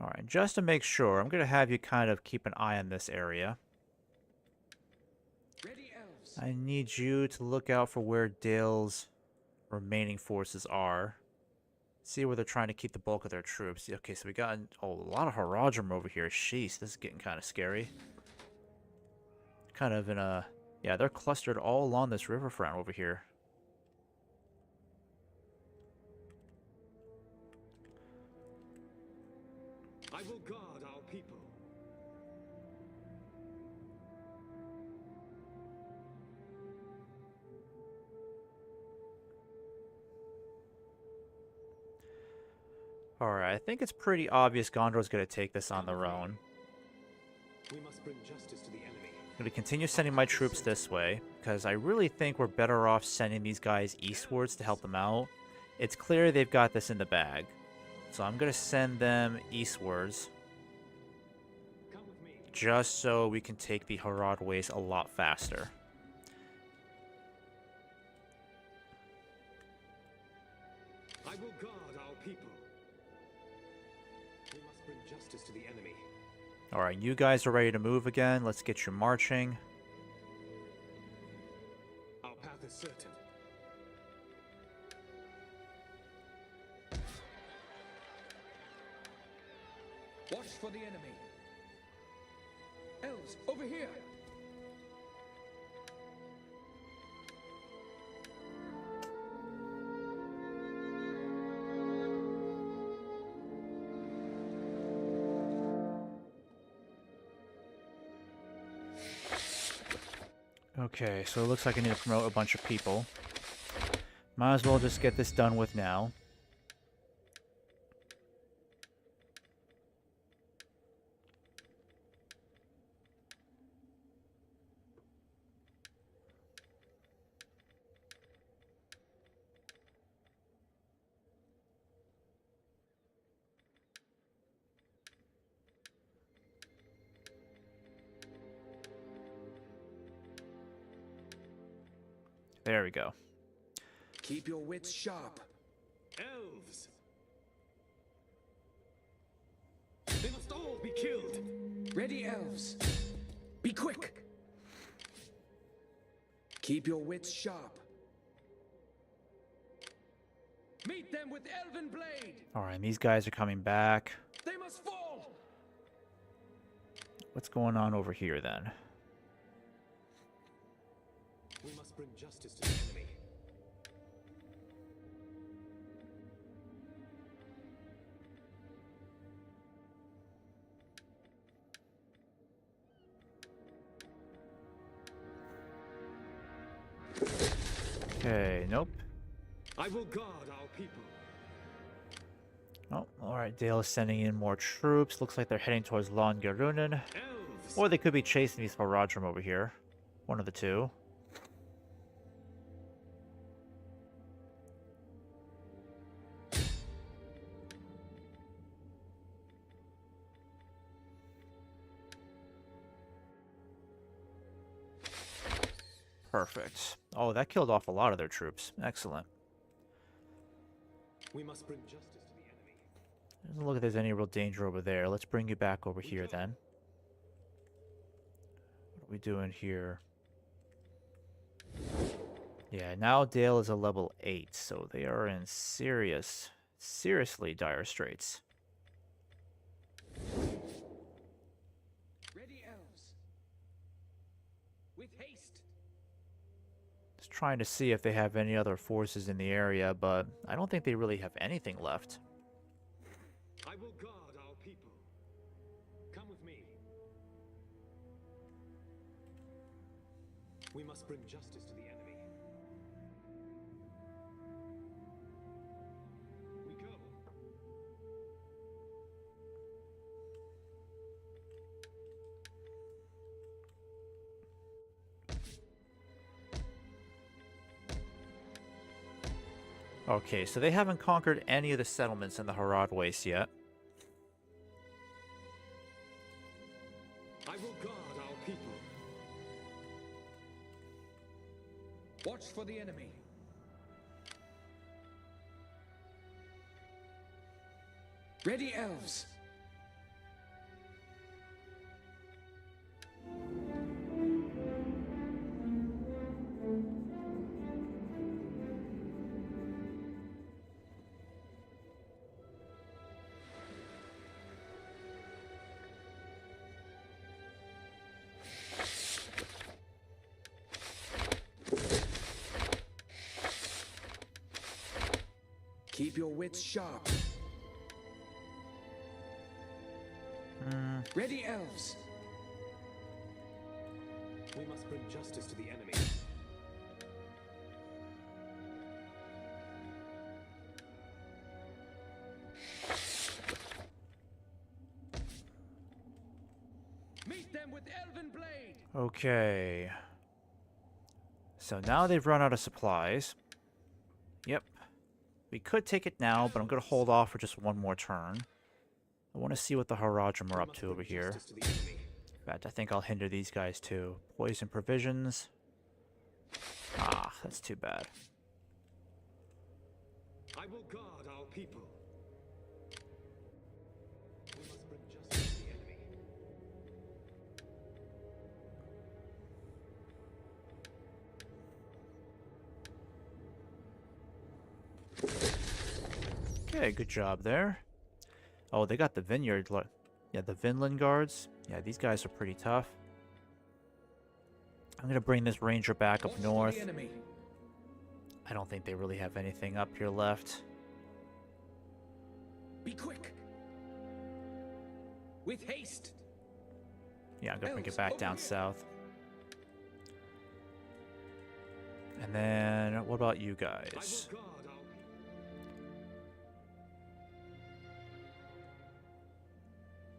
Alright, just to make sure, I'm going to have you kind of keep an eye on this area. Ready, elves. I need you to look out for where Dale's remaining forces are. See where they're trying to keep the bulk of their troops. Okay, so we got a lot of Haradrim over here. Sheesh, this is getting kind of scary. Kind of in a... Yeah, they're clustered all along this riverfront over here. I will guard our people. Alright, I think it's pretty obvious Gondor's going to take this on their own. We must bring justice to the enemy. I'm going to continue sending my troops this way, because I really think we're better off sending these guys eastwards to help them out. It's clear they've got this in the bag. So I'm going to send them eastwards, Come with me. just so we can take the Harad Waste a lot faster. I will guard our people. We must bring justice to the enemy. Alright, you guys are ready to move again. Let's get you marching. Our path is certain. Watch for the enemy. Elves, over here. Okay, so it looks like I need to promote a bunch of people. Might as well just get this done with now. There we go. Keep your wits sharp. Elves! They must all be killed! Ready, elves. Be quick. Keep your wits sharp. Meet them with elven blade. Alright, these guys are coming back. They must fall. What's going on over here then? We must bring justice to the enemy. Okay, nope. I will guard our people. Oh, alright, Dale is sending in more troops. Looks like they're heading towards Longarunen. Elves! Or they could be chasing these Haradrim over here. One of the two. Perfect. Oh, that killed off a lot of their troops. Excellent. We must bring justice to the enemy. Doesn't look like there's any real danger over there. Let's bring you back over here then. What are we doing here? Yeah, now Dale is a level 8, so they are in seriously dire straits. Ready, elves. With haste. Just trying to see if they have any other forces in the area, but I don't think they really have anything left. I will guard our people. Come with me. We must bring justice to the enemy. We go. Okay, so they haven't conquered any of the settlements in the Harad Waste yet. I will guard our people. Watch for the enemy. Ready, elves. Keep your wits sharp. Ready, elves. We must bring justice to the enemy. Meet them with elven blade. Okay. So now they've run out of supplies. Yep. We could take it now, but I'm going to hold off for just one more turn. I want to see what the Haradrim are up to over here. Justice to the enemy. In fact, I think I'll hinder these guys too. Poison provisions. Ah, that's too bad. I will guard our people. We must bring justice to the enemy. Okay, good job there. Oh, they got the vineyard. Yeah, the Vinland guards. Yeah, these guys are pretty tough. I'm going to bring this ranger back up Watch for north. the enemy. I don't think they really have anything up here left. Be quick. With haste. Yeah, I'm going to bring it Elves, back over down here. south. And then, what about you I guys? will guard our...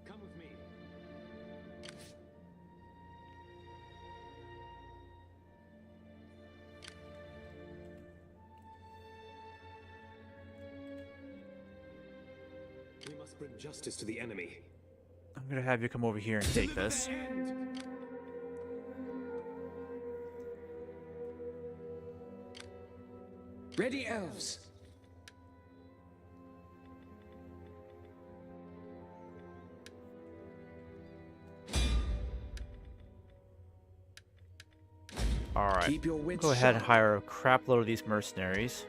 Come with me. We must bring justice to the enemy. I'm gonna have you come over here and take this. Deliver their end. Ready, elves. Alright. Keep your wits Go ahead and sharp. hire a crap load of these mercenaries.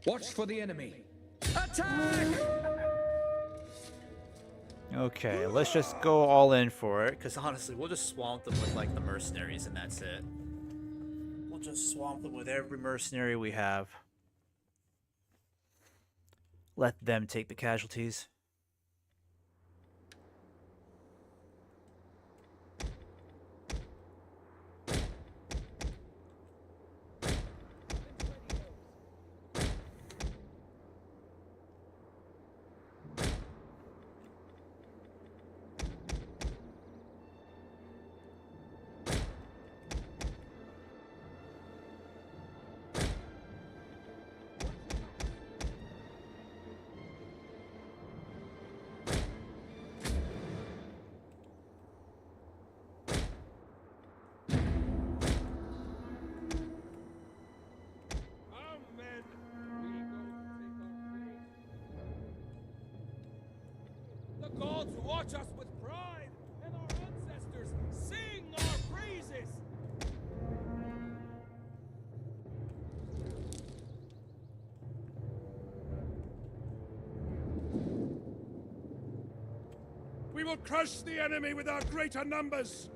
Watch for the enemy. Attack! Okay, let's just go all in for it, because honestly, we'll just swamp them with, like, the mercenaries, and that's it. We'll just swamp them with every mercenary we have. Let them take the casualties. Come, men! We go to take our place. The gods watch us with pride, and our ancestors sing our praises! We will crush the enemy with our greater numbers!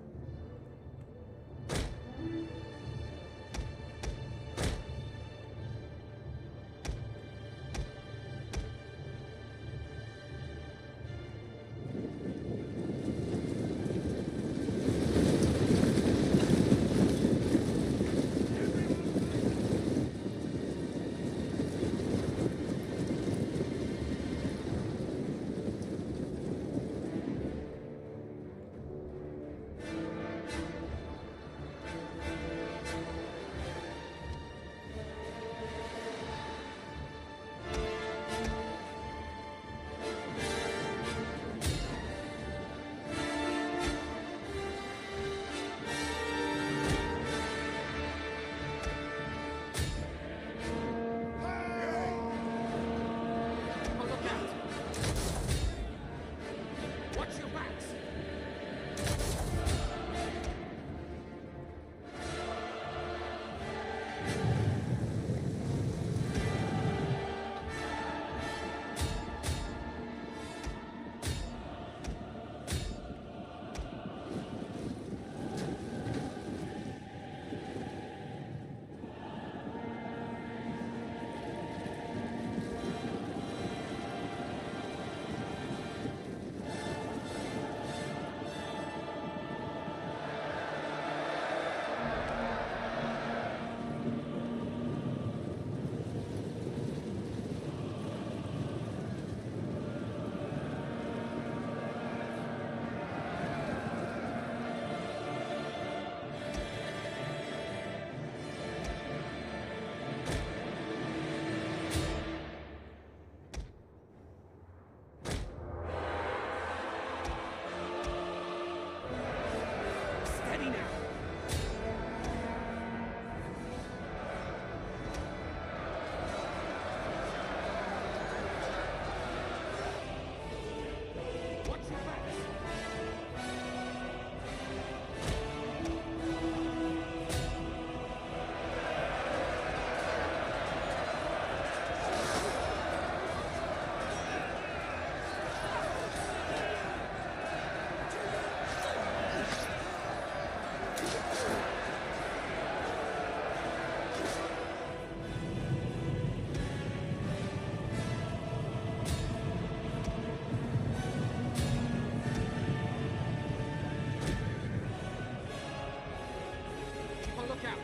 out!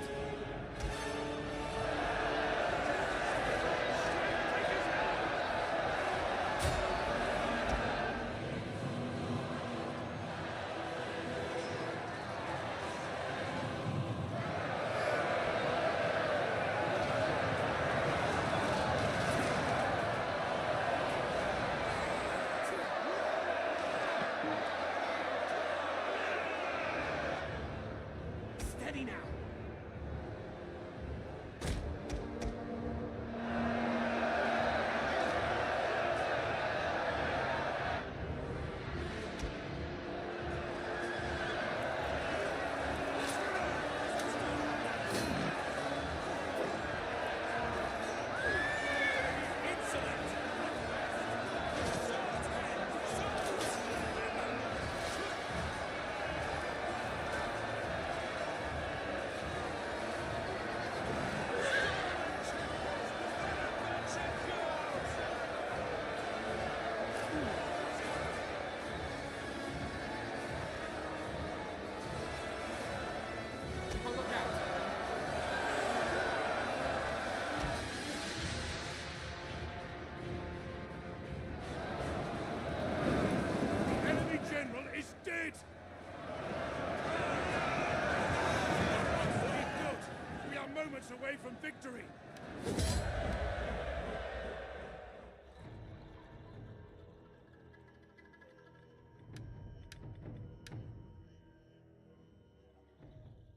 Steady now! Enemy general is dead! Very good. We are moments away from victory.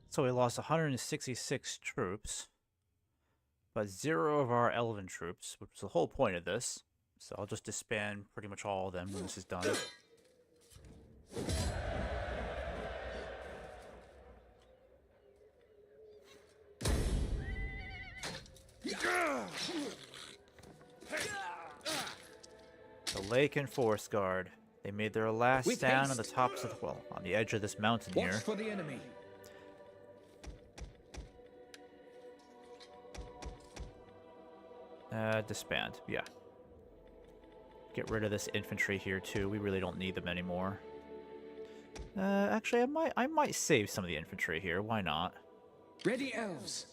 So we lost 166 troops, but 0 of our elven troops, which is the whole point of this. So I'll just disband pretty much all of them when this is done. The Lake and Forest Guard. They made their last With stand on haste. the tops of, well, on the edge of this mountain Watch here. for the enemy. Disband, yeah. Get rid of this infantry here too. We really don't need them anymore. Actually, I might save some of the infantry here. Why not? Ready, elves!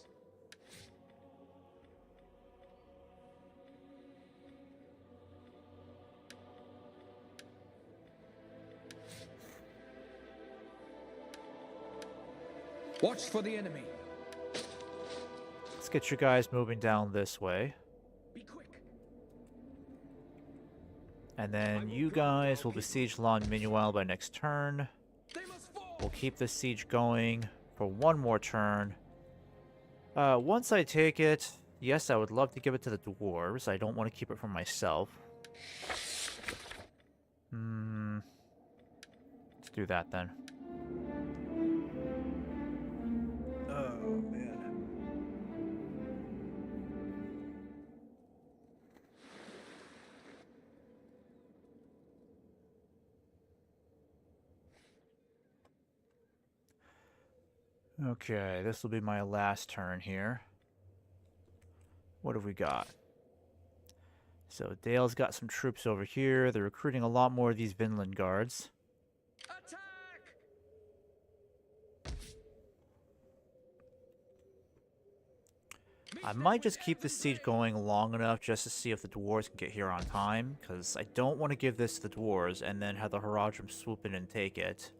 Watch for the enemy. Let's get you guys moving down this way. Be quick. And then you guys will besiege Lon Minuel by next turn. They must fall! We'll keep this siege going for one more turn. Once I take it, yes, I would love to give it to the dwarves. I don't want to keep it for myself. Let's do that then. Oh, man. Okay, this will be my last turn here. What have we got? So Dale's got some troops over here. They're recruiting a lot more of these Vinland guards. Attack! I might just keep this siege going long enough just to see if the dwarves can get here on time, because I don't want to give this to the dwarves and then have the Haradrim swoop in and take it.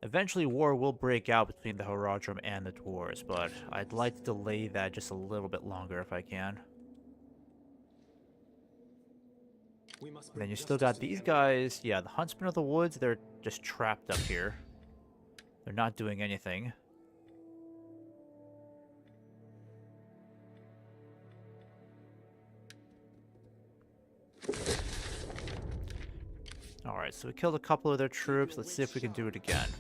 Eventually war will break out between the Haradrim and the dwarves, but I'd like to delay that just a little bit longer if I can. We must And bring then you still justice got to the these enemy. guys. Yeah, the Huntsmen of the Woods, they're just trapped up here. They're not doing anything. Alright, so we killed a couple of their troops. Let's see if we can do it again.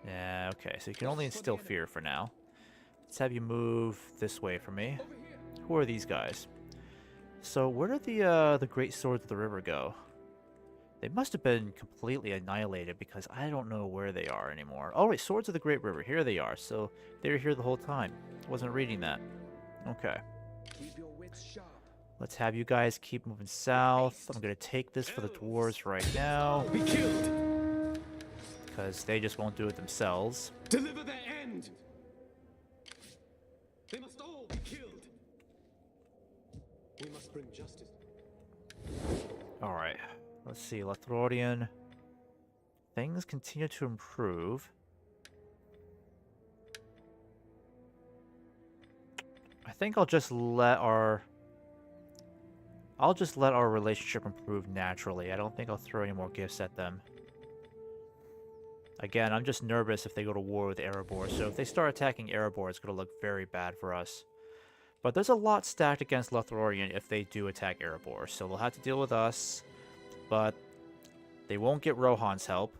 Yeah, okay, so you can only instill fear for now. Let's have you move this way for me. Who are these guys? So where did the Great Swords of the River go? They must have been completely annihilated because I don't know where they are anymore. Oh wait, Swords of the Great River, here they are. So they were here the whole time. Wasn't reading that. Okay. Keep your wits sharp. Let's have you guys keep moving south. I'm gonna take this for the dwarves right now. Be killed! because they just won't do it themselves. Deliver their end! They must all be killed! We must bring justice. Alright, let's see, Lothlorien. Things continue to improve. I think I'll just let our relationship improve naturally. I don't think I'll throw any more gifts at them. Again, I'm just nervous if they go to war with Erebor, so if they start attacking Erebor, it's going to look very bad for us. But there's a lot stacked against Lothlorien if they do attack Erebor, so they'll have to deal with us, but they won't get Rohan's help.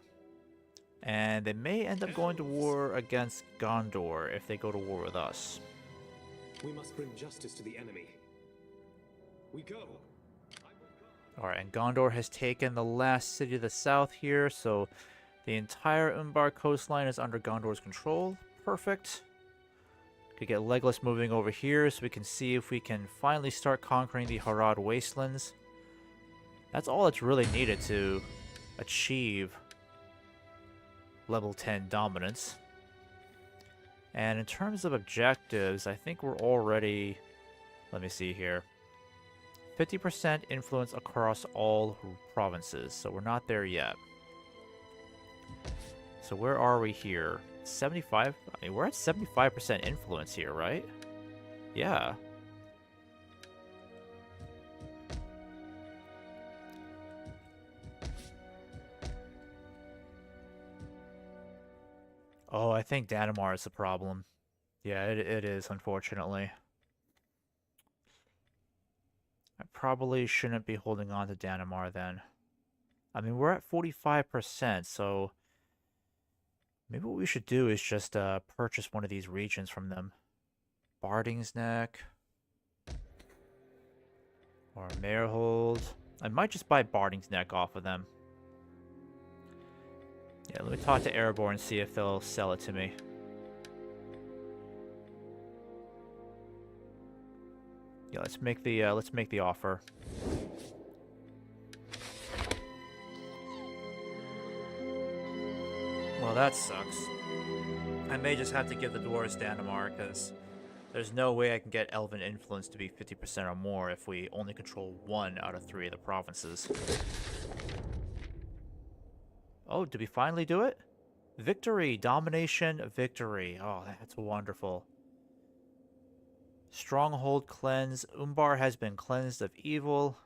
And they may end up going to war against Gondor if they go to war with us. We must bring justice to the enemy. We go. Alright, and Gondor has taken the last city of the south here, so the entire Umbar coastline is under Gondor's control. Perfect. Could get Legolas moving over here so we can see if we can finally start conquering the Harad Wastelands. That's all that's really needed to achieve level 10 dominance. And in terms of objectives, I think we're already, let me see here, 50% influence across all provinces, so we're not there yet. So where are we here? 75? I mean, we're at 75% influence here, right? Yeah. Oh, I think Dannemar is the problem. Yeah, it is, unfortunately. I probably shouldn't be holding on to Dannemar then. I mean, we're at 45%, so maybe what we should do is just purchase one of these regions from them. Barding's Neck. Or Marehold. I might just buy Barding's Neck off of them. Yeah, let me talk to Erebor and see if they'll sell it to me. Yeah, let's make the offer. Well, that sucks. I may just have to give the dwarves Dannemar, because there's no way I can get Elven influence to be 50% or more if we only control 1 out of 3 of the provinces. Oh, did we finally do it? Victory! Domination, victory. Oh, that's wonderful. Stronghold cleanse. Umbar has been cleansed of evil.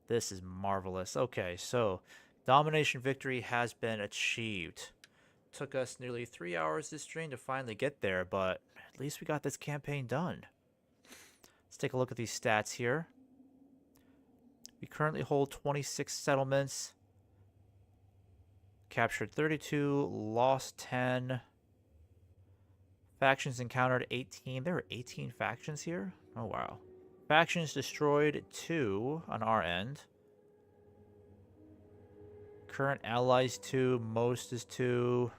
This is marvelous. Okay, so domination victory has been achieved. Took us nearly 3 hours this stream to finally get there, but at least we got this campaign done. Let's take a look at these stats here. We currently hold 26 settlements. Captured 32, lost 10. Factions encountered 18. There are 18 factions here? Oh, wow. Factions destroyed 2 on our end. Current allies 2, most is 2.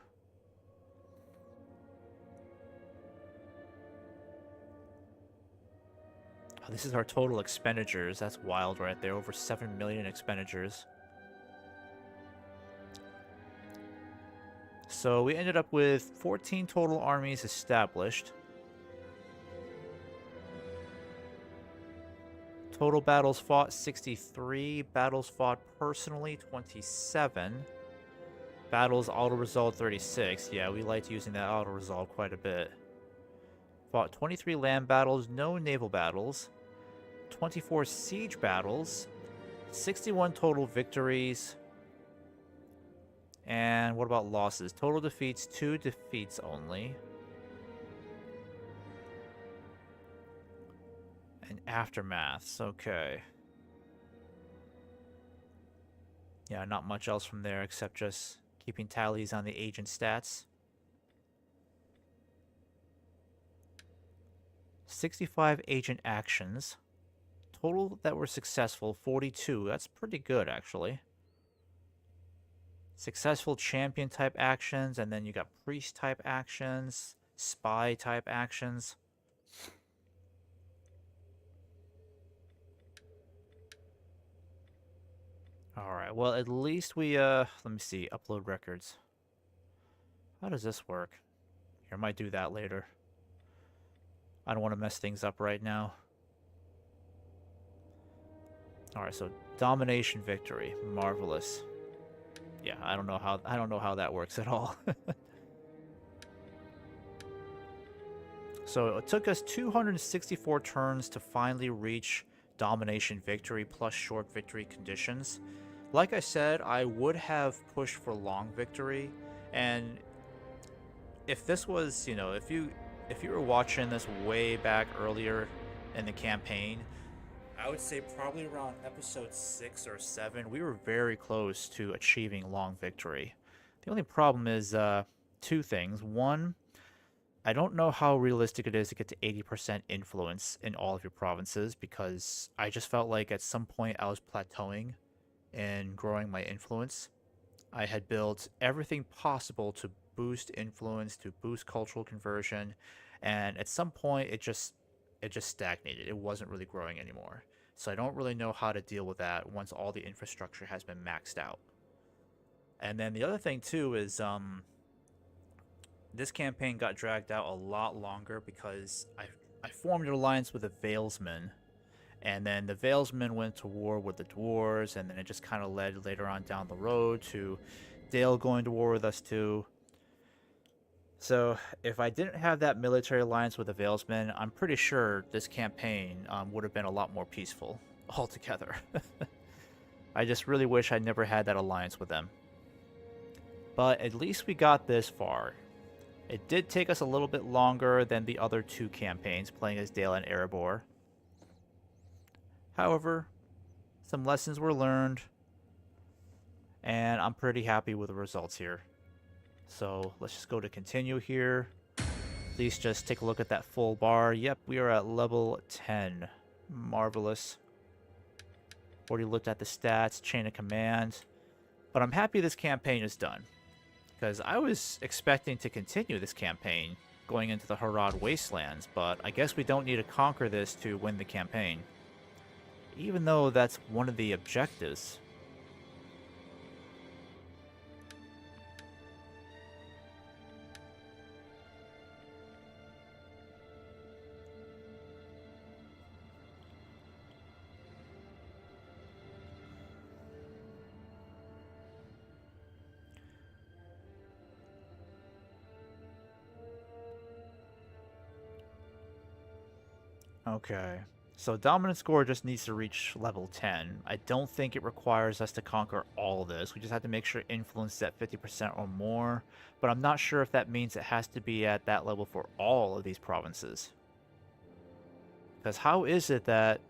Oh, this is our total expenditures. That's wild right there. Over 7 million expenditures. So we ended up with 14 total armies established. Total battles fought 63. Battles fought personally 27. Battles auto-resolved 36. Yeah, we liked using that auto-resolve quite a bit. Fought 23 land battles, no naval battles. 24 siege battles. 61 total victories. And what about losses? Total defeats, 2 defeats only. And aftermaths, okay. Yeah, not much else from there except just keeping tallies on the agent stats. 65 agent actions. Total that were successful, 42. That's pretty good, actually. Successful champion type actions, and then you got priest type actions, spy type actions. Alright, well, at least we, let me see, upload records. How does this work? Here, I might do that later. I don't want to mess things up right now. Alright, so domination victory. Marvelous. Yeah, I don't know how that works at all. So it took us 264 turns to finally reach domination victory plus short victory conditions. Like I said, I would have pushed for long victory, and if this was, you know, if you were watching this way back earlier in the campaign, I would say probably around episode 6 or 7, we were very close to achieving long victory. The only problem is two things. One, I don't know how realistic it is to get to 80% influence in all of your provinces, because I just felt like at some point I was plateauing in growing my influence. I had built everything possible to boost influence, to boost cultural conversion, and at some point it just stagnated. It wasn't really growing anymore. So I don't really know how to deal with that once all the infrastructure has been maxed out. And then the other thing too is this campaign got dragged out a lot longer because I formed an alliance with the Valesmen, and then the Valesmen went to war with the Dwarves, and then it just kind of led later on down the road to Dale going to war with us too. So if I didn't have that military alliance with the Valesmen, I'm pretty sure this campaign would have been a lot more peaceful altogether. I just really wish I never had that alliance with them. But at least we got this far. It did take us a little bit longer than the other two campaigns, playing as Dale and Erebor. However, some lessons were learned, and I'm pretty happy with the results here. So let's just go to continue here. Please just take a look at that full bar. Yep, we are at level 10. Marvelous. Already looked at the stats, chain of command. But I'm happy this campaign is done, because I was expecting to continue this campaign going into the Harad Wastelands, but I guess we don't need to conquer this to win the campaign, even though that's one of the objectives. Okay, so dominant score just needs to reach level 10. I don't think it requires us to conquer all of this. We just have to make sure influence is at 50% or more, but I'm not sure if that means it has to be at that level for all of these provinces. Because how is it that...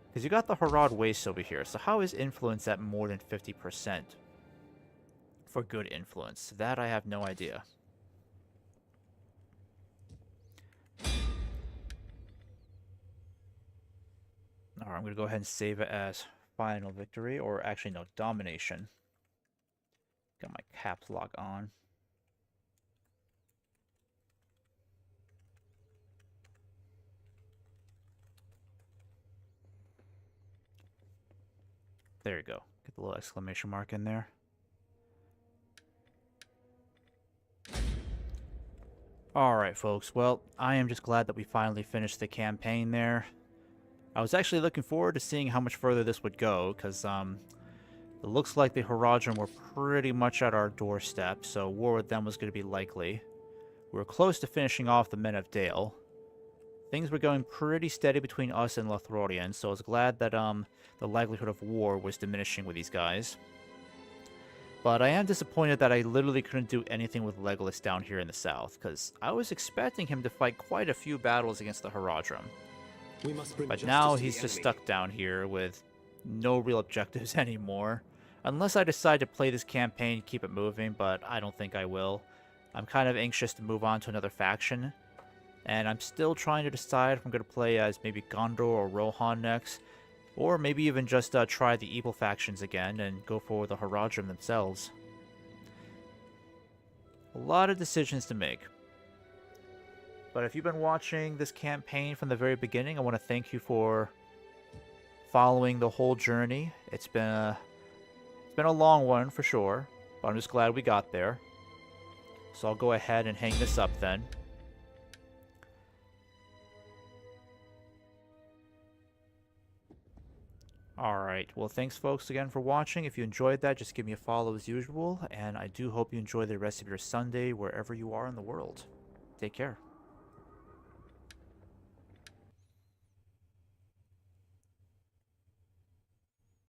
Because you got the Harad Waste over here, so how is influence at more than 50% for good influence? That I have no idea. Alright, I'm going to go ahead and save it as final victory, or actually no, domination. Got my caps lock on. There you go. Get the little exclamation mark in there. Alright, folks. Well, I am just glad that we finally finished the campaign there. I was actually looking forward to seeing how much further this would go, because it looks like the Haradrim were pretty much at our doorstep, so war with them was going to be likely. We were close to finishing off the Men of Dale. Things were going pretty steady between us and Lothlorien, so I was glad that the likelihood of war was diminishing with these guys. But I am disappointed that I literally couldn't do anything with Legolas down here in the south, because I was expecting him to fight quite a few battles against the Haradrim. But now he's just stuck down here with no real objectives anymore. Unless I decide to play this campaign, keep it moving, but I don't think I will. I'm kind of anxious to move on to another faction. And I'm still trying to decide if I'm going to play as maybe Gondor or Rohan next. Or maybe even just try the evil factions again and go for the Haradrim themselves. A lot of decisions to make. But if you've been watching this campaign from the very beginning, I want to thank you for following the whole journey. It's been It's been a long one for sure, but I'm just glad we got there. So I'll go ahead and hang this up then. Alright, well thanks folks again for watching. If you enjoyed that, just give me a follow as usual, and I do hope you enjoy the rest of your Sunday wherever you are in the world. Take care.